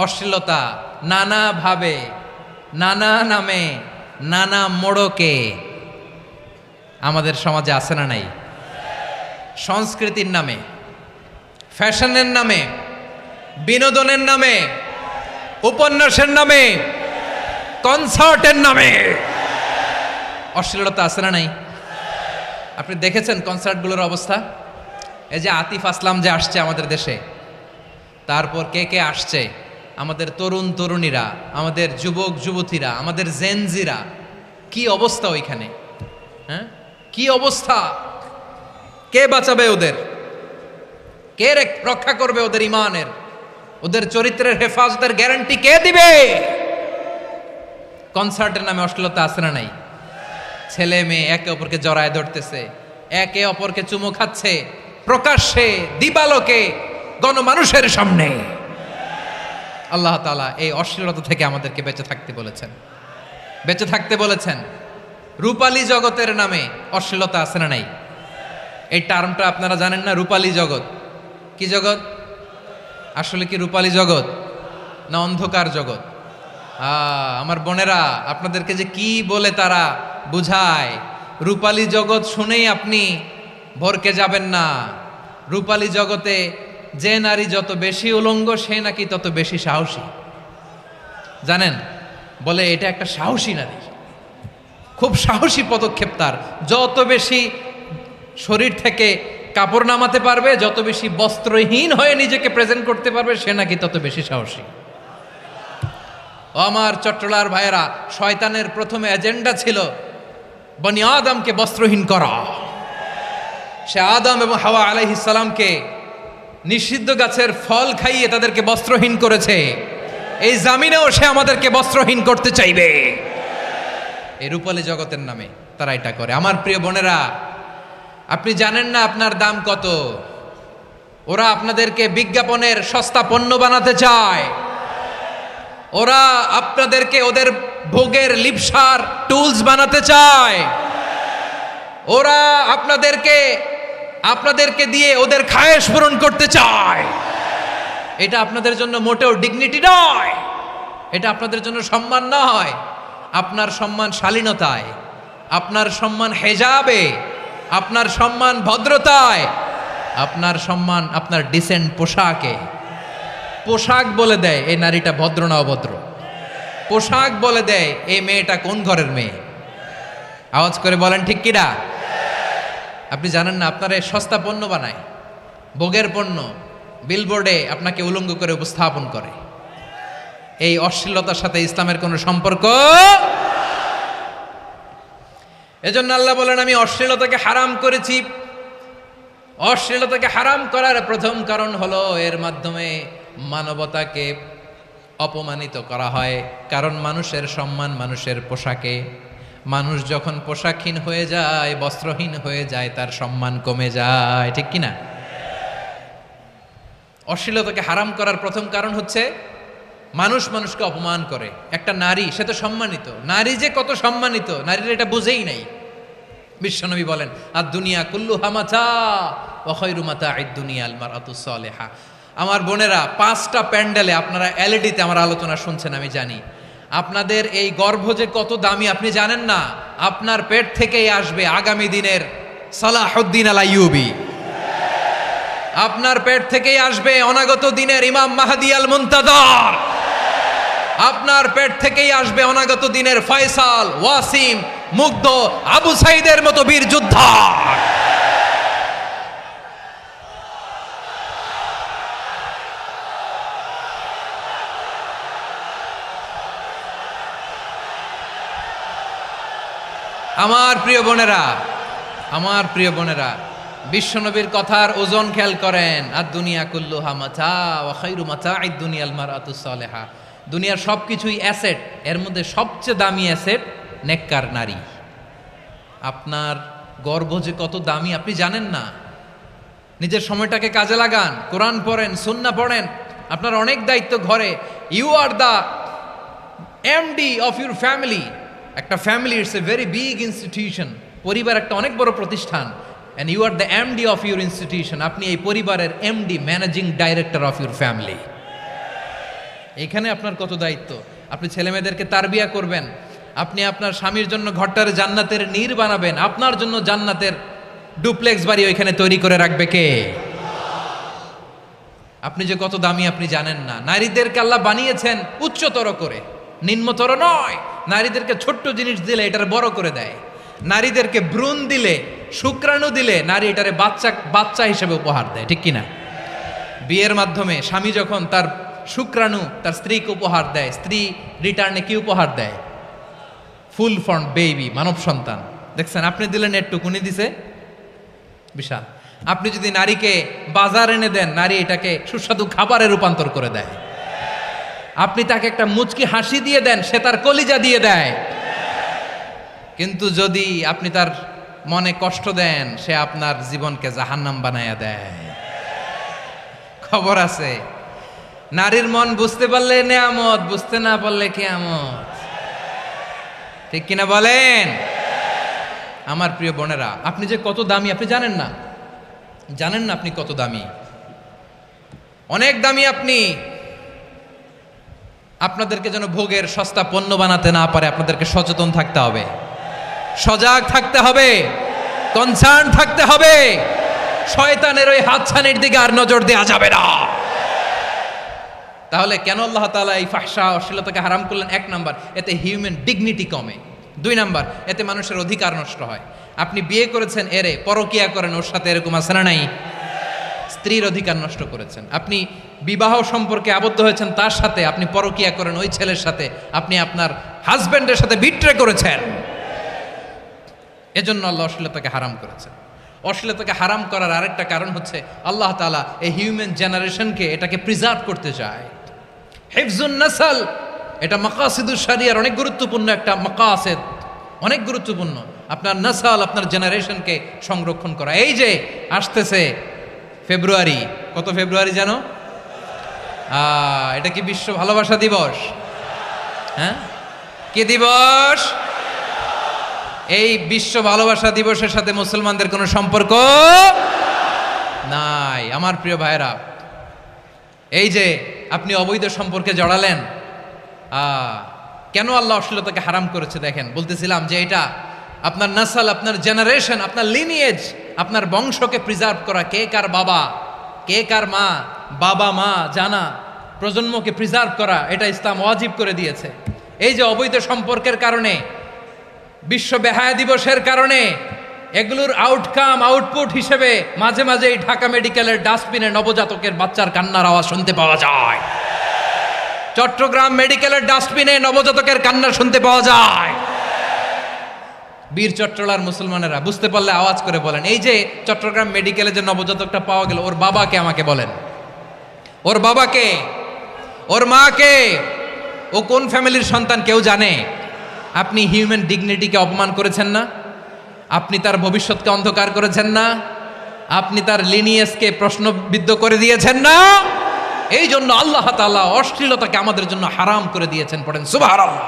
অশ্লীলতা নানা ভাবে, নানা নামে, নানা মোড়কে আমাদের সমাজে আছে না নাই? সংস্কৃতির নামে, ফ্যাশনের নামে, বিনোদনের নামে, উপন্যাসের নামে, কনসার্টের নামে অশ্লীলতা আছে না নাই? আপনি দেখেছেন কনসার্টগুলোর অবস্থা? এই যে আতিফ আসলাম যে আসছে আমাদের দেশে, তারপর কে কে আসছে, আমাদের তরুণ তরুণীরা, আমাদের যুবক যুবতীরা, আমাদের জেনজিরা, কি অবস্থা ওইখানে? হ্যাঁ, কি অবস্থা? কে বাঁচাবে ওদের? কে রক্ষা করবে ওদের ইমানের, ওদের চরিত্রের হেফাজতের গ্যারান্টি কে দিবে? কনসার্টের নামে অশ্লীলতা আছে না নাই? ছেলে মেয়ে একে অপরকে জড়ায় ধরতেছে, একে অপরকে চুমু খাচ্ছে, প্রকাশ্যে, দিবালোকে, গণমানুষের সামনে। আল্লাহ তাআলা এই অশ্লীলতা থেকে আমাদেরকে বেঁচে থাকতে বলেছেন, বেঁচে থাকতে বলেছেন। রূপালী জগতের নামে অশ্লীলতা আছে না নাই? এই টার্মটা আপনারা জানেন না? রূপালী জগৎ কি জগৎ? আসলে কি রূপালী জগৎ না অন্ধকার জগৎ? আমার বোনেরা, আপনাদেরকে যে কি বলে তারা বুঝায়, রূপালী জগৎ শুনেই আপনি ভরকে যাবেন না। রূপালী জগতে যে নারী যত বেশি উলঙ্গ, সে নাকি তত বেশি সাহসী। জানেন, বলে এটা একটা সাহসী নারী, খুব সাহসী পদক্ষেপ তার। যত বেশি শরীর থেকে কাপড় নামাতে পারবে, যত বেশি বস্ত্রহীন হয়ে নিজেকে প্রেজেন্ট করতে পারবে, সে নাকি তত বেশি সাহসী। আমার চট্টলার ভাইয়েরা, শয়তানের প্রথমে এজেন্ডা ছিল বনি আদমকে বস্ত্রহীন করা। সে আদম এবং হাওয়া আলাইহিস সালামকে নিষিদ্ধ গাছের ফল খাইয়ে তাদেরকে বস্ত্রহীন করেছে। এই জামিনেও সে আমাদেরকে বস্ত্রহীন করতে চাইবে। এই রূপালী জগতের নামে তারা এটা করে। আমার প্রিয় বোনেরা, আপনি জানেন না আপনার দাম কত। ওরা আপনাদেরকে বিজ্ঞাপনের সস্তা পণ্য বানাতে চায়। ওরা আপনাদেরকে ওদের ভোগের লিপসার টুলস বানাতে চায়। ওরা আপনাদেরকে দিয়ে ওদের খায়েশ পূরণ করতে চায়। এটা আপনাদের জন্য মোটেও ডিগনিটি নয়, এটা আপনাদের জন্য সম্মান নয়। আপনার সম্মান শালীনতায়, আপনার সম্মান হেজাবে, আপনার সম্মান ভদ্রতায়, আপনার সম্মান আপনার ডিসেন্ট পোশাকে। পোশাক বলে দেয় এই নারীটা ভদ্র না অভদ্র। পোশাক বলে দেয় এই মেয়েটা কোন ঘরের মেয়ে। আওয়াজ করে বলেন ঠিক কিনা? আপনি জানেন না আপনার এই সস্তা পণ্য বানায়, ভোগের পণ্য, বিলবোর্ডে আপনাকে উলঙ্গ করে উপস্থাপন করে। এই অশ্লীলতার সাথে ইসলামের কোনো সম্পর্ক। এজন্য আল্লাহ বলেন আমি অশ্লীলতাকে হারাম করেছি। অশ্লীলতাকে হারাম করার প্রথম কারণ হলো এর মাধ্যমে মানবতাকে অপমানিত করা হয়। কারণ মানুষের সম্মান মানুষের পোশাকে। মানুষ যখন পোশাকহীন হয়ে যায়, বস্ত্রহীন হয়ে যায়, তার সম্মান কমে যায়। ঠিক কিনা? অশ্লীলতাকে হারাম করার প্রথম কারণ হচ্ছে মানুষ মানুষকে অপমান করে। একটা নারী, সে তো সম্মানিত। নারী যে কত সম্মানিত, নারীরা এটা বুঝেই নাই। বিশ্বনবী বলেন আর দুনিয়া কুল্লুহা মাতা ওয়া খায়রু মাতা'আদ দুনিয়া আল মারআতুস সালিহা। আমার বোনেরা, 5টা প্যান্ডেলে আপনারা এলইডিতে আমার আলোচনা শুনছেন, আমি জানি। আপনাদের এই গর্ভ যে কত দামি আপনি জানেন না। আপনার পেট থেকেই আসবে আগামী দিনের সালাহুদ্দিন আল আইয়ুবী। আপনার পেট থেকেই আসবে অনাগত দিনের ইমাম মাহদী আল মুনতাজার। আপনার পেট থেকেই আসবে অনাগত দিনের ফয়সাল, ওয়াসিম, মুগ্ধ, আবু সাইদের মতো বীর যোদ্ধা। আমার প্রিয় বোনেরা, আমার প্রিয় বোনেরা, বিশ্বনবীর কথার ওজন খেয়াল করেন। আর দুনিয়া কুল্লুহা মাতা ওয়া খায়রু মাতা'আদ দুনিয়া আল মারআতুস সালিহা। দুনিয়ার সবকিছুই অ্যাসেট, এর মধ্যে সবচেয়ে দামি অ্যাসেট নেককার নারী। আপনার গর্ভ যে কত দামি আপনি জানেন না। নিজের সময়টাকে কাজে লাগান, কোরআন পড়েন, সুন্নাহ পড়েন। আপনার অনেক দায়িত্ব ঘরে। You are the MD of your family. একটা family it's a very big institution. পরিবার একটা অনেক বড় প্রতিষ্ঠান। And you are the MD of your institution. আপনি এই পরিবারের MD, managing director of your family. এখানে আপনার কত দায়িত্ব। আপনি ছেলেমেয়েদেরকে তারবিয়া করবেন। আপনি আপনার স্বামীর জন্য ঘরটার জান্নাতের নীর বানাবেন। আপনার জন্য জান্নাতের ডুপ্লেক্স বাড়ি ওইখানে তৈরি করে রাখবে কে? আপনি যে কত দামি আপনি জানেন না। নারীদেরকে আল্লাহ বানিয়েছেন উচ্চতর করে, নিম্নতর নয়। নারীদেরকে ছোট্ট জিনিস দিলে এটার বড় করে দেয়। নারীদেরকে ভ্রূণ দিলে, শুক্রাণু দিলে নারী এটারে বাচ্চা হিসেবে উপহার দেয়। ঠিক কিনা? বিয়ের মাধ্যমে স্বামী যখন তার শুক্রাণু তার স্ত্রীকে উপহার দেয়, স্ত্রী রিটার্নে কি উপহার দেয়? ফুল ফর্ম বেবি, মানব সন্তান। দেখছেন, আপনি দিলেন একটুকুনি, দিছে বিশাল। আপনি যদি নারীকে বাজার এনে দেন, নারী এটাকে সুস্বাদু খাবারে রূপান্তর করে দেয়। আপনি তাকে একটা মুচকি হাসি দিয়ে দেন, সে তার কলিজা দিয়ে দেয়। কিন্তু যদি আপনি তার মনে কষ্ট দেন, সে আপনার জীবনকে জাহান্নাম বানায়া দেয়। খবর আছে, নারীর মন বুঝতে পারলে নেয়ামত, বুঝতে না পারলে কিয়ামত। ঠিক কিনা বলেন? আমার প্রিয় বোনেরা, আপনি যে কত দামি আপনি জানেন না। জানেন না আপনি কত দামি, অনেক দামি আপনি। আপনাদেরকে যেন ভোগের সস্তা পণ্য বানাতে না পারে আপনাদেরকে সচেতন থাকতে হবে, সজাগ থাকতে হবে, কনসার্ন থাকতে হবে। শয়তানের ওই হাতছানির দিকে আর নজর দেওয়া যাবে না। তাহলে কেন আল্লাহ তাআলা এই ফাহশা অশ্লীলতাকে হারাম করলেন? 1 নাম্বার, এতে হিউম্যান ডিগনিটি কমে। 2 নাম্বার, এতে মানুষের অধিকার নষ্ট হয়। আপনি বিয়ে করেছেন, এরে পরকিয়া করেন, ওর সাথে এরকম আছে না নাই? স্ত্রীর অধিকার নষ্ট করেছেন। আপনি বিবাহ সম্পর্কে আবদ্ধ হয়েছেন তার সাথে, আপনি পরকিয়া করেন ওই ছেলের সাথে, আপনি আপনার হাজবেন্ডের সাথে বিট্রে করেছেন। এজন্য আল্লাহ অশ্লীলতাকে হারাম করেছেন। অশ্লীলতাকে হারাম করার আরেকটা কারণ হচ্ছে আল্লাহ তাআলা এই হিউম্যান জেনারেশনকে এটাকে প্রিজার্ভ করতে চায়। হিফজুন নাসাল, এটা মাকাসিদুশ শরিয়ার অনেক গুরুত্বপূর্ণ একটা মাকাসিদ, অনেক গুরুত্বপূর্ণ। আপনার নাসাল, আপনার জেনারেশনকে সংরক্ষণ করা। এই যে আসতেছে ফেব্রুয়ারি, কত ফেব্রুয়ারি জানো? এটা কি বিশ্ব ভালোবাসা দিবস? হ্যাঁ, কি দিবস? এই বিশ্ব ভালোবাসা দিবসের সাথে মুসলমানদের কোনো সম্পর্ক নাই। আমার প্রিয় ভাইরা, এই যে আপনি অবৈধ সম্পর্কে জড়ালেন, কেন আল্লাহ অশ্লীলতাকে হারাম করেছে দেখেন। বলতেছিলাম যে এটা আপনার নাসাল, আপনার জেনারেশন, আপনার লিনিয়েজ, আপনার বংশকে প্রিজার্ভ করা। কে কার বাবা, কে কার মা, বাবা মা জানা, প্রজন্মকে প্রিজার্ভ করা, এটা ইসলাম ওয়াজিব করে দিয়েছে। এই যে অবৈধ সম্পর্কের কারণে, বিশ্ব বেহায়া দিবসের কারণে, এগুলোর আউটপুট হিসেবে মাঝে মাঝে এই ঢাকা মেডিকেলের ডাস্টবিনে নবজাতকের বাচ্চার কান্নার আওয়াজ শুনতে পাওয়া যায়। চট্টগ্রাম মেডিকেলের ডাস্টবিনে নবজাতকের কান্না শুনতে পাওয়া যায়। বীর চট্টলার মুসলমানেরা বুঝতে পারলে আওয়াজ করে বলেন, এই যে চট্টগ্রাম মেডিকেলে যে নবজাতকটা পাওয়া গেল, ওর বাবাকে আমাকে বলেন, ওর বাবাকে, ওর মাকে, ও কোন ফ্যামিলির সন্তান কেউ জানে? আপনি হিউম্যান ডিগনিটিকে অপমান করেছেন না? আপনি তার ভবিষ্যৎকে অন্ধকার করেছেন না? আপনি তার লিনিয়েজকে প্রশ্নবিদ্ধ করে দিয়েছেন না? এই জন্য আল্লাহ তাআলা অশ্লীলতাকে আমাদের জন্য হারাম করে দিয়েছেন। পড়েন সুবহানাল্লাহ।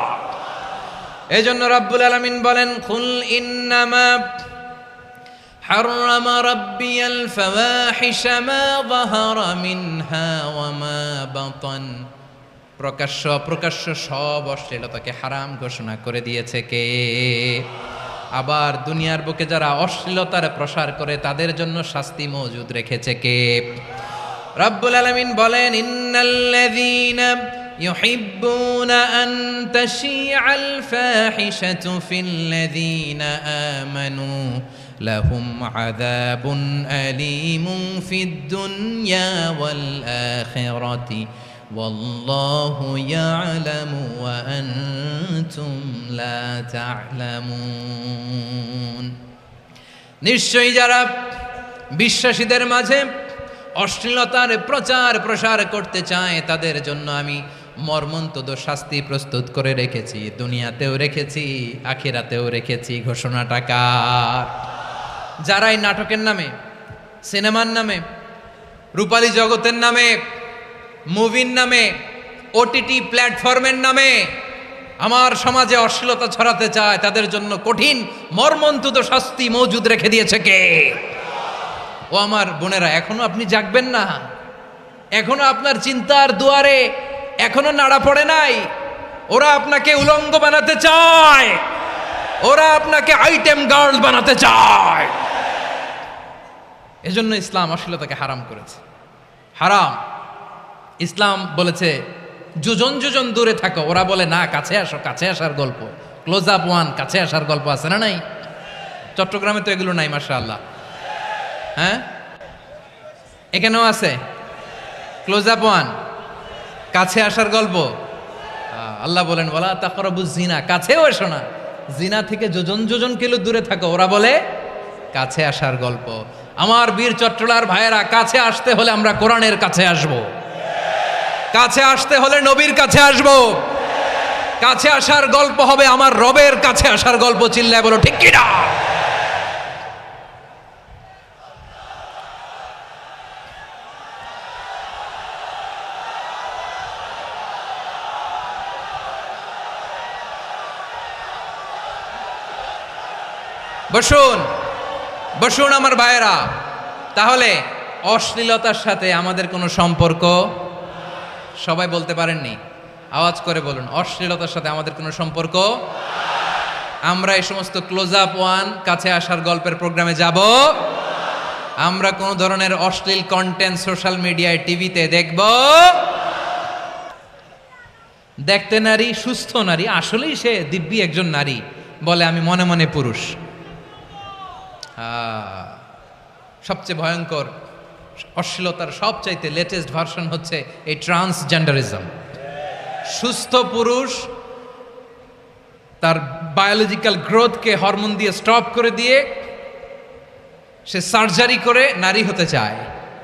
এই জন্য রাব্বুল আলামিন বলেন, কুল ইন্নামা হাররামা রাব্বিয়াল ফাওয়াহিশা মা যাহারা মিনহা ওয়া মা বাতান। প্রকাশ্য অপ্রকাশ্য সব অশ্লীলতাকে হারাম ঘোষণা করে দিয়েছে কে? আবার দুনিয়ার বুকে যারা অশ্লীলতার প্রসার করে তাদের জন্য শাস্তি মজুদ রেখেছে কে? রব্বুল আলামিন বলেন, ইন্নাল্লাযীনা ইউহিব্বুনা আন তাশিআল ফাহিশাতু ফিল্লাযীনা আমানু লাহুম আযাবুন আলীমুন ফিদ দুনিয়া ওয়াল আখিরাতি ওয়াল্লাহু ইয়ালামু ওয়া আনতুম লা তা'লামুন। নিশ্চয়ই যারা বিশ্বাসীদের মাঝে অশ্লীলতার প্রচার প্রসার করতে চায় তাদের জন্য আমি মর্মন্তুদ শাস্তি প্রস্তুত করে রেখেছি, দুনিয়াতেও রেখেছি, আখিরাতেও রেখেছি। ঘোষণাটা কার? যারাই নাটকের নামে, সিনেমার নামে, রূপালী জগতের নামে, মুভির নামে, ওটিটি প্ল্যাটফর্মের নামে আমার সমাজে অশ্লীলতা ছড়াতে চায় তাদের জন্য কঠিন মর্মন্তুদ শাস্তি মজুদ রেখে দিয়েছে কে? ও আমার বোনেরা, এখনো আপনি জাগবেন না? এখনো আপনার চিন্তার দুয়ারে এখনো নাড়া পড়ে নাই? ওরা আপনাকে উলঙ্গ বানাতে চায়, ওরা আপনাকে আইটেম গার্ল বানাতে চায়। এজন্য ইসলাম অশ্লীলতাকে হারাম করেছে। হারাম। ইসলাম বলেছে যোজন যোজন দূরে থাকো, ওরা বলে না কাছে আসো, কাছে আসার গল্প, ক্লোজ আপ ওয়ান, কাছে আসার গল্প আছে না নাই? চট্টগ্রামে তো এগুলো নাই মাশাআল্লাহ। হ্যাঁ, এখানেও আছে ক্লোজ আপ ওয়ান, কাছে আসার গল্প। আল্লাহ বলেন ওয়ালা তাকরাবুজ জিনা, কাছেও এসো না, জিনা থেকে যোজন যোজন কিলো দূরে থাকো, ওরা বলে কাছে আসার গল্প। আমার বীর চট্টলার ভাইয়েরা, কাছে আসতে হলে আমরা কোরআনের কাছে আসব, কাছে আসতে হলে নবীর কাছে আসব, কাছে আসার গল্প হবে আমার রবের কাছে আসার গল্প। চিল্লায় বলো ঠিক কিনা? বসুন বসুন আমার ভাইয়েরা। তাহলে অশ্লীলতার সাথে আমাদের কোনো সম্পর্ক? সবাই বলতে পারেননি, আওয়াজ করে বলুন, অশ্লীলতার সাথে আমাদের কোনো সম্পর্ক? আমরা এই সমস্ত ক্লোজ আপ ওয়ান, কাছে আসার গল্পের প্রোগ্রামে যাব? আমরা কোনো ধরনের অশ্লীল কন্টেন্ট সোশ্যাল মিডিয়ায়, টিভিতে দেখব? দেখতে নারী, সুস্থ নারী, আসলেই সে দিব্যি একজন নারী, বলে আমি মনে মনে পুরুষ। সবচেয়ে ভয়ঙ্কর অশ্লীলতার সবচাইতে লেটেস্ট ভার্সন হচ্ছে এই ট্রান্সজেন্ডারিজম। সুস্থ পুরুষ তার বায়োলজিক্যাল গ্রোথকে হরমোন দিয়ে স্টপ করে দিয়ে সে সার্জারি করে নারী হতে চায়,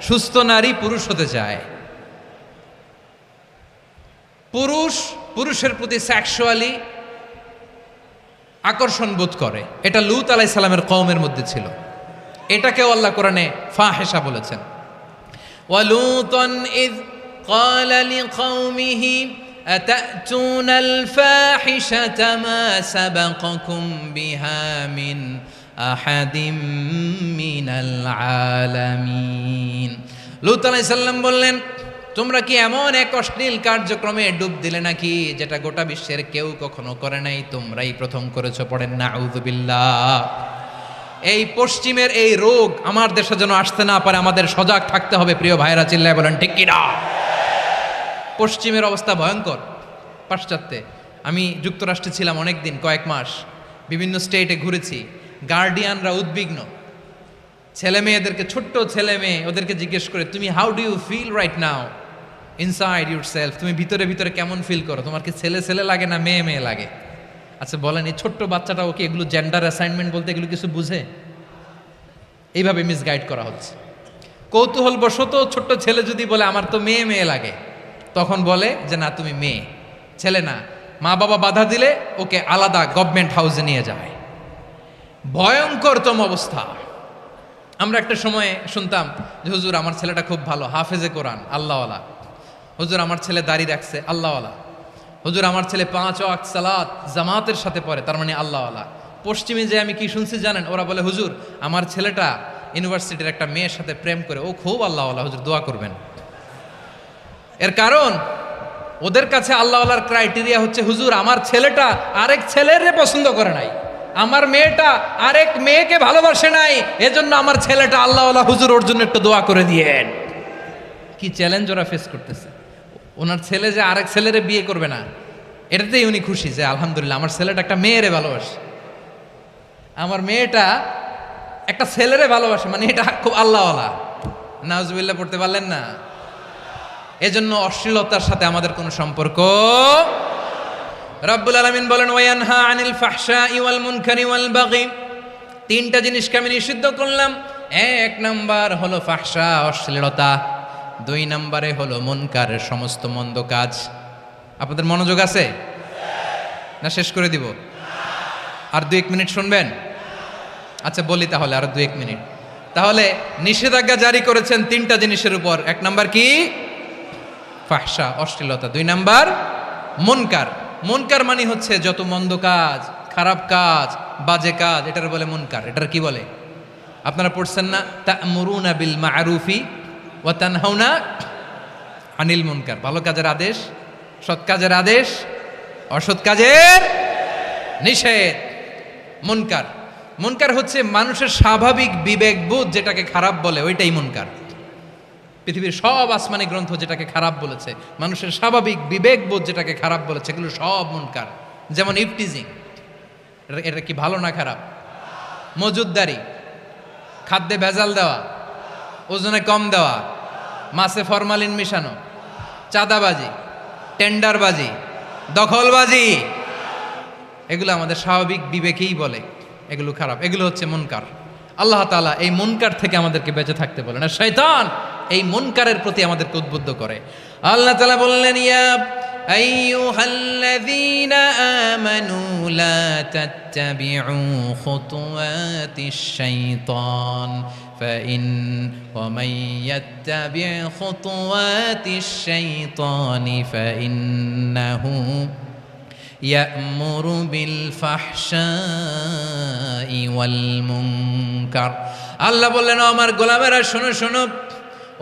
সুস্থ নারী পুরুষ হতে চায়। পুরুষের প্রতি সেক্সুয়ালি আকর্ষণ বোধ করে, এটা লূত আলাইহিস সালামের কওমের মধ্যে ছিল। এটাকেও আল্লাহ কোরআনে ফাহিশা বলেছেন। ওয়ালুতান ইয قال لقومه أتأتون الفاحشة ما سبقكم بها من أحد من العالمين। লূত আলাইহিস সালাম বললেন, তোমরা কি এমন এক অশ্লীল কার্যক্রমে ডুব দিলে নাকি যেটা গোটা বিশ্বের কেউ কখনো করে নাই, তোমরাই প্রথম করেছো। পড়েন নাউযুবিল্লাহ। এই পশ্চিমের এই রোগ আমার দেশে যেন আসতে না পারে, আমাদের সজাগ থাকতে হবে। প্রিয় ভাইরা চিল্লায় বলেন ঠিক কিনা? পশ্চিমের অবস্থা ভয়ঙ্কর। পাশ্চাত্যে আমি যুক্তরাষ্ট্রে ছিলাম অনেক দিন, কয়েক মাস, বিভিন্ন স্টেটে ঘুরেছি। গার্ডিয়ানরা উদ্বিগ্ন, ছেলে মেয়েদেরকে, ছোট্ট ছেলে মেয়ে, ওদেরকে জিজ্ঞেস করে, তুমি how do you feel right now inside your self, তুমি ভিতরে ভিতরে কেমন ফিল করো, তোমার কি ছেলে ছেলে লাগে না মেয়ে মেয়ে লাগে? আচ্ছা বলেন, এই ছোট্ট বাচ্চাটা ওকে এগুলো জেন্ডার অ্যাসাইনমেন্ট বলতে এগুলো কিছু বুঝে? এইভাবে মিসগাইড করা হচ্ছে। কৌতূহলবশত ছোট্ট ছেলে যদি বলে আমার তো মেয়ে মেয়ে লাগে, তখন বলে যে না তুমি মেয়ে, ছেলে না। মা বাবা বাধা দিলে ওকে আলাদা গভর্নমেন্ট হাউসে নিয়ে যায়। ভয়ঙ্করতম অবস্থা। আমরা একটা সময়ে শুনতাম যে হুজুর আমার ছেলেটা খুব ভালো, হাফেজে কোরআন, আল্লাহওয়ালা। হুজুর আমার ছেলে দাড়ি রাখছে, আল্লাহওয়ালা। হুজুর আমার ছেলে 5 ওয়াক্ত সালাত জামাতের সাথে পড়ে, তার মানে আল্লাহওয়ালা। পশ্চিমে যে আমি কি শুনছি জানেন? ওরা বলে হুজুর আমার ছেলেটা ইউনিভার্সিটির একটা মেয়ের সাথে প্রেম করে, ও খুব আল্লাহওয়ালা, হুজুর দোয়া করবেন। এর কারণ ওদের কাছে আল্লাহওয়ালার ক্রাইটেরিয়া হচ্ছে হুজুর আমার ছেলেটা আরেক ছেলের পছন্দ করে নাই, আমার মেয়েটা আরেক মেয়েকে ভালোবাসে নাই, এজন্য আমার ছেলেটা আল্লাহওয়ালা, হুজুর ওর জন্য একটু দোয়া করে দিয়েন। কি চ্যালেঞ্জ ওরা ফেস করতেছে। ওনার ছেলে যে আরেক ছেলেরে বিয়ে করবে না, এটাতেই উনি খুশি যে আলহামদুলিল্লাহ আমার ছেলেটা একটা মেয়েরে ভালোবাসে, আমার মেয়েটা একটা ছেলেরে ভালোবাসে, মানে এটা খুব আল্লাহওয়ালা। নাউজুবিল্লাহ পড়তে পারলেন না? এজন্য অশ্লীলতার সাথে আমাদের কোনো সম্পর্ক। রব্বুল আলামিন বলেন ওয়ায়ানহা আনিল ফাহশাই ওয়াল মুনকারি ওয়াল বাগি, তিনটা জিনিসকে আমি নিষিদ্ধ করলাম। এক নাম্বার হলো ফাহশা, অশ্লীলতা। 2 নম্বরে হলো মুনকার, সমস্ত মন্দ কাজ। আপনাদের মনোযোগ আছে না? শেষ করে দিব? আর 2-1 মিনিট শুনবেন? আচ্ছা বলি তাহলে, আর 2-1 মিনিট। তাহলে নিষেধাজ্ঞা জারি করেছেন 3টা জিনিসের উপর। 1 নাম্বার কি? ফাহশা, অশ্লীলতা। 2 নাম্বার মুনকার। মুনকার মানে হচ্ছে যত মন্দ কাজ, খারাপ কাজ, বাজে কাজ, এটার বলে মুনকার। এটার কি বলে? আপনারা পড়ছেন না তা'মুরুনা বিল মা'রুফি ওয়া তানহাউনা আনিল মুনকার। ভালো কাজের আদেশ, সৎ কাজের আদেশ, অসৎ কাজের নিষেধ। মুনকার, মুনকার হচ্ছে মানুষের স্বাভাবিক বিবেকবোধ যেটাকে খারাপ বলে, ওইটাই মুনকার। পৃথিবীর সব আসমানি গ্রন্থ যেটাকে খারাপ বলেছে, মানুষের স্বাভাবিক বিবেকবোধ যেটাকে খারাপ বলেছে, এগুলো সব মুনকার। যেমন ইফটিজিং, এটা কি ভালো না খারাপ? মজুদদারি, খাদ্যে ভেজাল দেওয়া, ওজনে কম দেওয়া, মাছে ফরমালিন মিশানো, চাঁদাবাজি, টেন্ডারবাজি, দখলবাজি, এগুলো আমাদের স্বাভাবিক বিবেকেই বলে এগুলো খারাপ, এগুলো হচ্ছে মুনকার। আল্লাহ তাআলা এই মুনকার থেকে আমাদেরকে বেঁচে থাকতে বলেন, আর শয়তান এই মুনকারের প্রতি আমাদেরকে উদ্বুদ্ধ করে। আল্লাহ তাআলা বললেন ইয়া আইয়ুহাল্লাযীনা আমানু লা তাত্তাবিউ খুতুওয়াতিশ শাইতান ফাইন ওয়া মান ইয়াত্তাবি' খুতুওয়াতিশ শাইতানি ফাইন্নাহু ইয়া'মুরু বিল ফাহশাই ওয়াল মুনকার। আল্লাহ বললেন আমার গোলামেরা শোনো শোনো,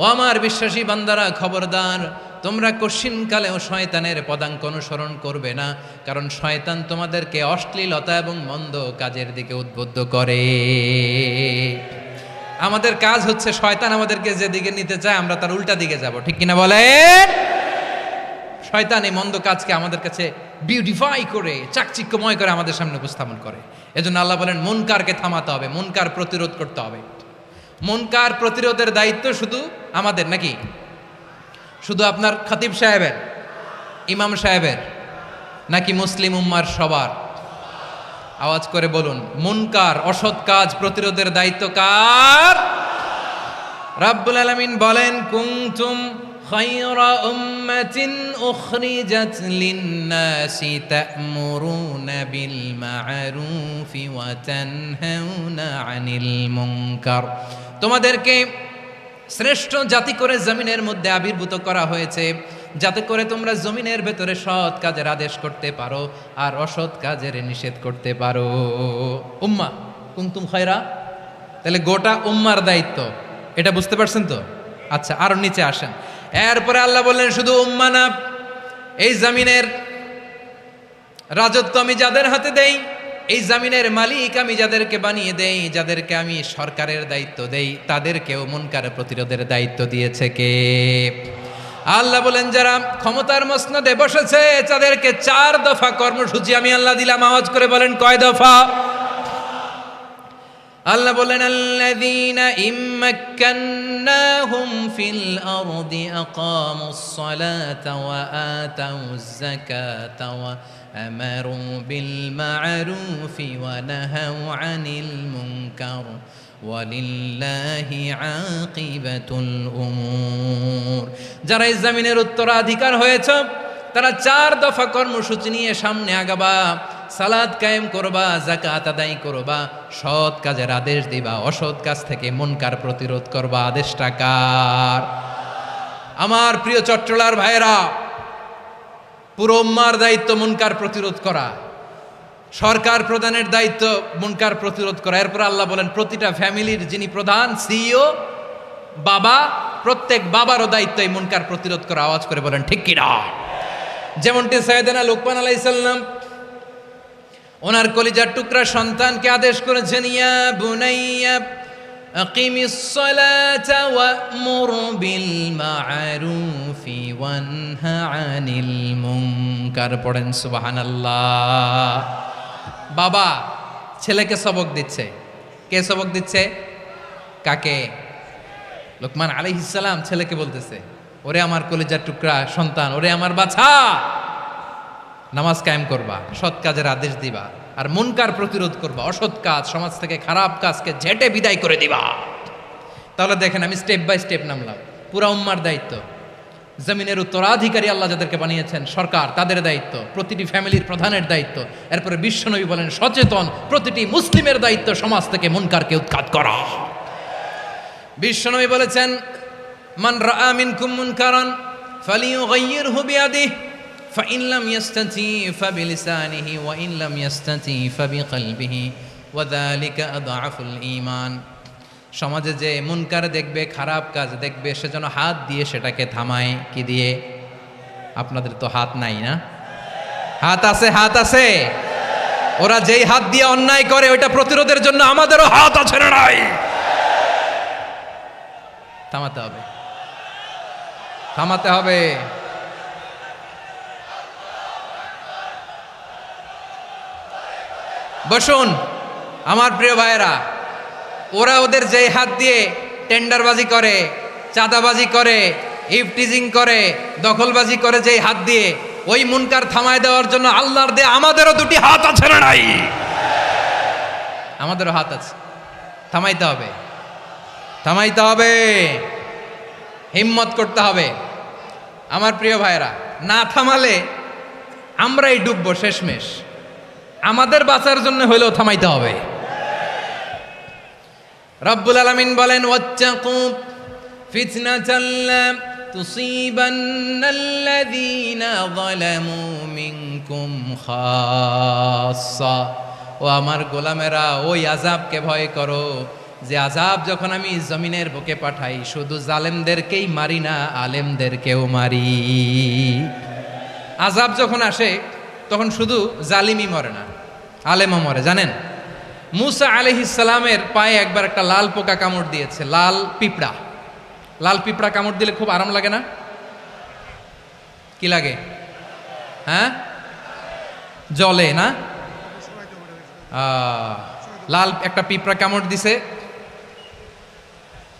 ও আমার বিশ্বাসী বান্দারা খবরদার, তোমরা কশিনকালেও শয়তানের পদাঙ্ক অনুসরণ করবে না, কারণ শয়তান তোমাদেরকে অশ্লীলতা এবং মন্দ কাজের দিকে উদ্বুদ্ধ করে। আমাদের কাজ হচ্ছে শয়তান আমাদেরকে যেদিকে নিতে চায় আমরা তার উল্টা দিকে যাব, ঠিক কিনা বলেন? শয়তান এই মন্দ কাজকে আমাদের কাছে বিউটিফাই করে, চাকচিক্যময় করে আমাদের সামনে উপস্থাপন করে। এজন্য আল্লাহ বলেন মুনকারকে থামাতে হবে, মুনকার প্রতিরোধ করতে হবে। মুনকার প্রতিরোধের দায়িত্ব শুধু আমাদের নাকি? শুধু আপনার খতিব সাহেবের, ইমাম সাহেবের, নাকি মুসলিম উম্মার সবার? আওয়াজ করে বলুন, মুনকার অসৎ কাজ প্রতিরোধের দায়িত্ব কার? রাব্বুল আলামিন বলেন কুনতুম খায়রা উম্মাতিন উখরিজাত লিন-নাসি তা'মুরুনা বিল মা'রুফি ওয়া তানহাউনা আনিল মুনকার। তোমাদেরকে শ্রেষ্ঠ জাতি করে জমিনের মধ্যে আবির্ভূত করা হয়েছে, যাতে করে তোমরা জমিনের ভেতরে সৎ কাজের আদেশ করতে পারো আর অসৎ কাজের নিষেধ করতে পারো। উম্মাহ কুনতুম খায়রা, তাহলে গোটা উম্মার দায়িত্ব, এটা বুঝতে পারছেন তো? আচ্ছা, আরো নিচে আসেন। এরপরে আল্লাহ বললেন শুধু উম্মাহ না, এই জমিনের রাজত্ব আমি যাদের হাতে দেই, এই জমিনের মালিক আমি যাদেরকে বানিয়ে দেই, যাদেরকে আমি সরকারের দায়িত্ব দেই, তাদেরকেও মুনকার প্রতিরোধের দায়িত্ব দিয়েছে কে? আল্লাহ বলেন যারা ক্ষমতার মসনদে বসেছে তাদেরকে 4 দফা কর্মসূচি আমি আল্লাহ দিলাম। আওয়াজ করে বলেন কয় দফা? আল্লাহ বলেন আল্লাযীনা ইম্মাক্কান্নাহুম ফিল আরদি আকামুস সালাতা ওয়া আতাউয যাকাতা ওয়া আমারু বিল মা'রুফি ওয়া নাহাউ আনিল মুনকার ওয়ালিল্লাহি আকিবাতুল উমুর। যারা এই জমিনের উত্তরাধিকার হয়েছে তারা 4 দফা কর্মসূচি নিয়ে সামনে আগাবা। সালাত কায়েম করবা, যাকাত আদায় করবা, সৎ কাজের আদেশ দিবা, অসৎ কাজ থেকে মুনকার প্রতিরোধ করবা। আদেশটা কার? আমার প্রিয় চট্টলার ভাইরা, পুরো উম্মার দায়িত্ব মুনকার প্রতিরোধ করা, সরকার প্রধানের দায়িত্ব মুনকার প্রতিরোধ করা। এরপর আল্লাহ বলেন প্রতিটা ফ্যামিলির যিনি প্রধান সিইও বাবা, প্রত্যেক বাবারও দায়িত্ব এই মুনকার প্রতিরোধ করা। আওয়াজ করে বলেন ঠিক কিনা? যেমনটি সাইয়েদনা লুকমান আলাইহিস সালাম ওনার কলিজার টুকরা সন্তানকে আদেশ করেছেন, ইয়া বুনাইয়া আকিমিস সালাতা ওয়া'মুর বিল মা'রুফি ওয়ানহা আনিল মুনকার। পড়েন সুবহানাল্লাহ। বাবা ছেলেকে সবক দিচ্ছে। কে সবক দিচ্ছে? কাকে? লুকমান আলাইহিস সালাম ছেলেকে বলতেছে, ওরে আমার কলিজার টুকরা সন্তান, ওরে আমার বাছা, নামাজ কায়েম করবা, সৎ কাজের আদেশ দিবা, আর মুনকার প্রতিরোধ করবা, অসৎ কাজ সমাজ থেকে খারাপ কাজকে ঝেঁটে বিদায় করে দিবা। তাহলে দেখেন আমি স্টেপ বাই স্টেপ নামলাম। পুরা উম্মার দায়িত্ব, জমিনের উত্তরাধিকারী আল্লাহ যাদেরকে বানিয়েছেন সরকার, তাদের দায়িত্ব, প্রতিটি ফ্যামিলির প্রধানের দায়িত্ব। এরপরে বিশ্বনবী বলেন সচেতন প্রতিটি মুসলিমের দায়িত্ব সমাজ থেকে মুনকারকে উৎখাত করা। বিশ্বনবী বলেছেন মান রাআ মিনকুম মুনকারান ফালিয়ুগাইয়িরহু বিয়াদিহি ফাইন লাম ইয়াস্তাতি ফাবিলিসানিহি ওয়া ইন লাম ইয়াস্তাতি ফাবিকলবিহি ওয়া যালিকা আযআফুল ঈমান। সমাজে যে মুনকার দেখবে, খারাপ কাজ দেখবে, সে যেন হাত দিয়ে সেটাকে থামায়। কি দিয়ে? আপনাদের তো হাত নাই না? হাত আছে, হাত আছে। ওরা যেই হাত দিয়ে অন্যায় করে ওইটা প্রতিরোধের জন্য আমাদেরও হাত আছে না নাই? থামাতে হবে, থামাতে হবে। বসুন আমার প্রিয় ভাইয়েরা, ওরা ওদের যেই হাত দিয়ে টেন্ডারবাজি করে, চাঁদাবাজি করে, ইফটিজিং করে, দখলবাজি করে, যেই হাত দিয়ে, ওই মুনকার থামায় দেওয়ার জন্য আল্লাহর দিয়ে আমাদেরও 2টি হাত আছে না নাই? আমাদেরও হাত আছে। থামাইতে হবে, থামাইতে হবে, হিম্মত করতে হবে। আমার প্রিয় ভাইয়েরা, না থামালে আমরাই ডুববো শেষমেশ। আমাদের বাঁচার জন্য হইলেও থামাইতে হবে। রব্বুল আলামিন বলেন ওয়াত্তাকু ফিতনাতাল লা তুসিবান্নাল্লাযীনা যালামু মিনকুম খাসসা। ও আমার গোলামেরা, ওই আযাবকে ভয় করো যে আযাব যখন আমি জমিনের বুকে পাঠাই শুধু জালেমদেরকেই মারি না, আলেমদেরকেও মারি। আযাব যখন আসে তখন শুধু জালিমই মরে না, আলেমও মরে। জানেন মুসা আলাইহিস সালামের পায়ে একবার একটা লাল পোকা কামড় দিয়েছে, লাল পিঁপড়া। লাল পিঁপড়া কামড় দিলে খুব আরাম লাগে না? কি লাগে? হ্যাঁ, জলে না? লাল একটা পিঁপড়া কামড় দিছে,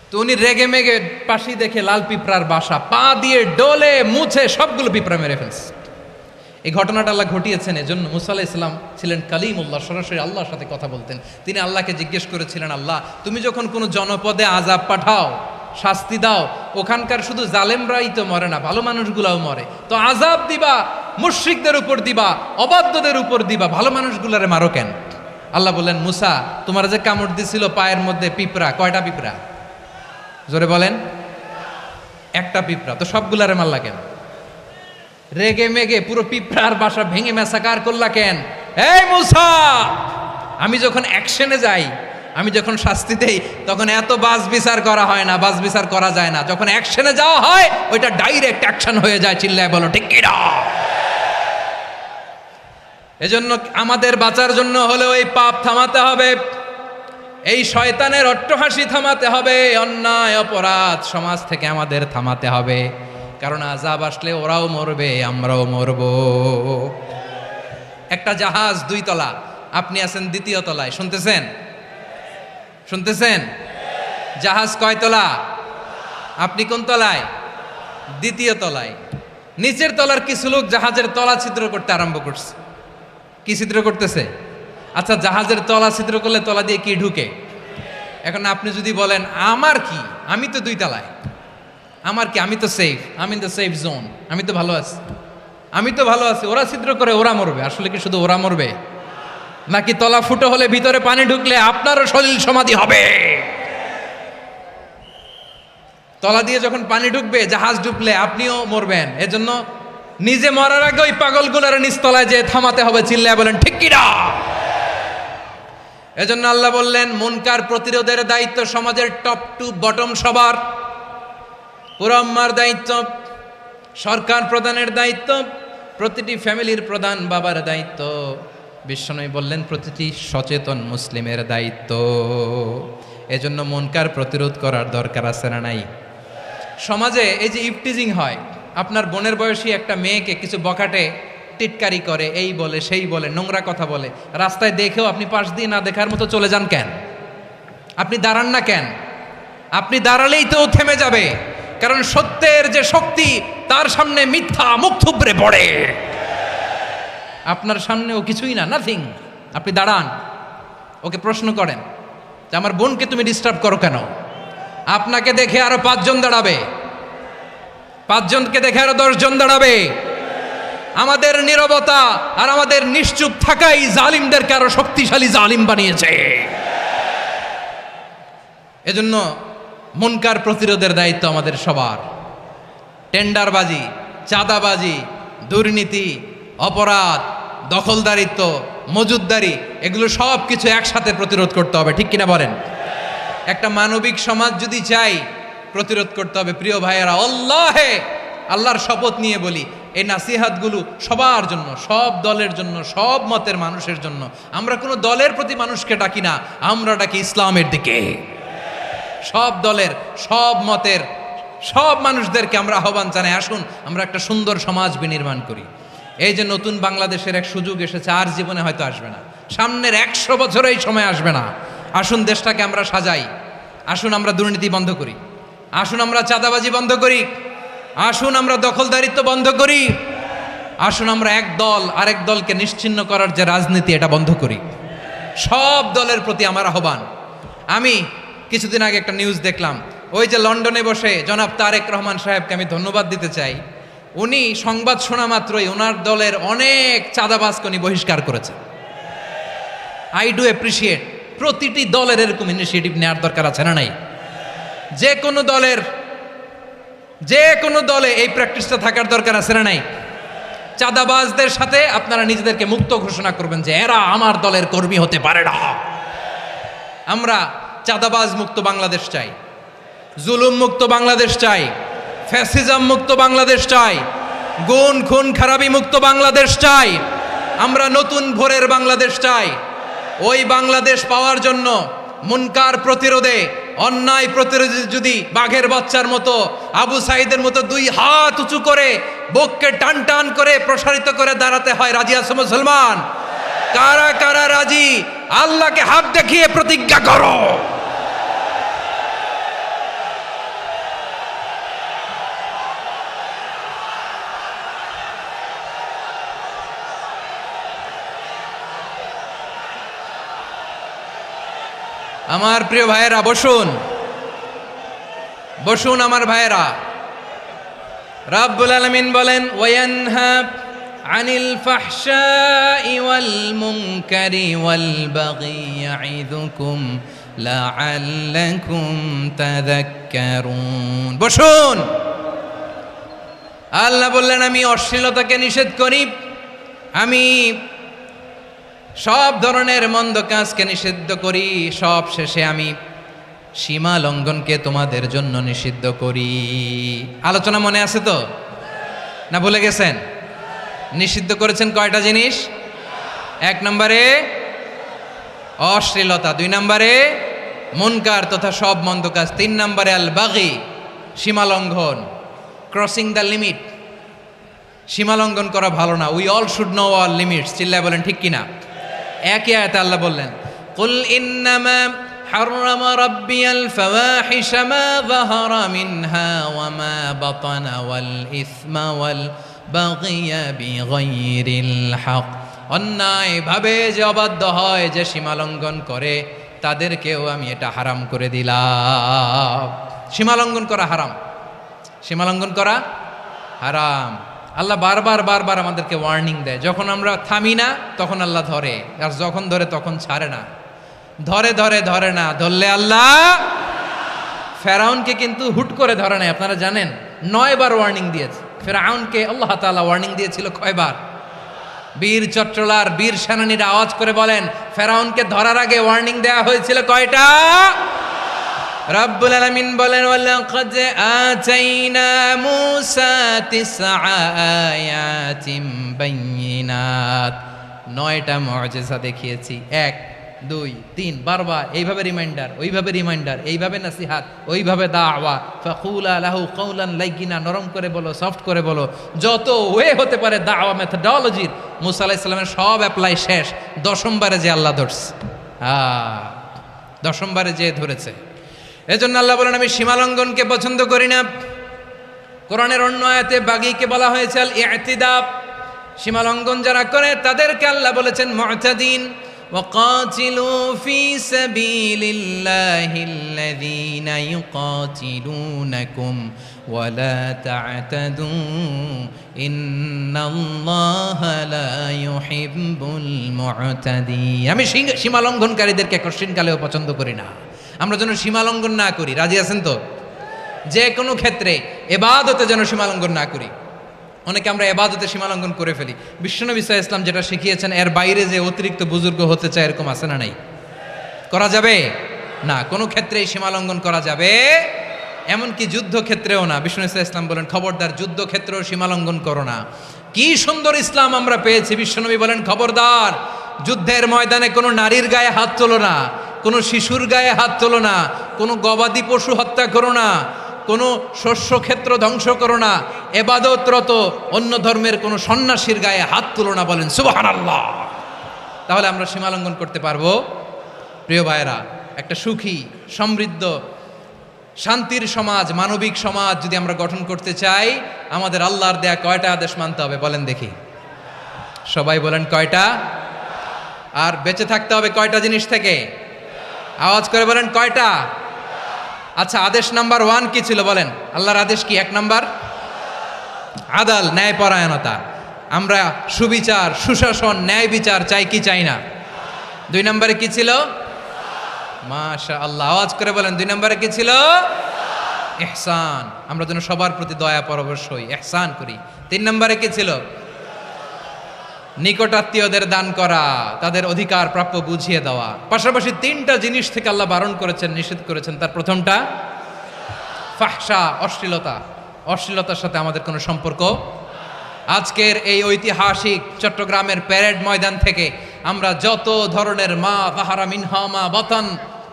তো উনি রেগে মেগে পাশি দেখে লাল পিঁপড়ার বাসা, পা দিয়ে ডলে মুছে সবগুলো পিঁপড়া মেরে ফেলছে। এই ঘটনাটা আল্লাহ ঘটিয়েছেন এজন্য মুসা আলাইহিস সালাম ছিলেন কালিমুল্লাহ, সরাসরি আল্লাহর সাথে কথা বলতেন। তিনি আল্লাহকে জিজ্ঞেস করেছিলেন, আল্লাহ তুমি যখন কোনো জনপদে আযাব পাঠাও শাস্তি দাও। ওখানকার শুধু জালেমরাই তো মরে না, ভালো মানুষগুলাও মরে। তো আযাব দিবা, মুশরিকদের উপর দিবা, অবাধ্যদের উপর দিবা, ভালো মানুষগুলারে মারো কেন? আল্লাহ বললেন, মুসা তোমার যে কামড় দিছিল পায়ের মধ্যে পিঁপড়া, কয়টা পিঁপড়া? জোরে বলেন। একটা পিঁপড়া, তো সবগুলারে মারলা কেন? রেগে মেগে পুরো পিঁপড়ার বাসা ভেঙে মেসাকার করলা কেন? এই মুসা, আমি যখন অ্যাকশনে যাই, আমি যখন শাস্তি দেই, তখন এত বাস বিচার করা হয় না, বাস বিচার করা যায় না। যখন অ্যাকশনে যাওয়া হয়, ওইটা ডাইরেক্ট অ্যাকশন হয়ে যায়। চিল্লায় বলো ঠিক কি না? এজন্য আমাদের বাঁচার জন্য হলেও এই পাপ থামাতে হবে, এই শয়তানের অট্টহাসি থামাতে হবে, অন্যায় অপরাধ সমাজ থেকে আমাদের থামাতে হবে। কারণ আযাব আসলে ওরাও মরবে, আমরাও মরব। একটা জাহাজ 2 তলা, আপনি আছেন 2য় তলায়, শুনতেছেন? শুনতেছেন? জাহাজ কয় তলা? আপনি কোন তলায়? 2য় তলায়। নিচের তলার কিছু লোক জাহাজের তলা ছিদ্র করতে আরম্ভ করছে। কি ছিদ্র করতেছে? আচ্ছা, জাহাজের তলা ছিদ্র করলে তলা দিয়ে কি ঢুকে? এখন আপনি যদি বলেন আমার কি, আমি তো 2 তলায়, আমার কি, আমি তো সেফ, আমি ইন দ্য সেফ জোন, আমি তো ভালো আছি, আমি তো ভালো আছি, ওরা ছিদ্র করে ওরা মরবে। আসলে কি শুধু ওরা মরবে, নাকি তলা ফুটো হলে ভিতরে পানি ঢুকলে আপনারও সলিল সমাধি হবে? তলা দিয়ে যখন পানি ঢুকবে, জাহাজ ঢুকলে আপনিও মরবেন। এজন্য নিজে মরার আগে ওই পাগলগুলোর নিচতলায় যে থামাতে হবে। চিল্লায় বলেন ঠিক কি না? এজন্য আল্লাহ বললেন, মুনকার প্রতিরোধের দায়িত্ব সমাজের টপ টু বটম সবার। পুরো আম্মার দায়িত্ব, সরকার প্রধানের দায়িত্ব, প্রতিটি ফ্যামিলির প্রধান বাবার দায়িত্ব। বিশ্বনবী বললেন প্রতিটি সচেতন মুসলিমের দায়িত্ব। এজন্য মুনকার প্রতিরোধ করার দরকার আছে না নাই? সমাজে এই যে ইফটিজিং হয়, আপনার বোনের বয়সী একটা মেয়েকে কিছু বখাটে টিটকারি করে, এই বলে সেই বলে, নোংরা কথা বলে, রাস্তায় দেখেও আপনি পাশ দিয়ে না দেখার মতো চলে যান কেন? আপনি দাঁড়ান না কেন? আপনি দাঁড়ালেই তো থেমে যাবে। কারণ সত্যের যে শক্তি, তার সামনে মিথ্যা মুখ থুবড়ে পড়ে। আপনার সামনে ও কিছুই না, নাথিং। আপনি দাঁড়ান, ওকে প্রশ্ন করেন যে আমার বোনকে তুমি ডিস্টার্ব করো কেন? আপনাকে দেখে আরো 5 জন দাঁড়াবে, 5 জনকে দেখে আরো 10 জন দাঁড়াবে। আমাদের নীরবতা আর আমাদের নিশ্চুপ থাকাই জালিমদেরকে আরো শক্তিশালী জালিম বানিয়েছে। এজন্য মুনকার প্রতিরোধের দায়িত্ব আমাদের সবার। টেন্ডারবাজি, চাঁদাবাজি, দুর্নীতি, অপরাধ, দখলদারিত্ব, মজুদদারি, এগুলো সব কিছু একসাথে প্রতিরোধ করতে হবে। ঠিক কিনা বলেন? একটা মানবিক সমাজ যদি চাই, প্রতিরোধ করতে হবে। প্রিয় ভাইয়েরা, আল্লাহর শপথ নিয়ে বলি, এই নাসিহাতগুলো সবার জন্য, সব দলের জন্য, সব মতের মানুষের জন্য। আমরা কোনো দলের প্রতি মানুষকে ডাকি না, আমরা ডাকি ইসলামের দিকে। সব দলের, সব মতের, সব মানুষদেরকে আমরা আহ্বান জানাই, আসুন আমরা একটা সুন্দর সমাজ বিনির্মাণ করি। এই যে নতুন বাংলাদেশের এক সুযোগ এসেছে, আর জীবনে হয়তো আসবে না, সামনের 100 বছরে এই সময় আসবে না। আসুন দেশটাকে আমরা সাজাই, আসুন আমরা দুর্নীতি বন্ধ করি, আসুন আমরা চাঁদাবাজি বন্ধ করি, আসুন আমরা দখলদারিত্ব বন্ধ করি, আসুন আমরা এক দল আরেক দলকে নিশ্চিহ্ন করার যে রাজনীতি, এটা বন্ধ করি। সব দলের প্রতি আমার আহ্বান। আমি কিছুদিন আগে একটা নিউজ দেখলাম, ওই যে লন্ডনে বসে জনাব তারেক রহমান সাহেবকে আমি ধন্যবাদ দিতে চাই। উনি সংবাদ শোনা মাত্রই ওনার দলের অনেক চাঁদাবাজকে উনি বহিষ্কার করেছে। I do appreciate. প্রতিটি দলের এরকম ইনিশিয়েটিভ নেওয়ার দরকার আছে না নাই? যে কোনো দলে এই প্র্যাকটিসটা থাকার দরকার আছে না নাই? চাঁদাবাজদের সাথে আপনারা নিজেদেরকে মুক্ত ঘোষণা করবেন যে এরা আমার দলের কর্মী হতে পারে না। আমরা চাঁদাবাজ মুক্ত বাংলাদেশ চাই, জুলুম মুক্ত বাংলাদেশ চাই, ফ্যাসিজম মুক্ত বাংলাদেশ চাই, গুণ খুন খারাপি মুক্ত বাংলাদেশ চাই। আমরা নতুন ভোরের বাংলাদেশ চাই। ওই বাংলাদেশ পাওয়ার জন্য মুনকার প্রতিরোধে, অন্যায় প্রতিরোধে যদি বাঘের বাচ্চার মতো, আবু সাইদের মতো 2 হাত উঁচু করে, বুককে টান টান করে প্রসারিত করে দাঁড়াতে হয়, রাজি আছো মুসলমান? কারা কারা রাজি? আল্লাহকে হাত দেখিয়ে প্রতিজ্ঞা করো। আমার প্রিয় ভাইয়েরা, বসুন বসুন আমার ভাইয়েরা। রাব্বুল আলামিন বলেন ওয়ায়ানহা আনিল ফাহশাই ওয়াল মুনকারি ওয়াল বাগি ইয়াইদুকুম লাআল্লাকুম তাযাক্কারুন। বসুন। আল্লাহ বললেন আমি অশ্লীলতাকে নিষেধ করি, আমি সব ধরনের মন্দ কাজকে নিষিদ্ধ করি, সব শেষে আমি সীমা লঙ্ঘনকে তোমাদের জন্য নিষিদ্ধ করি। আলোচনা মনে আছে তো, না ভুলে গেছেন? নিষিদ্ধ করেছেন কয়টা জিনিস? 1 নম্বরে অশ্লীলতা, 2 নম্বরে মুনকার তথা সব মন্দ কাজ, 3 নম্বরে আল বাগি সীমা লঙ্ঘন, ক্রসিং দ্য লিমিট। সীমা লঙ্ঘন করা ভালো না। We all should know our limits. চিল্লায় বলেন ঠিক কিনা? একই আয়াতে আল্লাহ বললেন কুল ইন্নামা হাররামা রাব্বিয়াল ফাওয়াহিশা মা যাহারা মিনহা ওয়া মা বাতানা ওয়াল ইসমা ওয়াল বাগিয়া বিগাইরিল হক। অন্যায়ভাবে যে অবাধ্য হয়, যে সীমা লঙ্ঘন করে, তাদেরকেও আমি এটা হারাম করে দিলাম। সীমা লঙ্ঘন করা হারাম, সীমা লঙ্ঘন করা হারাম। আল্লাহ বারবার বারবার আমাদেরকে ওয়ার্নিং দেয়। যখন আমরা থামি না তখন আল্লাহ ধরে, আর যখন ধরে তখন ছাড়ে না। ধরে ধরে ধরে না, ধরলে আল্লাহ। ফেরাউনকে কিন্তু হুট করে ধরে নাই, আপনারা জানেন 9 বার ওয়ার্নিং দিয়েছে। ফেরাউনকে আল্লাহ তাআলা ওয়ার্নিং দিয়েছিল কয়বার? বীর চট্টলার বীর সেনানীরা আওয়াজ করে বলেন ফেরাউনকে ধরার আগে ওয়ার্নিং দেওয়া হয়েছিল কয়টা? রাব্বুল আলামিন বলেন ওয়ালাকাদ আতাইনা মূসা 9 আয়াতিন বাইয়িনাত। 9টা মুআজিজা দেখিয়েছি। 1 2 3 বারবার এইভাবে রিমাইন্ডার, ওইভাবে রিমাইন্ডার, এইভাবে নসিহাত, ওইভাবে দাওয়া। ফাকুলা লাহু কাওলান লাইয়িনা, নরম করে বলো, সফট করে বলো, যত ওয়ে হতে পারে দাওয়া মেথডোলজির। মূসা আলাইহিস সালামের সব অ্যাপ্লাই শেষ। 10ম বারে যে আল্লাহ ধরছে, 10ম বারে যে ধরেছে। এজন্য আল্লাহ বলেন আমি সীমালঙ্ঘনকে পছন্দ করি না। কোরআনের অন্য আয়াতে বাগীকে বলা হয়েছে আল ইতিদা। সীমালঙ্ঘন যারা করে তাদেরকে আল্লাহ বলেছেন মুতাদিন। ওয়াকাতিলু ফি সাবিলিল্লাহিল্লাযীনা ইউকাতিলুনাকুম ওয়ালা তা'তাদু ইন্নাল্লাহা লা ইউহিব্বুল মুতাদিন। আমি সীমালঙ্ঘনকারীদেরকে কোশ্চিনকালেও পছন্দ করি না। আমরা যেন সীমালঙ্ঘন না করি। রাজি আছেন তো? যে কোনো ক্ষেত্রে ইবাদতে যেন সীমালঙ্ঘন না করি। অনেকে আমরা ইবাদতে সীমালঙ্ঘন করে ফেলি। বিশ্বনবী সাল্লাল্লাহু আলাইহি ওয়াসাল্লাম যেটা শিখিয়েছেন এর বাইরে যে অতিরিক্ত বুজুর্গ হতে চায়, এরকম আছে না নাই? করা যাবে না, কোনো ক্ষেত্রেই সীমালঙ্ঘন করা যাবে, এমনকি যুদ্ধক্ষেত্রেও না। বিশ্বনবী সাল্লাল্লাহু আলাইহি ওয়াসাল্লাম বলেন খবরদার যুদ্ধক্ষেত্রেও সীমালঙ্ঘন করো না। কি সুন্দর ইসলাম আমরা পেয়েছি। বিশ্বনবী বলেন খবরদার যুদ্ধের ময়দানে কোনো নারীর গায়ে হাত তোলো না, কোনো শিশুর গায়ে হাত তোলো না, কোনো গবাদি পশু হত্যা করো না, কোনো শস্যক্ষেত্র ধ্বংস করো না, ইবাদতরত অন্য ধর্মের কোনো সন্ন্যাসীর গায়ে হাত তুলো না। বলেন সুবহানাল্লাহ। তাহলে আমরা সীমালঙ্ঘন করতে পারবো? প্রিয় ভাইরা, একটা সুখী সমৃদ্ধ শান্তির সমাজ, মানবিক সমাজ যদি আমরা গঠন করতে চাই, আমাদের আল্লাহর দেয়া কয়টা আদেশ মানতে হবে বলেন দেখি? সবাই বলেন কয়টা? আর বেঁচে থাকতে হবে কয়টা জিনিস থেকে? আওয়াজ করে বলেন কয়টা? আচ্ছা, আদেশ নাম্বার 1 কি ছিল বলেন? আল্লাহর আদেশ কি? 1 নাম্বার আদাল, ন্যায়পরায়ণতা। আমরা সুবিচার, সুশাসন, ন্যায় বিচার চাই কি চাই না? 2 নম্বরে কি ছিল? মাশাআল্লাহ, আওয়াজ করে বলেন 2 নম্বরে কি ছিল? ইহসান। আমরা যেন সবার প্রতি দয়া পরবশ হই, ইহসান করি। 3 নম্বরে কি ছিল? নিকটাত্মীয়দের দান করা, তাদের অধিকার প্রাপ্য বুঝিয়ে দেওয়া। পাশাপাশি 3টা জিনিস থেকে আল্লাহ বারণ করেছেন, নিষেধ করেছেন। তার প্রথমটা ফাহশা, অশ্লীলতা। অশ্লীলতার সাথে আমাদের কোনো সম্পর্ক। আজকের এই ঐতিহাসিক চট্টগ্রামের প্যারেড ময়দান থেকে আমরা যত ধরনের মা যাহারা মিনহা মা বাতান,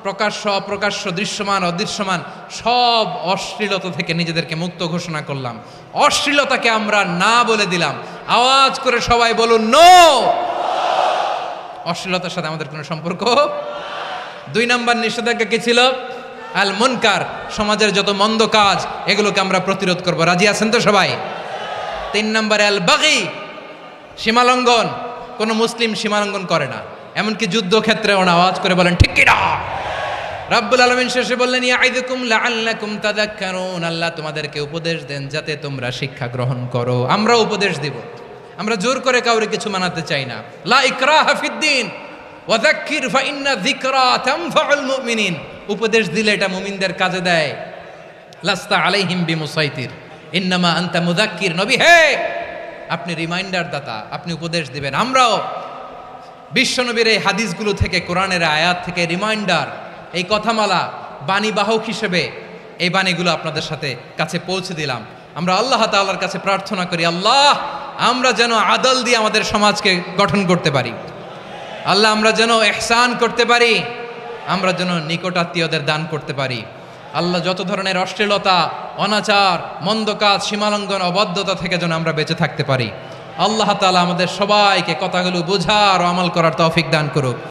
প্রকাশ্য অপ্রকাশ্য, দৃশ্যমান অদৃশ্যমান, সব অশ্লীলতা থেকে নিজেদেরকে মুক্ত ঘোষণা করলাম। অশ্লীলতাকে আমরা না বলে দিলাম। আওয়াজ করে সবাই বলুন নো। অশ্লীলতার সাথে আমাদের কোনো সম্পর্ক। 2 নম্বর নিষেধাজ্ঞা কি ছিল? আল মুনকার, সমাজের যত মন্দ কাজ এগুলোকে আমরা প্রতিরোধ করব। রাজি আছেন তো সবাই? 3 নম্বরে আল বাগি, সীমালঙ্ঘন। কোনো মুসলিম সীমালঙ্ঘন করে না, এমনকি যুদ্ধক্ষেত্রেও না। আওয়াজ করে বলেন ঠিক কিনা? রাব্বুল আলামিন শেষে বললেন ইয়াইদুকুম লাআল্লাকুম তাযাক্কারুন, আল্লাহ তোমাদেরকে উপদেশ দেন যাতে তোমরা শিক্ষা গ্রহণ করো। আমরা উপদেশ দেব, আমরা জোর করে কাউরে কিছু মানাতে চাই না। লা ইকরাহা ফিদ্দিন ওয়া যাক্কির ফা ইন্না যিকরা তানফাউল মুমিনিন, উপদেশ দিলে এটা মুমিনদের কাজে দেয়। লাস্তা আলাইহিম বিমুসাইতির ইন্নামা আনতা মুযাক্কির, নবী হে আপনি রিমাইন্ডার দাতা, আপনি উপদেশ দিবেন। আমরাও বিশ্বনবীর এই হাদিসগুলো থেকে, কোরআনের আয়াত থেকে রিমাইন্ডার, এই কথামালা বাণীবাহক হিসেবে এই বাণীগুলো আপনাদের সাথে কাছে পৌঁছে দিলাম। আমরা আল্লাহ তাআলার কাছে প্রার্থনা করি, আল্লাহ আমরা যেন আদল দিয়ে আমাদের সমাজকে গঠন করতে পারি। আল্লাহ আমরা যেন ইহসান করতে পারি, আমরা যেন নিকটাত্মীয়দের দান করতে পারি। আল্লাহ যত ধরনের অশ্লীলতা, অনাচার, মন্দ কাজ, সীমালঙ্ঘন, অবাধ্যতা থেকে যেন আমরা বেঁচে থাকতে পারি। আল্লাহ তাআলা আমাদের সবাইকে কথাগুলো বোঝার ও আমল করার তৌফিক দান করুক।